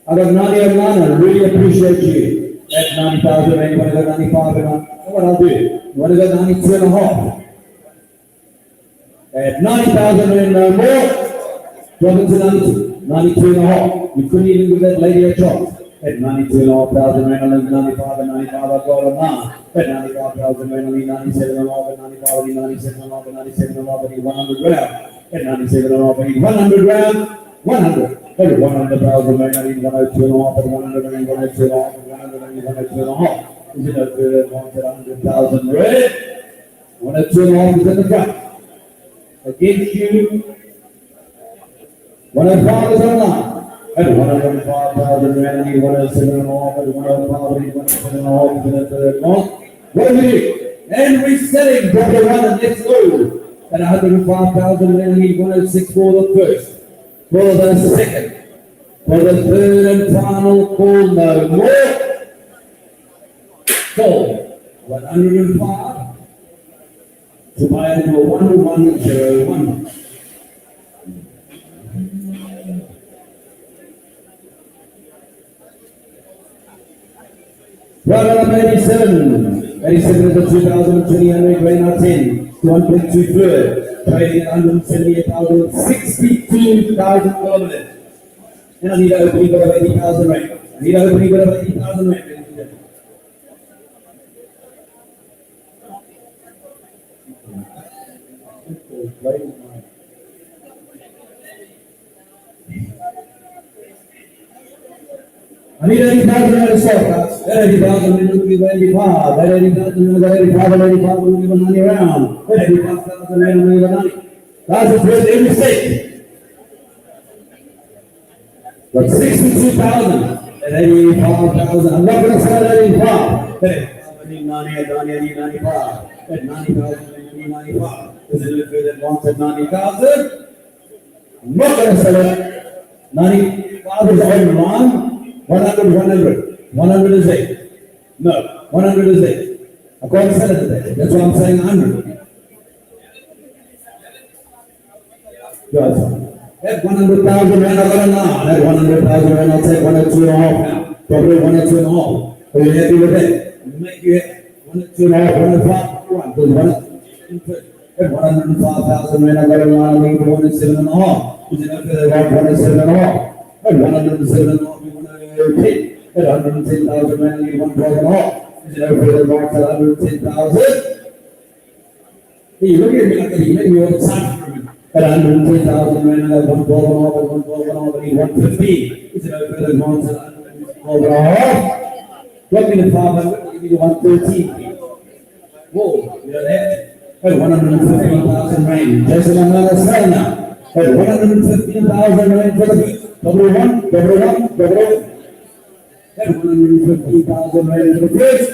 I got 90 and 9. I really appreciate you. That's 90,000. You want to go 95 and what I'll do? You want to go 92 and a half? At 90,000 and no more. Drop it to 92. 92 and a half. You couldn't even give that lady a chance. At 92,500 rand, 95 and 95, I've got a man. At 95,000 rand, 97 and a half, and 95, 97 and a half, and 97 and a half, and 100 rand. At 97 and a half, and 100 rand, 100. At 100,000 rand, 102 and a half, and 100 and 102 and a half, and 100 and 102 and a half. Is it a good one at 100,000 rand? 102 and a half is in the front. Against you, 105 is online. At 105,000 rand, 107 and a half, at 105, 107 and a half, is in the third month. What do we do? And resetting, drop the one and let's go. At 105,000 rand, 106 for the first. For the second. For the third and final call, no more. So, 105. To buy number 1101. Right on 87. 87 is the 2020 Hyundai Grand 10. 1.2 fluid. Trading at 178,000. 62,000 kilometers. And I need an opening bid of 80,000 rand. I need an opening bid of 80,000 rand. I need 80,000 rand to sell, guys. That 80,000 rand will give 85. That 80,000 rand, that 85 and 85 will give a 90 round. That 85,000 rand will give a 90. Guys, it's worth every cent. But 62,000 and 85,000. I'm not going to sell that 85. That 85, I need 90, I need 95. That 90,000 and 95. Is it look good at once at 90,000? I'm not going to sell it. 95 is on one. 100, 100. 100 is 8. No, 100 is 8. I can't sell it today. That's why I'm saying 100. Guys, that 100,000 rand I got now. That 100,000 rand I'll take 102 and a half now. Probably 102 and a half. Are you happy with that? Make you happy. 102 and a half, 105. That 105,000 rand I got now. I need 107 and a half. Is it okay that I got 107 and a half? At 107 and a half. At 110,000 rand, I need 112 and a half. Is it over the mark at 110,000? Hey, look at me like you make me all the time for me. At 110,000 rand, I have 112 and a half, at 112 and a half, I need 115. Is it over the mark at 112 and a half? Drop me the 500, I'll give you 113. Whoa, you know that? At 115,000 rand. Jason, I'm not a sell now. At 115,000 rand for the beat. Double one. At 150,000 rand for the first.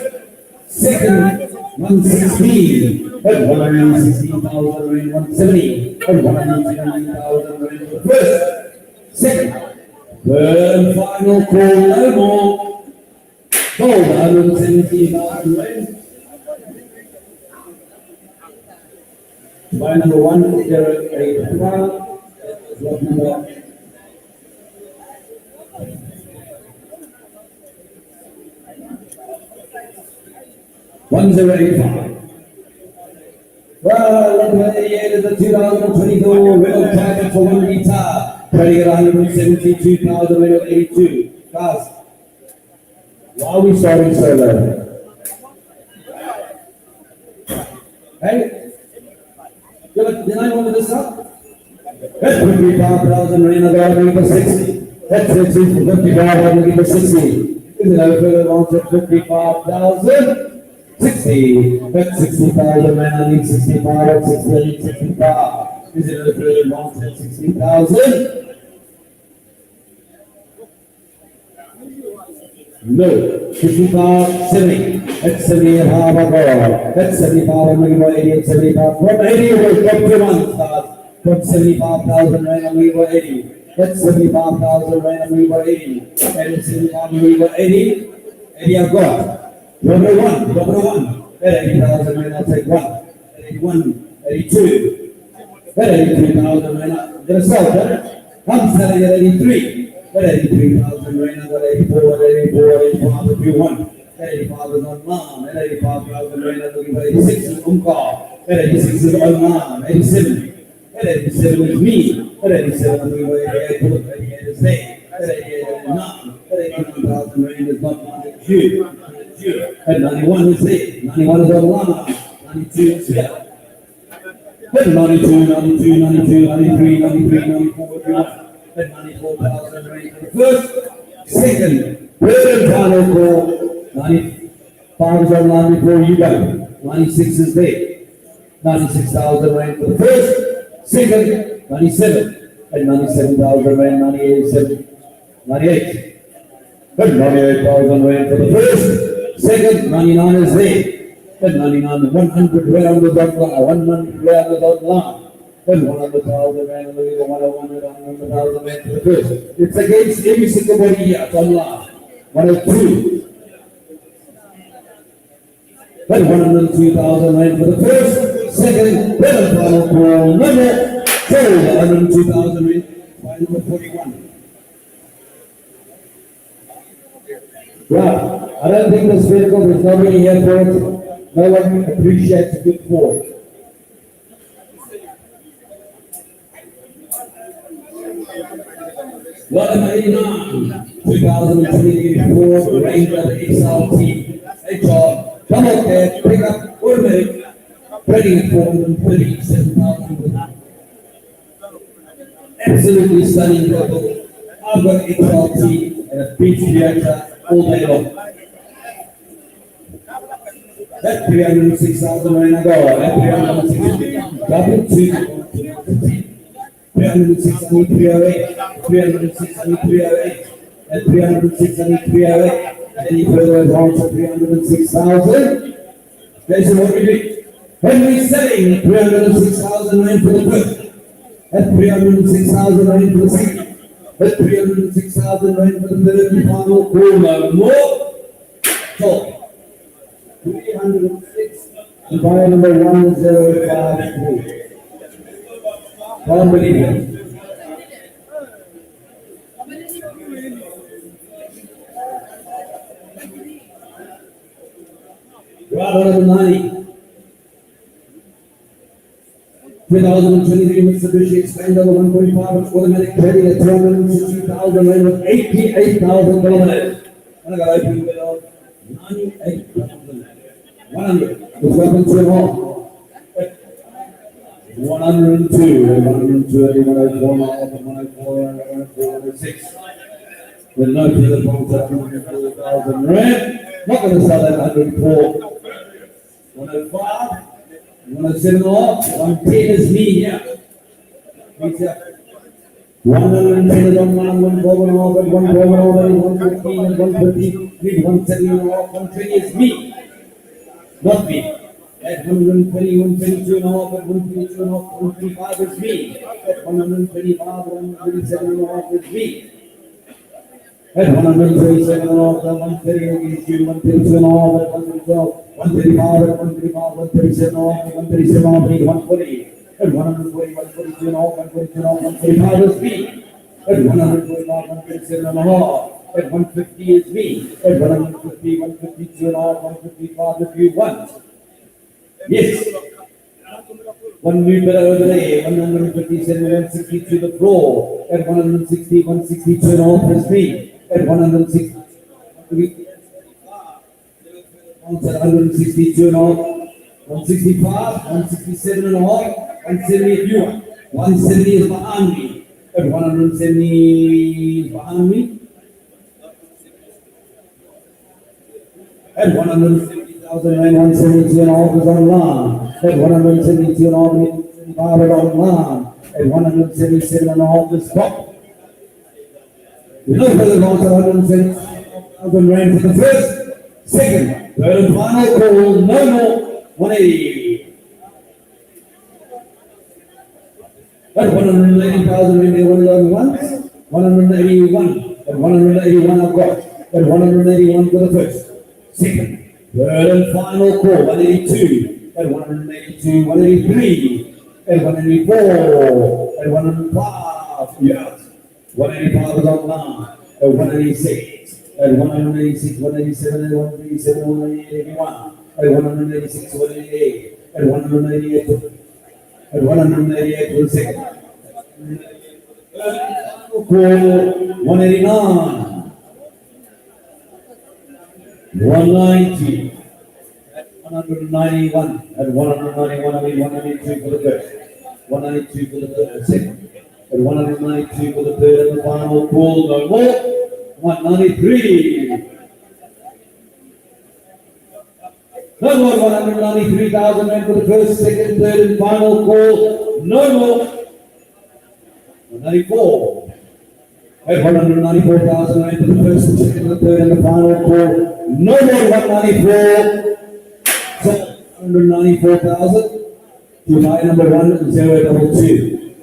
Second, 116. At 116,000 rand, 170. At 170,000 rand for the first. Second. Third final call, no more. Gold, 170,000 rand. Buy number 108. Lot number 1085. Well, number 88 is the 2022 Renault Kwid for 1 liter, trading at 172,000, Renault 82. Guys, why are we starting so low? Hey? Did I want this up? That's 55,000, Renault Kwid for 60. That's 60 for 55,000 for 60. Is it over on to 55,000? 60, that's 60,000, man, I need 65, that's 68, 65. Is it over on to 60,000? No, 55, 70, that's 70 and a half a bar. That's 75, I'm looking for 80 and 75. From 80, we'll come to one start. From 75,000, right, I'm looking for 80. That's 75,000, right, I'm looking for 80. And it's 75, I'm looking for 80. 80 I've got. Number one. At 80,000, right, I'll take one. At 81, 82. At 83,000, right, I'm going to sell that. I'm selling at 83. At 83,000, right, I've got 84, at 85, if you want. At 85 is on mom. At 85,000, right, I'm looking for 86 is on car. At 86 is on mom. 87. At 87 is me. At 87, I'm looking for 88. Look, 88 is there. At 88 is mom. At 81,000, right, is not mom. It's you. At 91 is there. 91 is on mom. 92 is here. At 92, 93, 94, if you want. At 94,000, right, for the first, second, third and final call. 95 is on line before you go. 96 is there. 96,000 rand for the first, second, 97. At 97,000 rand, 98, 98. At 98,000 rand for the first, second, 99 is there. At 99, 100 rand was on line. 100 rand was on line. At 100,000 rand, 100,000 rand for the first. It's against every single body here. It's on line. 102. At 102,000 rand for the first, second, third and final call. Number 102,000 rand. By number 41. Right. I don't think this vehicle is nobody here for it. No one appreciates a good Ford. Lot number 89, 2023 Ford Ranger XLT. Hey, John, come out there, pick up, automatic, trading at 437,000. Absolutely stunning vehicle. I've got XLT and a beach theatre all day long. That 306,000 right now, that 306, double 306, 308, at 306, 308, any further advance of 306,000. That's what we do. When we're selling 306,000 rand for the first, at 306,000 rand for the second, at 306,000 rand for the third and final call, no more. So, 306, and buyer number 1053. Can't believe it. Number 90. 2023 Mitsubishi Expander 1.5 automatic trading at 260,000 rand with 88,000 kilometers. And I got open bid of 98,000. 100. It's welcome to them all. 102, 104, 106. With no further bonds at 104,000 rand. Not going to sell that 104. 105, 107 off, 110 is me here. 110 is on line, 112 off, and 112 off, and 115 and 115, 117 off, 120 is me. Not me. At 120, 122 and a half, at 122 and a half, 125 is me. At 125, 137 and a half is me. At 137 and a half, 130 against you, 132 and a half, at 112, 135, at 135, 137 and a half, 137 and a half, 140. At 140, 142 and a half, 142 and a half, 145 is me. At 145, 137 and a half. At 150 is me. At 150, 152 and a half, 155 if you want. Yes. One new better over there, 157, 160 to the floor. At 160, 162 and a half is me. At 160, 162 and a half, 165, 167 and a half, 170 if you want. 170 is behind me. At 170 is behind me. At 170,000 and 172 and a half is online. At 172 and a half, 75 is online. At 177 and a half is top. We know further down to 170,000 rand for the first, second, third and final call, no more, 180. At 180,000 rand, one going once, 181. At 181 I've got. At 181 for the first. Second, third and final call, 182, at 182, 183, at 184, at 105, yes, 185 is online, at 186, at 186, 187, at 187, 181, at 186, 188, at 188, at 188 for the second. Call, 189. 190, 191, at 191, I mean 192 for the first, 192 for the second, at 192 for the third and the final call, no more, 193. No more, 193,000 rand for the first, second, third and final call, no more, 194. At 194,000 rand for the first, second, the third and the final call, no more 194, so 194,000 to my number 1022.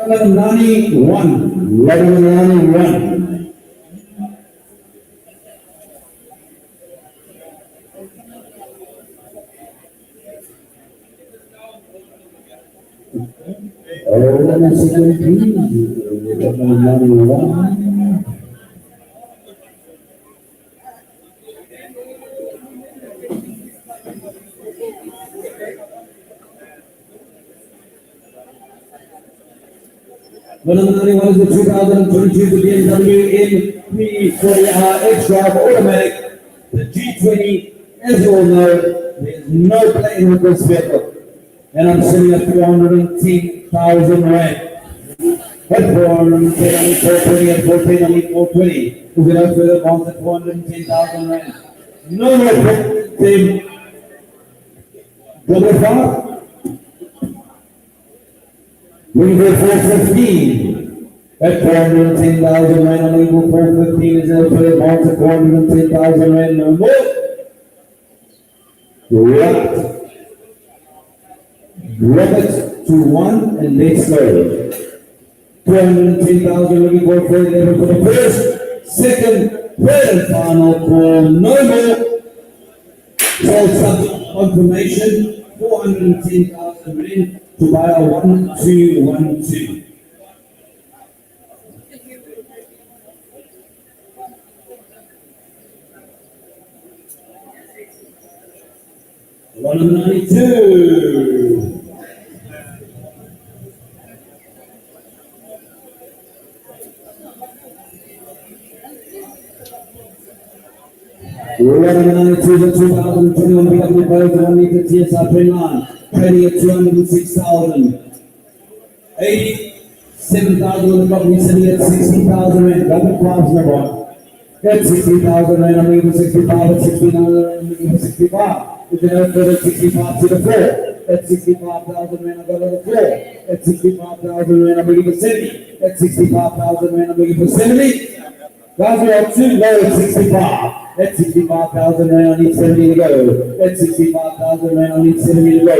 1191. Number 91 is the 2022 BMW M340R X-Drive Automatic. The G20, as you all know, there's no playing with this vehicle. And I'm sitting at 410,000 rand. At 410, I need 420, at 410, I need 420. Without further bonds at 410,000 rand. No more 410. Double five. We go 415 at 410,000 rand. I need 415 is out further bonds at 410,000 rand. No more. Right. Drop it to 1 and let's go. 210,000 looking for third level for the first, second, third and final call, no more. So subject confirmation, 410,000 rand to buy a 1212. One 92. 1192 the 2021 BMW Etios Trendline, trading at 206,000. 87,000 on the property, sitting at 60,000 rand. Double class number one. At 60,000 rand, I'm looking for 65. At 69,000 rand, I'm looking for 65. If you have further 65 to the floor. At 65,000 rand, I got on the floor. At 65,000 rand, I'm looking for 70. At 65,000 rand, I'm looking for 70. Guys, we are too low at 65. At 65,000 rand, I need 70 to go. At 65,000 rand, I need 70 to go.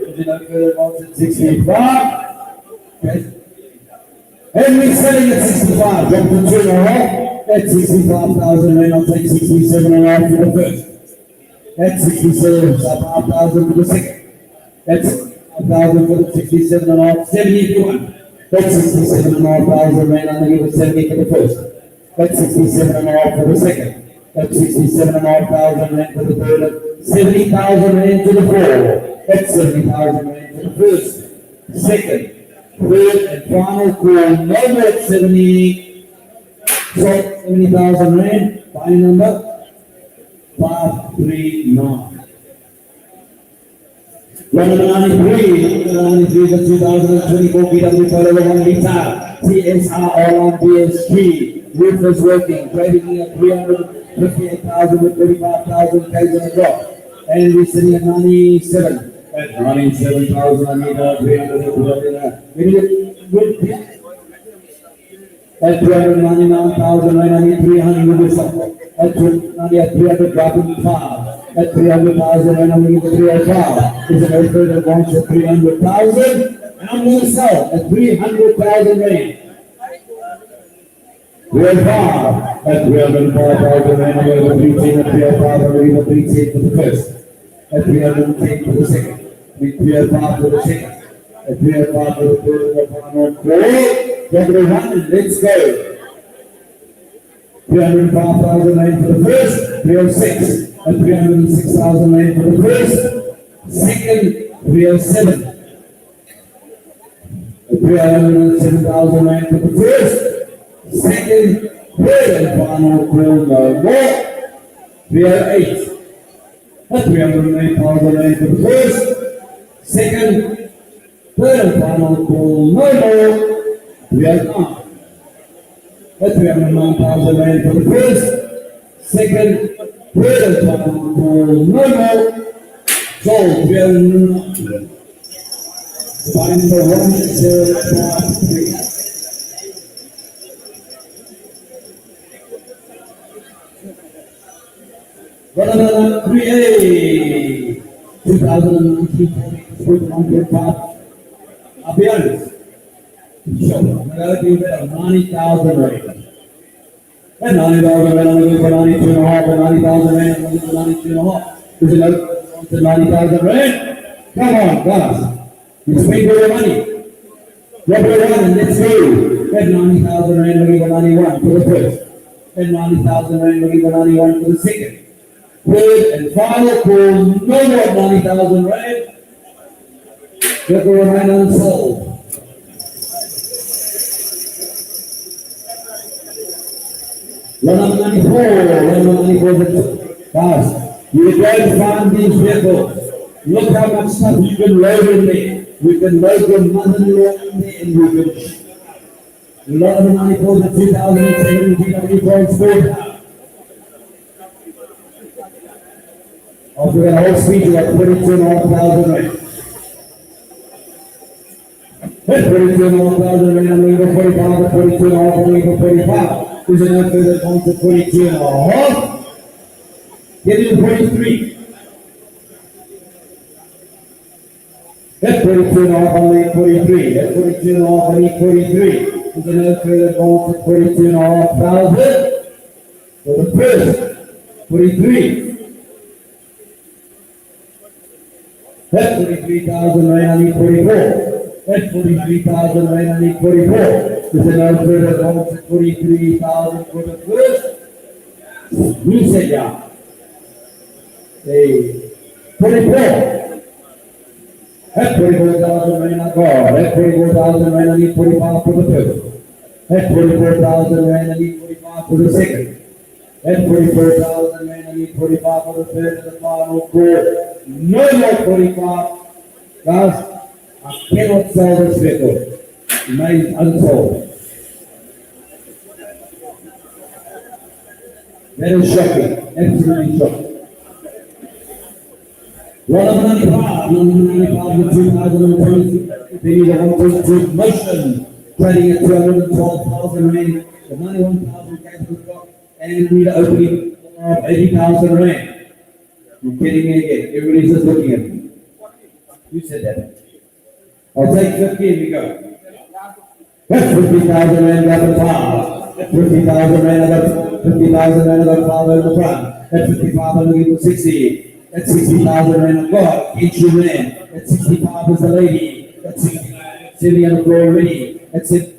If you know further bonds at 65. Okay. And we're selling at 65. Drop to 2.5. At 65,000 rand, I'll take 67.5 for the first. At 67, 5,000 for the second. At 5,000 for the 67.5. 70 if you want. That's 67,500 rand. I'm going to give it 70 for the first. That's 67,500 for the second. That's 67,500 rand for the third. 70,000 rand to the fourth. That's 70,000 rand for the first. Second. Third and final call. No more at 70. So 70,000 rand. Final number 539. Number 93, the 2024 BMW Polo 1 liter TSR all on BSG. Roof is working, trading at 358,000 with 35,000 Ks in the drop. And we're sitting at 97. At 97,000, I need 300. At 299,000, I need 300 with some. At 300, dropping 5. At 300,000, and I'm going to get 305. There's an offer that wants at 300,000, and I'm going to sell at 300,000 rand. 305. At 305,000 rand, I'm going to 310 at 305. I'm going to 310 for the first. At 310 for the second. 305 for the second. At 305 for the third. At 301, let's go. 305,000 rand for the first. 306. At 306,000 rand for the first. Second, 307. At 307,000 rand for the first. Second, third and final call no more. 308. At 308,000 rand for the first. Second, third and final call no more. 309. At 309,000 rand for the first. Second, third and final call no more. So 309. Find the 1053. Number 3A, 2019 41 part. I'll be honest. Sure, I'm going to give it a 90,000 rand. At 90,000 rand, I'm going to give it 92 and a half. At 90,000 rand, I'm going to give it 92 and a half. Is it up to 90,000 rand? Come on, guys. You spend all your money. Number one, let's go. At 90,000 rand, I'm going to give it 91 for the first. At 90,000 rand, I'm going to give it 91 for the second. Third and final call, no more 90,000 rand. Get the remain unsold. Number 94, guys, you guys find these vehicles. Look how much stuff you can load in there. We can load your mother-in-law in there and we can. A lot of the 94 to 2007 BMW Sport. Also, we got a whole speech about 22,500 rand. That's 22,500 rand. I'm going to go 45 to 42,500. I'm going to go 45. There's an outfit that wants to 42,500. Get into 43. That's 42,500. I'm going to 43. That's 42,500. I'm going to 43. There's an outfit that wants to 42,500. For the first, 43. That's 43,000 rand, I need 44. That's 43,000 rand, I need 44. There's an outfit that wants 43,000 for the first. You said yeah. Hey, 44. That's 44,000 rand, I got. That's 44,000 rand, I need 45 for the first. That's 44,000 rand, I need 45 for the second. At 44,000 rand, I need 45 for the third and the final call. No more 45. Guys, I cannot sell this vehicle. It remains unsold. That is shocking. Absolutely shocking. Number 95 with 2020. They need a 1.2 motion. Trading at 212,000 rand. The 91,000 cash was got. And we are opening 80,000 rand. You're kidding me again. Everybody's just looking at me. You said that. I'll take 50 and we go. That's 50,000 rand got the car. That's 50,000 rand, I got 50,000 rand, I got 5 over the front. That's 55, I'm looking for 60. That's 60,000 rand, I got. Get you rand. That's 65 is the lady. That's 69. Sitting on the floor already. That's it.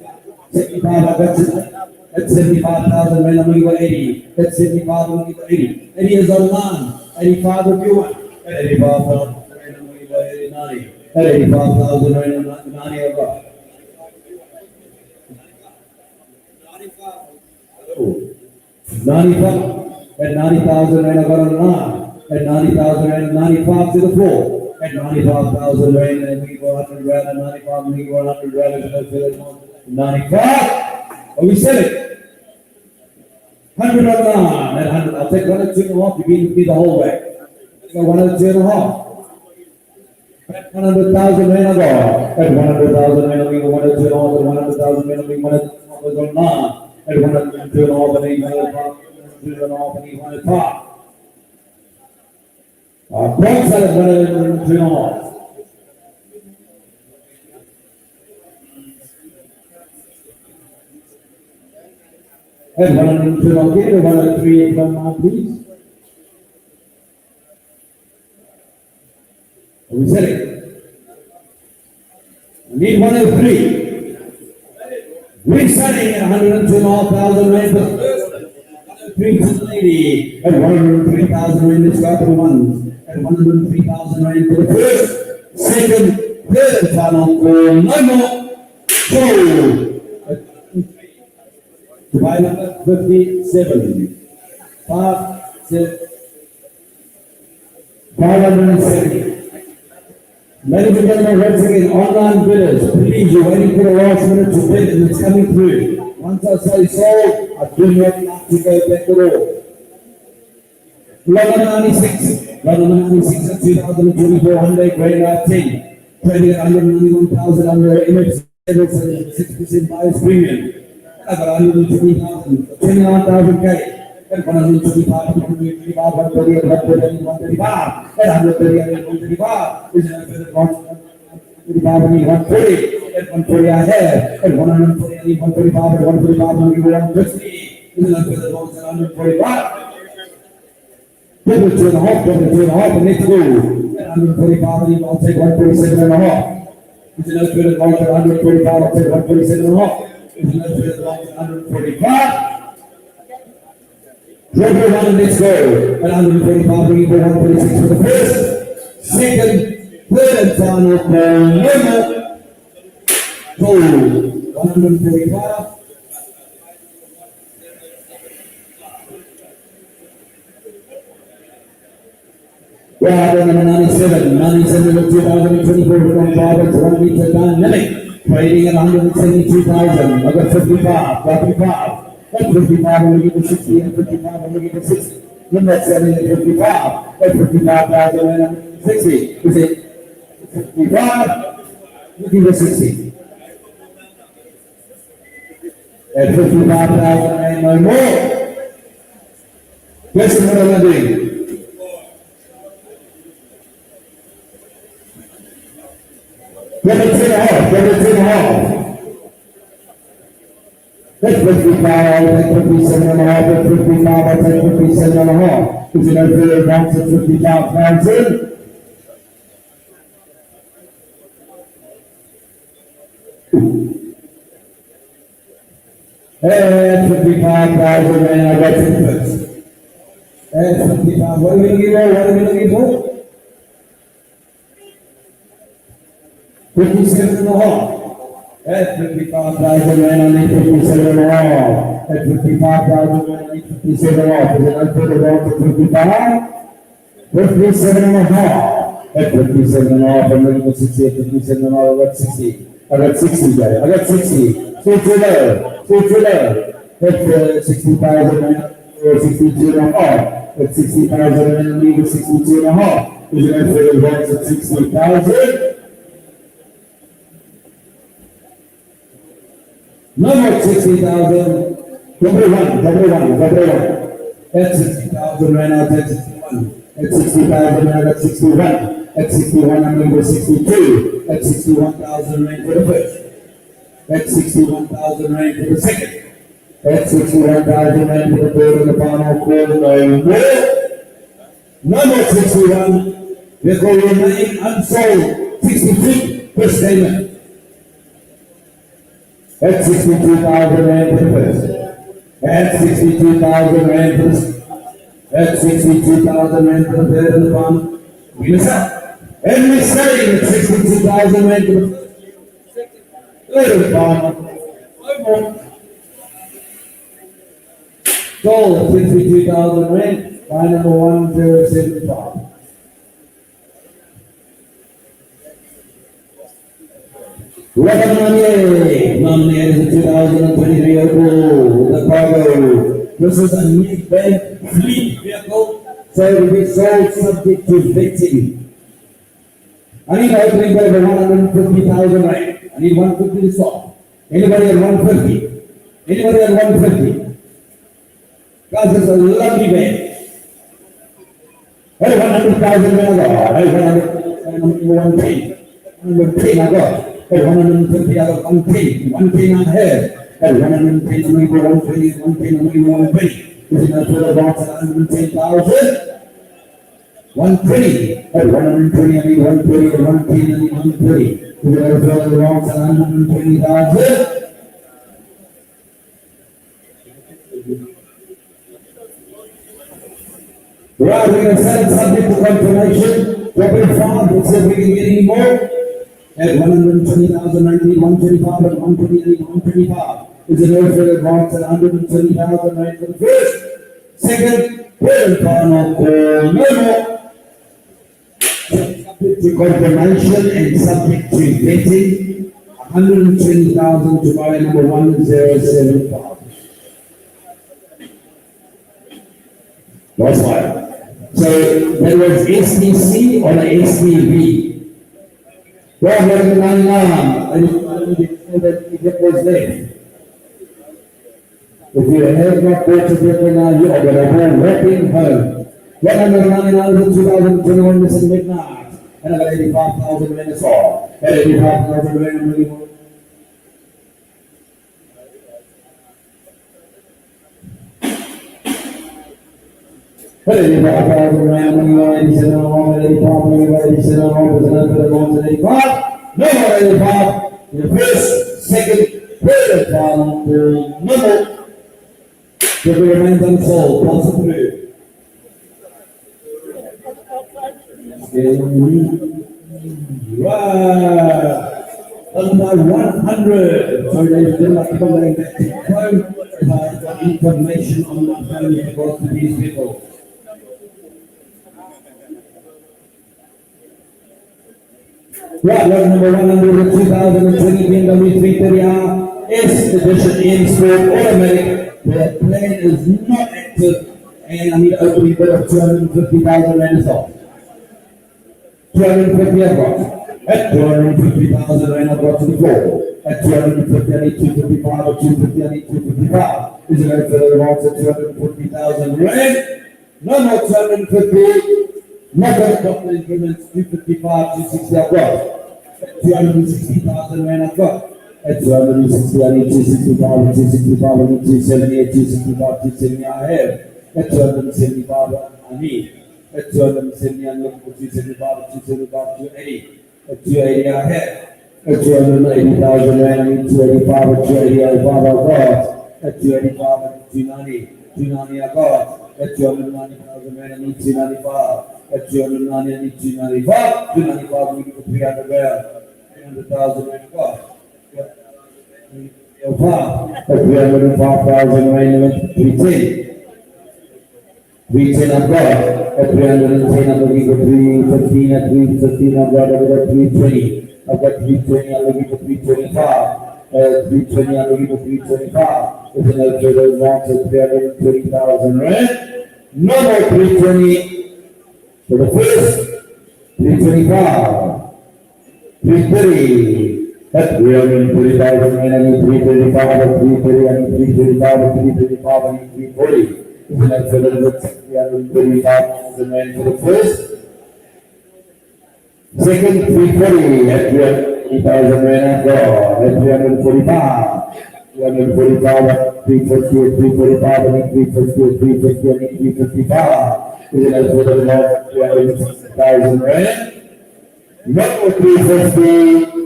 75, that's it. That's 75,000 rand. I'm going to go 80. That's 75, I'm going to go 80. 80 is on the line. 85 if you want. 85,000 rand. I'm going to go 80, 90. 85,000 rand. 90 over. 95. At 90,000 rand, I got on the line. At 90,000 rand, 95 to the floor. At 95,000 rand, and we go 100 rand, and 95, and we go 100 rand, 95. Are we selling? 100 on the line. At 100, I'll take 102.5 to give me the whole way. So 102.5. At 100,000 rand, I go. At 100,000 rand, we go 102.5. At 100,000 rand, we go 102.5 on the line. At 102.5, and we go 102.5. Our points are at 102.5. At 102.5, okay, 103.5, please. Are we selling? I need 103. We're selling at 102,500 rand. 103,080 at 103,000 rand. Let's go to the ones at 103,000 rand for the first, second, third, and final call. No more. Go. Divided by 57. 570. Ladies and gentlemen, once again, online bidders, please, you're waiting for the last minute to bid and it's coming through. Once I say sold, I do not have to go back at all. Lot 96 at 2024 Hyundai Grand 10, trading at 191,000 under MFC Nedbank, 6% buyer's premium. I got 120,000, 29,000 K. At 125, 125, 130, 130, 135, at 130, 135, is an effective 140, at 140 I have, at 140, I need 135, at 145, 150, is an effective 145. Double 2.5, double 2.5, and let's go. At 145, I'll take 147.5. Is an effective 145, I'll take 147.5. Is an effective 145. Repo one, let's go. At 145, we go 146 for the first, second, third, and final call. Go. 145. We are number 97. 97 of 2024 from Rover 1 meter dynamic. Trading at 172,000. I got 55, 55. At 55, I'm going to give it 60, and 55, I'm going to give it 60. Then that's selling at 55. At 55,000 and 60. Is it 55? You give it 60. At 55,000 and no more. Guess what I'm doing? Get it 2.5, get it 2.5. That's 55, that's 57.5, that's 55, that's 57.5. Is it no further advance at 55,000? And 55,000, and I got it first. And 55, what are we looking for? What are we looking for? 57.5. At 55,000 rand, I need 57.5. At 55,000 rand, I need 57.5. Is it not further down to 55? 57.5. At 57.5, I'm ready for 60. At 57.5, I got 60. I got 60 there. I got 60. So too low. So too low. At 60,000 rand, or 62.5. At 60,000 rand, I need 62.5. Is it not further down to 60,000? Number 60,000, double one. At 60,000 rand, I got 61. At 60,000 rand, I got 61. At 61, I'm going to go 62. At 61,000 rand for the first. At 61,000 rand for the second. At 61,000 rand for the third and the final call. No more. Number 61, they will remain unsold. 63 first payment. At 62,000 rand for the first. At 62,000 rand for the at 62,000 rand for the third of the farm. Winner. And we're selling at 62,000 rand for the third farm. No more. Goal at 62,000 rand. Line number 1075. Nominated the 2023 Repo, the cargo. This is a Nedbank fleet vehicle, so it will be sold subject to vetting. I need an opening bid of 150,000 rand. I need 150 to stop. Anybody at 150? Anybody at 150? Guys, it's a lovely bag. Hey, 100,000 rand I got. Hey, 110 I got. Hey, 150 out of 110 I have. Hey, 110 I'm going to 120, 110 I'm going to 120. Is it not total box at 110,000? 120. Hey, 120 I need 120, 110 I need 120. Is it not total box at 120,000? Right, we're going to set it subject to confirmation. Rapid fire, let's see if we can get any more. At 120,000, 125 at 120, 125. Is it no further advance at 120,000 rand for the first, second, third, and final call. No more. Subject to confirmation and subject to vetting. 120,000 to buy number 1075. Last one. So that was STC or the STV. Well, we're in 99. I didn't know that it was there. If you have not bought a vehicle now, you are going to go wrapping home. 199 is 2021 Nissan Midnight. And I got 85,000 rand as well. 85,000 rand. But 85,000 rand, 87 on 85, 87 on 85. No more 85. The first, second, third, and final for number. So we remain unsold. Pass it through. Right. Number 100. So they didn't like to go back to home. I've got information on my phone with regards to these people. Right, number 100, 2020 BMW 330R S Edition in Sport Automatic. The plan is not active, and I need to open a bid of 250,000 rand as off. 250 I've got. At 250,000 rand I've got to the floor. At 250 I need 255, or 250 I need 255. Is it going further advance at 250,000 rand? No more 250. Not going to drop the increments, 255, 260 I've got. At 260,000 rand I've got. At 260 I need 265, 265 I need 270, at 265, 270 I have. At 275 I need. At 270 I'm looking for 275, at 275, 280. At 280 I have. At 280,000 rand I need 285, at 285 I've got. At 285 I need 290, 290 I got. At 290,000 rand I need 295. At 290 I need 295. 295 we get 300 rand. 300,000 rand I got. At 305,000 rand I went 310. 310 I've got. At 310 I'm looking for 315. At 315 I've got 320. I've got 320 I'm looking for 325. At 320 I'm looking for 325. It's an further advance at 320,000 rand. No more 320 for the first. 325. 330. At 330,000 rand I need 335. At 330 I need 335. At 335 I need 340. It's an further advance at 335,000 rand for the first. Second, 340 at 380,000 rand I've got. At 345. 345 at 350 at 345 I need 350 at 350 I need 355. Is it as good as about 360,000 rand? Not for 350.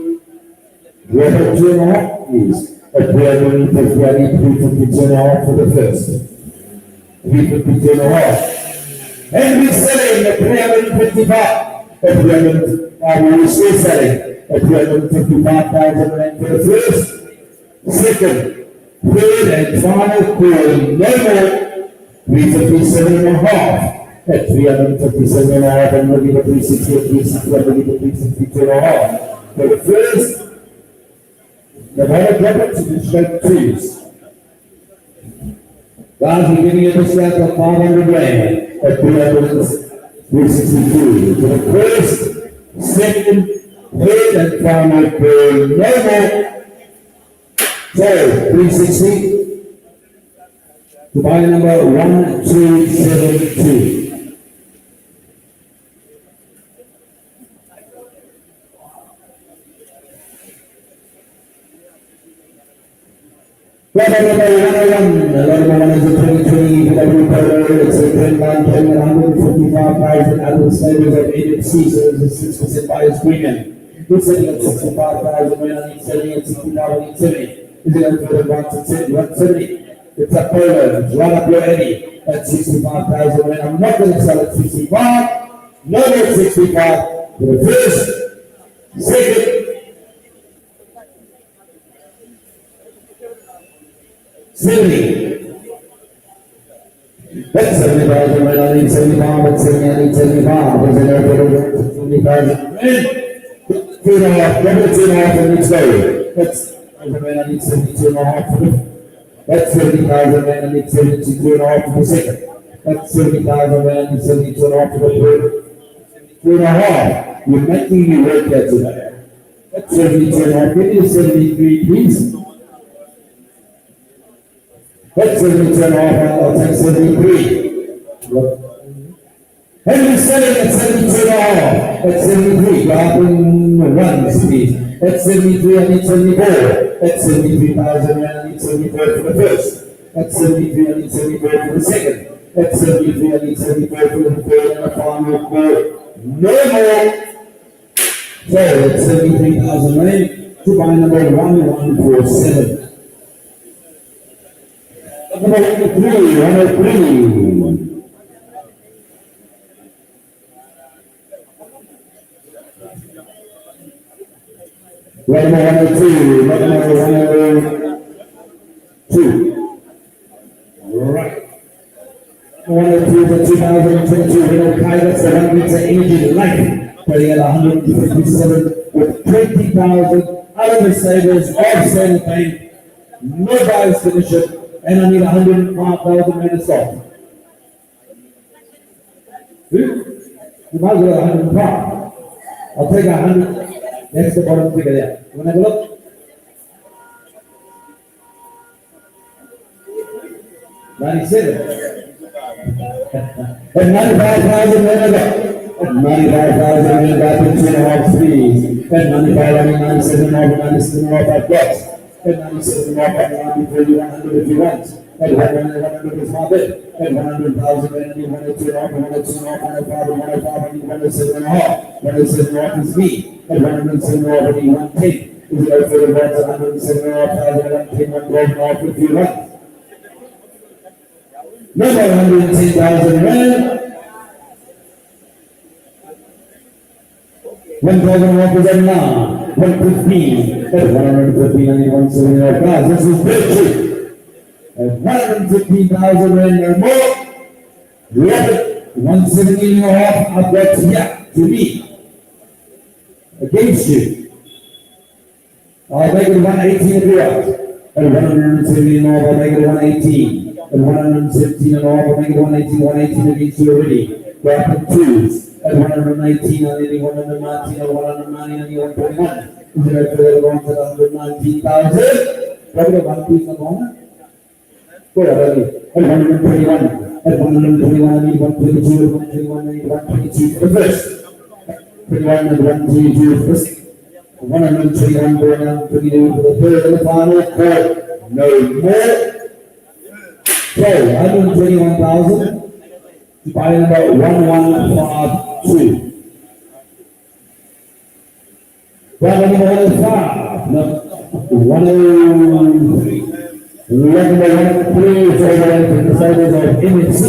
We have 2.5 keys. at 352.5 for the first. 352.5. And we're selling at 355. At 300, we're still selling at 355,000 rand for the first, second, third, and final call. No more. 357.5 at 357.5 and maybe the 360 at 360 and maybe the 362.5. For the first, the bottom bracket to the straight twos. Guys, we're giving you a discount of 500 rand at 362. For the first, second, third, and final call. No more. So, 360. To buy number 1272. Number 101. Number 1 is a 2020 BMW Polo. It's a Trendline paying 155,000 out of the stables of MFC, so it's a 6% buyer's premium. It's selling at 65,000 when I'm selling at 60,070. Is it going to the 170? It's a Polo, it's right up your alley at 65,000 rand. I'm not going to sell at 65, no more 65 for the first, second, that's 70,000 rand. I need 75, that's 70, I need 75. There's an airport of 70,000 rand. 2.5, number 2.5 and it's going. That's 70 rand, I need 72.5 for the That's 70,000 rand and it's 72.5 for the second. That's 70,000 rand and 72.5 for the third. 2.5. You're making me work here today. That's 72.5. Give me 73, please. That's 72.5. I'll take 73. And we're selling at 72.5. That's 73. Grabbing ones, please. That's 73, I need 74. That's 73,000 rand, I need 74 for the first. That's 73, I need 74 for the second. That's 73, I need 74 for the third, and the final call. No more. So that's 73,000 rand to buy number 1147. Number 103. Number 102, number 102. Right. 102 for 2022 Renault Kwid, that's the 100 engine life. Putting at 157 with 20,000 out of the savers, all sale paying, no buyer's commission, and I need 105,000 rand of stock. You might as well 105. I'll take 100. That's the bottom figure there. You want to have a look? $97. And 95,000 rand again. And 95,000 rand back in 2.5 threes. And 95, I mean 97 off, 97 off at blocks. And 97 off, and 100 if you want. And 100 is my bid. And 100,000 rand, and 102 off, 102 off, 105, and 105, and 107 off. 107 off is me. And 107 off, and 110. Is it out for the ones 107 off, 110, 112 off if you want. Number 110,000 rand. 1,000 off is at now. 115. That's 115 and 170 off. Guys, this is very cheap. And 115,000 rand or more. Love it. 170 off. I've got here to me. Against you. I'll make it 118 if you want. And 170 and off, I'll make it 118. And 117 and off, I'll make it 118, 118 against you already. Grab the twos. At 119, and then 119, and 190, and 121. Is it for the ones at 119,000? Probably one piece of honor. Go ahead, at 121. At 121, I need 122, 121, I need 122 for the first. 21 and 122 for the second. 121 going on 22 for the third and the final call. No more. So 121,000 to buy number 1152. 105. No, 103. Number 103 is over the deciders of MFC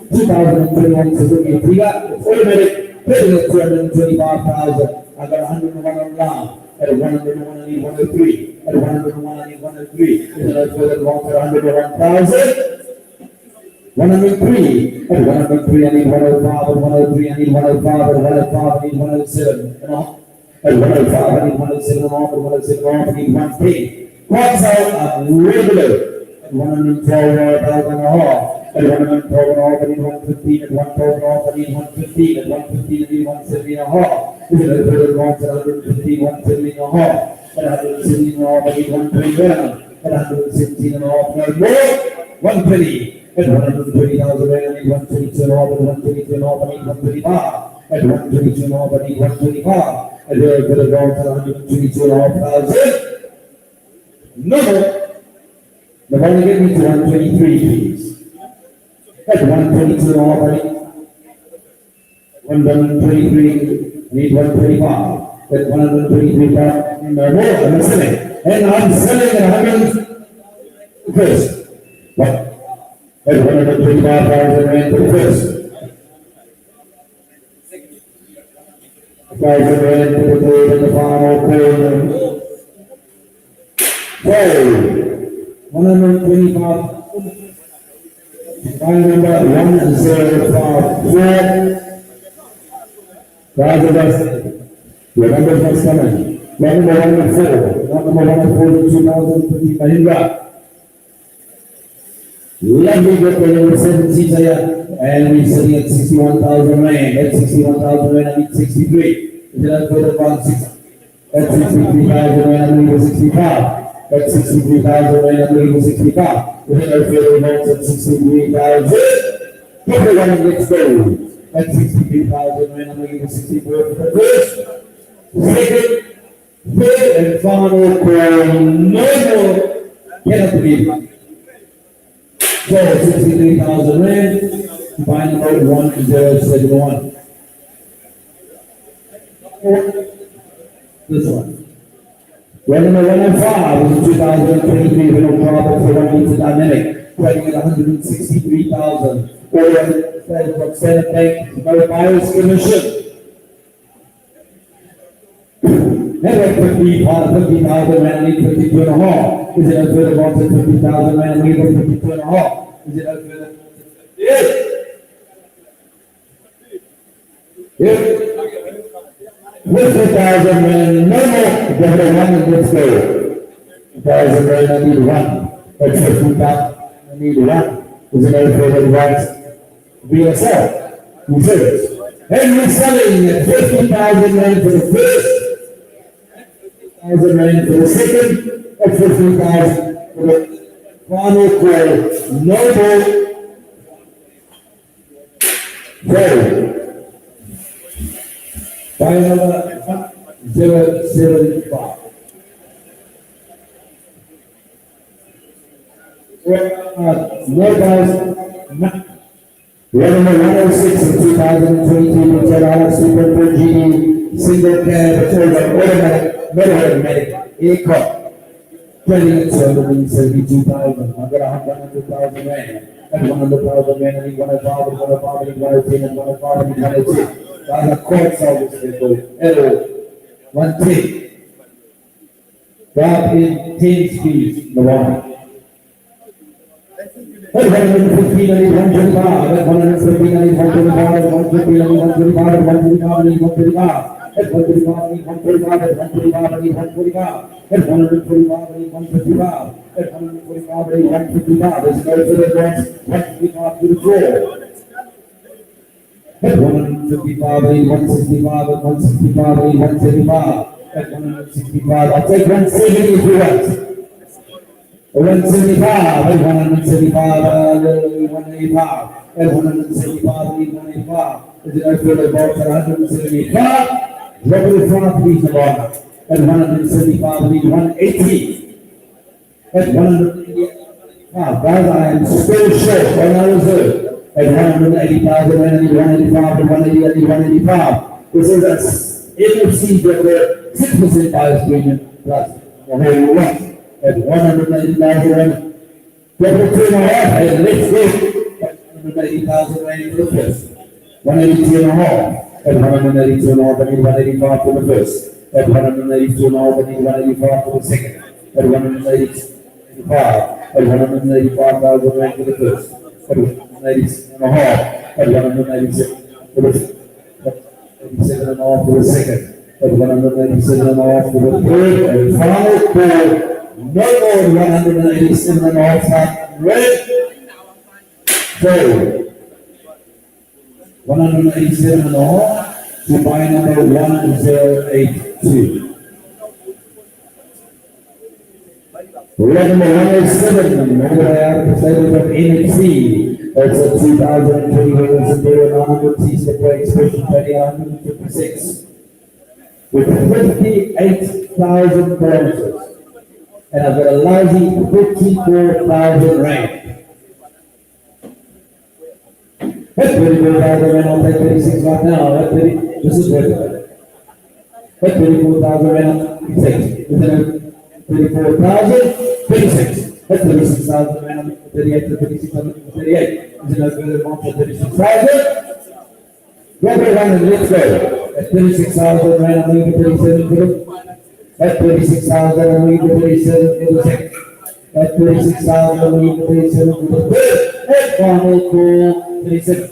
2021 Suzuki Ertiga. Automatic, trading at 225,000. I got 101 on down. At 101, I need 103. At 101, I need 103. Is it further along to 101,000? 103. At 103, I need 105. At 103, I need 105. At 105, I need 107. And off. At 105, I need 107 off. At 107 off, I need 110. Quads out at regular. At 112,000 and a half. At 112 and a half, I need 115. At 112 and a half, I need 115. At 115, I need 170 and a half. Is it further along to 115, 170 and a half? At 117 and a half, I need 121. At 117 and a half, no more. 120. At 120,000 rand, I need 122 and a half. At 122 and a half, I need 125. At 122 and a half, I need 125. At further along to 122 and a half thousand. No more. The one get me to 123, please. At 122 and a half, I need 123, I need 125. At 123, no more, I'm selling. And I'm selling at 100 first. What? At 125,000 rand for the first. 1,000 rand for the third and the final quarter. 125. File number 1054. Your number is coming. Number 104. Number 104 2050 Mahindra. Lovely good for 7 seats here. And we're sitting at 61,000 rand. At 61,000 rand, I need 63. Is that for the 160? At 63,000 rand, I need 65. At 63,000 rand, I need 65. We're going to fill the notes at 63,000. Everyone gets gold. At 63,000 rand, I'm going to 64 for the first. Second, third, and final call. No more. Cannot believe it. So 63,000 rand. Final note 1071. This one. Number 105 is a 2023 Renault Kwid for 1 liter dynamic, trading at 163,000. Or from Standard Bank, no buyer's commission. Network 50,000 rand, need 52 and a half. Is it a further one to 50,000 rand, need 52 and a half? Is it a further? Yes. Yes. 50,000 rand, no more. Get the one and let's go. 1,000 rand, I need one. That's 50,000, I need one. Is it a further one? BSL, who says, and we're selling at 50,000 rand for the first, 50,000 rand for the second, at 50,000 for the final call. No more. Sorry. File number 075. No guys. Number 106 in 2022 Toyota Super GD single cab automatic medic A-Cup. Trading at 772,000. I've got 100,000 rand. At 100,000 rand, I need 105, 105, 110, and 105, and 110. That's a court service for L 110. Drop in 10 speeds, the one. At 115, I need 125. At 115, I need 125. At 115, I need 125. At 125, I need 125. At 125, I need 125. At 125, I need 125. At 125, I need 155. At 145, I need 155. There's no further advance. 155 to the floor. At 155, I need 165. At 165, I need 175. At 165, I'll take 170 if you want. 175, at 175, 185. At 175, I need 185. Is it over the box at 175? Drop it in front, please, the ball. At 175, I need 180. At 185, guys, I am still short, when I was there. At 180,000, I need 185, at 180, I need 185. This is a MFC Nedbank 6% buyer's premium plus the whole lot at 190,000 rand. Double 2.5 and let's go 180,000 rand for the first. 182.5 at 182.5 and 185 for the first. At 182.5 and 185 for the second. At 185 at 185,000 rand for the first. At 186.5 at 186 for the 87.5 for the second, at 187.5 for the third, and final call, no more than 187.5 red. So, 187.5 to buy number 1082. Lot number 107, the status of MFC. That's a 2020 Renault Kwid T-Stepway Expression 156 with 58,000 kilometers. And I've got a lousy 54,000 rand. That's 24,000 rand. I'll take 36 right now. This is worth it. That's 24,000 rand. I'll take 34,000, 36. That's 36,000 rand. 38 to 36,000, 38. Is it no further one for 36,000? Grab it around and let's go. At 36,000 rand, I'm leaving 37 for them. At 36,000, I'm leaving 37 for the second. At 36,000, I'm leaving 37 for the third. At final call, 37.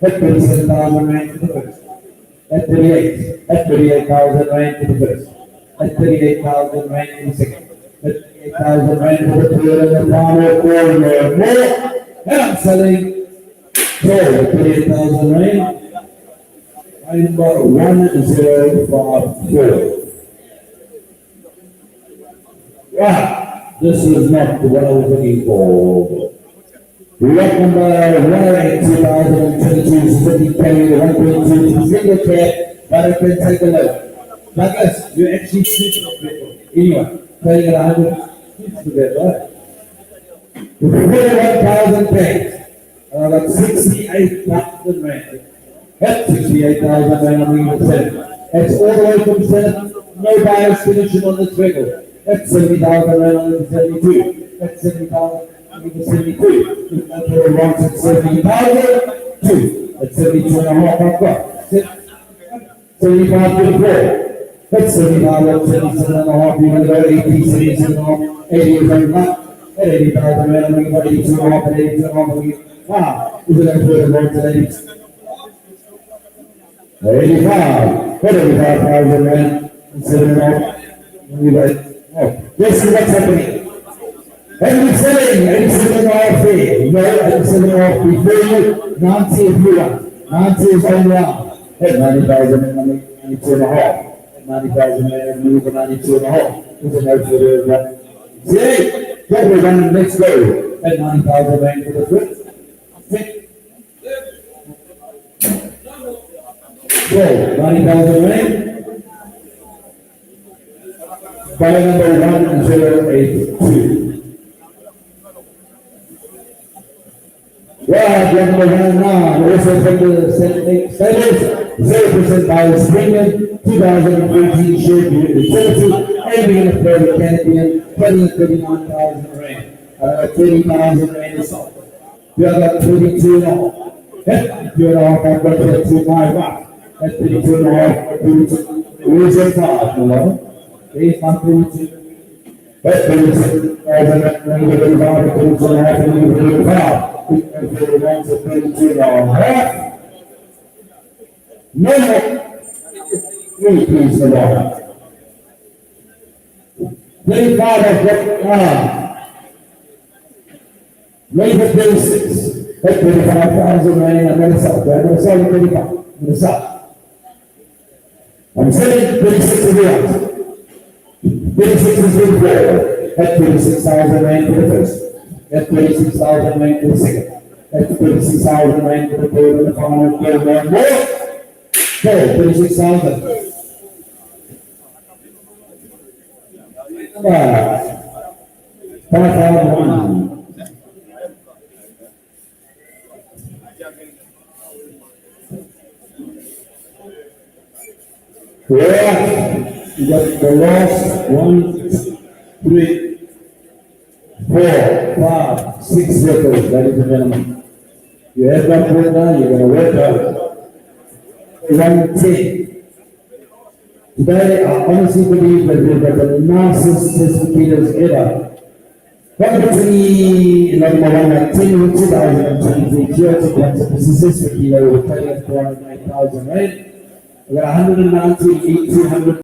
At 37,000 rand for the first. At 38. At 38,000 rand for the first. At 38,000 rand for the second. At 38,000 rand for the third and the final call, more. And I'm selling for 38,000 rand. Number 1054. Wow, this is not what I was looking for. Lot number 108, 2022, Suzuki Ertiga, 1.2, single cab, but I can take a look. Like us, you actually switch off people. Anyway, paying at 100, switch to that, right? With 41,000 pounds, I got 68,000 rand. That's 68,000 rand I'm going to sell. That's all the way from 7, no buyer's finishing on the trigger. That's 70,000 rand I'm going to 72. That's 70,000 I'm going to 72. That's where it wants at 70,000, 2. That's 72 and a half I've got. 75 to the 4. That's 70,000, 77 and a half. You're going to go 80, 77 and a half, 80 and a half. At 80,000 rand, I'm going to go 82 and a half, at 82 and a half. Wow, is it going to put it right to 80? 85, what 85,000 rand, and 7 and a half. Oh, let's see what's happening. And we're selling 87 and a half here. No, 87 and a half before you, 90 if you want. 90 is on round. At 90,000 and 92 and a half. At 90,000 and move for 92 and a half. There's a note for the run. See? Get we're running, let's go. At 90,000 rand for the first. So, 90,000 rand. Buyer number 1082. Right, number 19, also from the status, 0% buyer's premium, 2018 share utility, and we're going to play the Canadian, 39,000 rand. 30,000 rand is sold. We have got 22 and a half. That's 2 and a half, I've got that to my right. That's 32 and a half, 32. Where's your card, you know? There's my 32. That's 32. As a regular card, 32 and a half, and you will card. If you want to 32 and a half. No more. Please, the Lord. 35 of what? Labor 36. That's 35,000 rand. I'm going to sell. I'm going to sell it 35. I'm going to sell. I'm selling 36 of the house. 36 is 34. That's 36,000 rand for the first. That's 36,000 rand for the second. That's 36,000 rand for the third and the final third and more. Okay, 36,000. Right. 5,001. Yeah, you got the last 1, 3, 4, 5, 6 vehicles, ladies and gentlemen. You have that program, you're going to work out. 110. Today, I honestly believe that we've got the nicest certificates ever. Right between number 1 at 10 in 2023, Toyota Grand Repossessed Figo with trading at 408,000, right? We got 190, 200.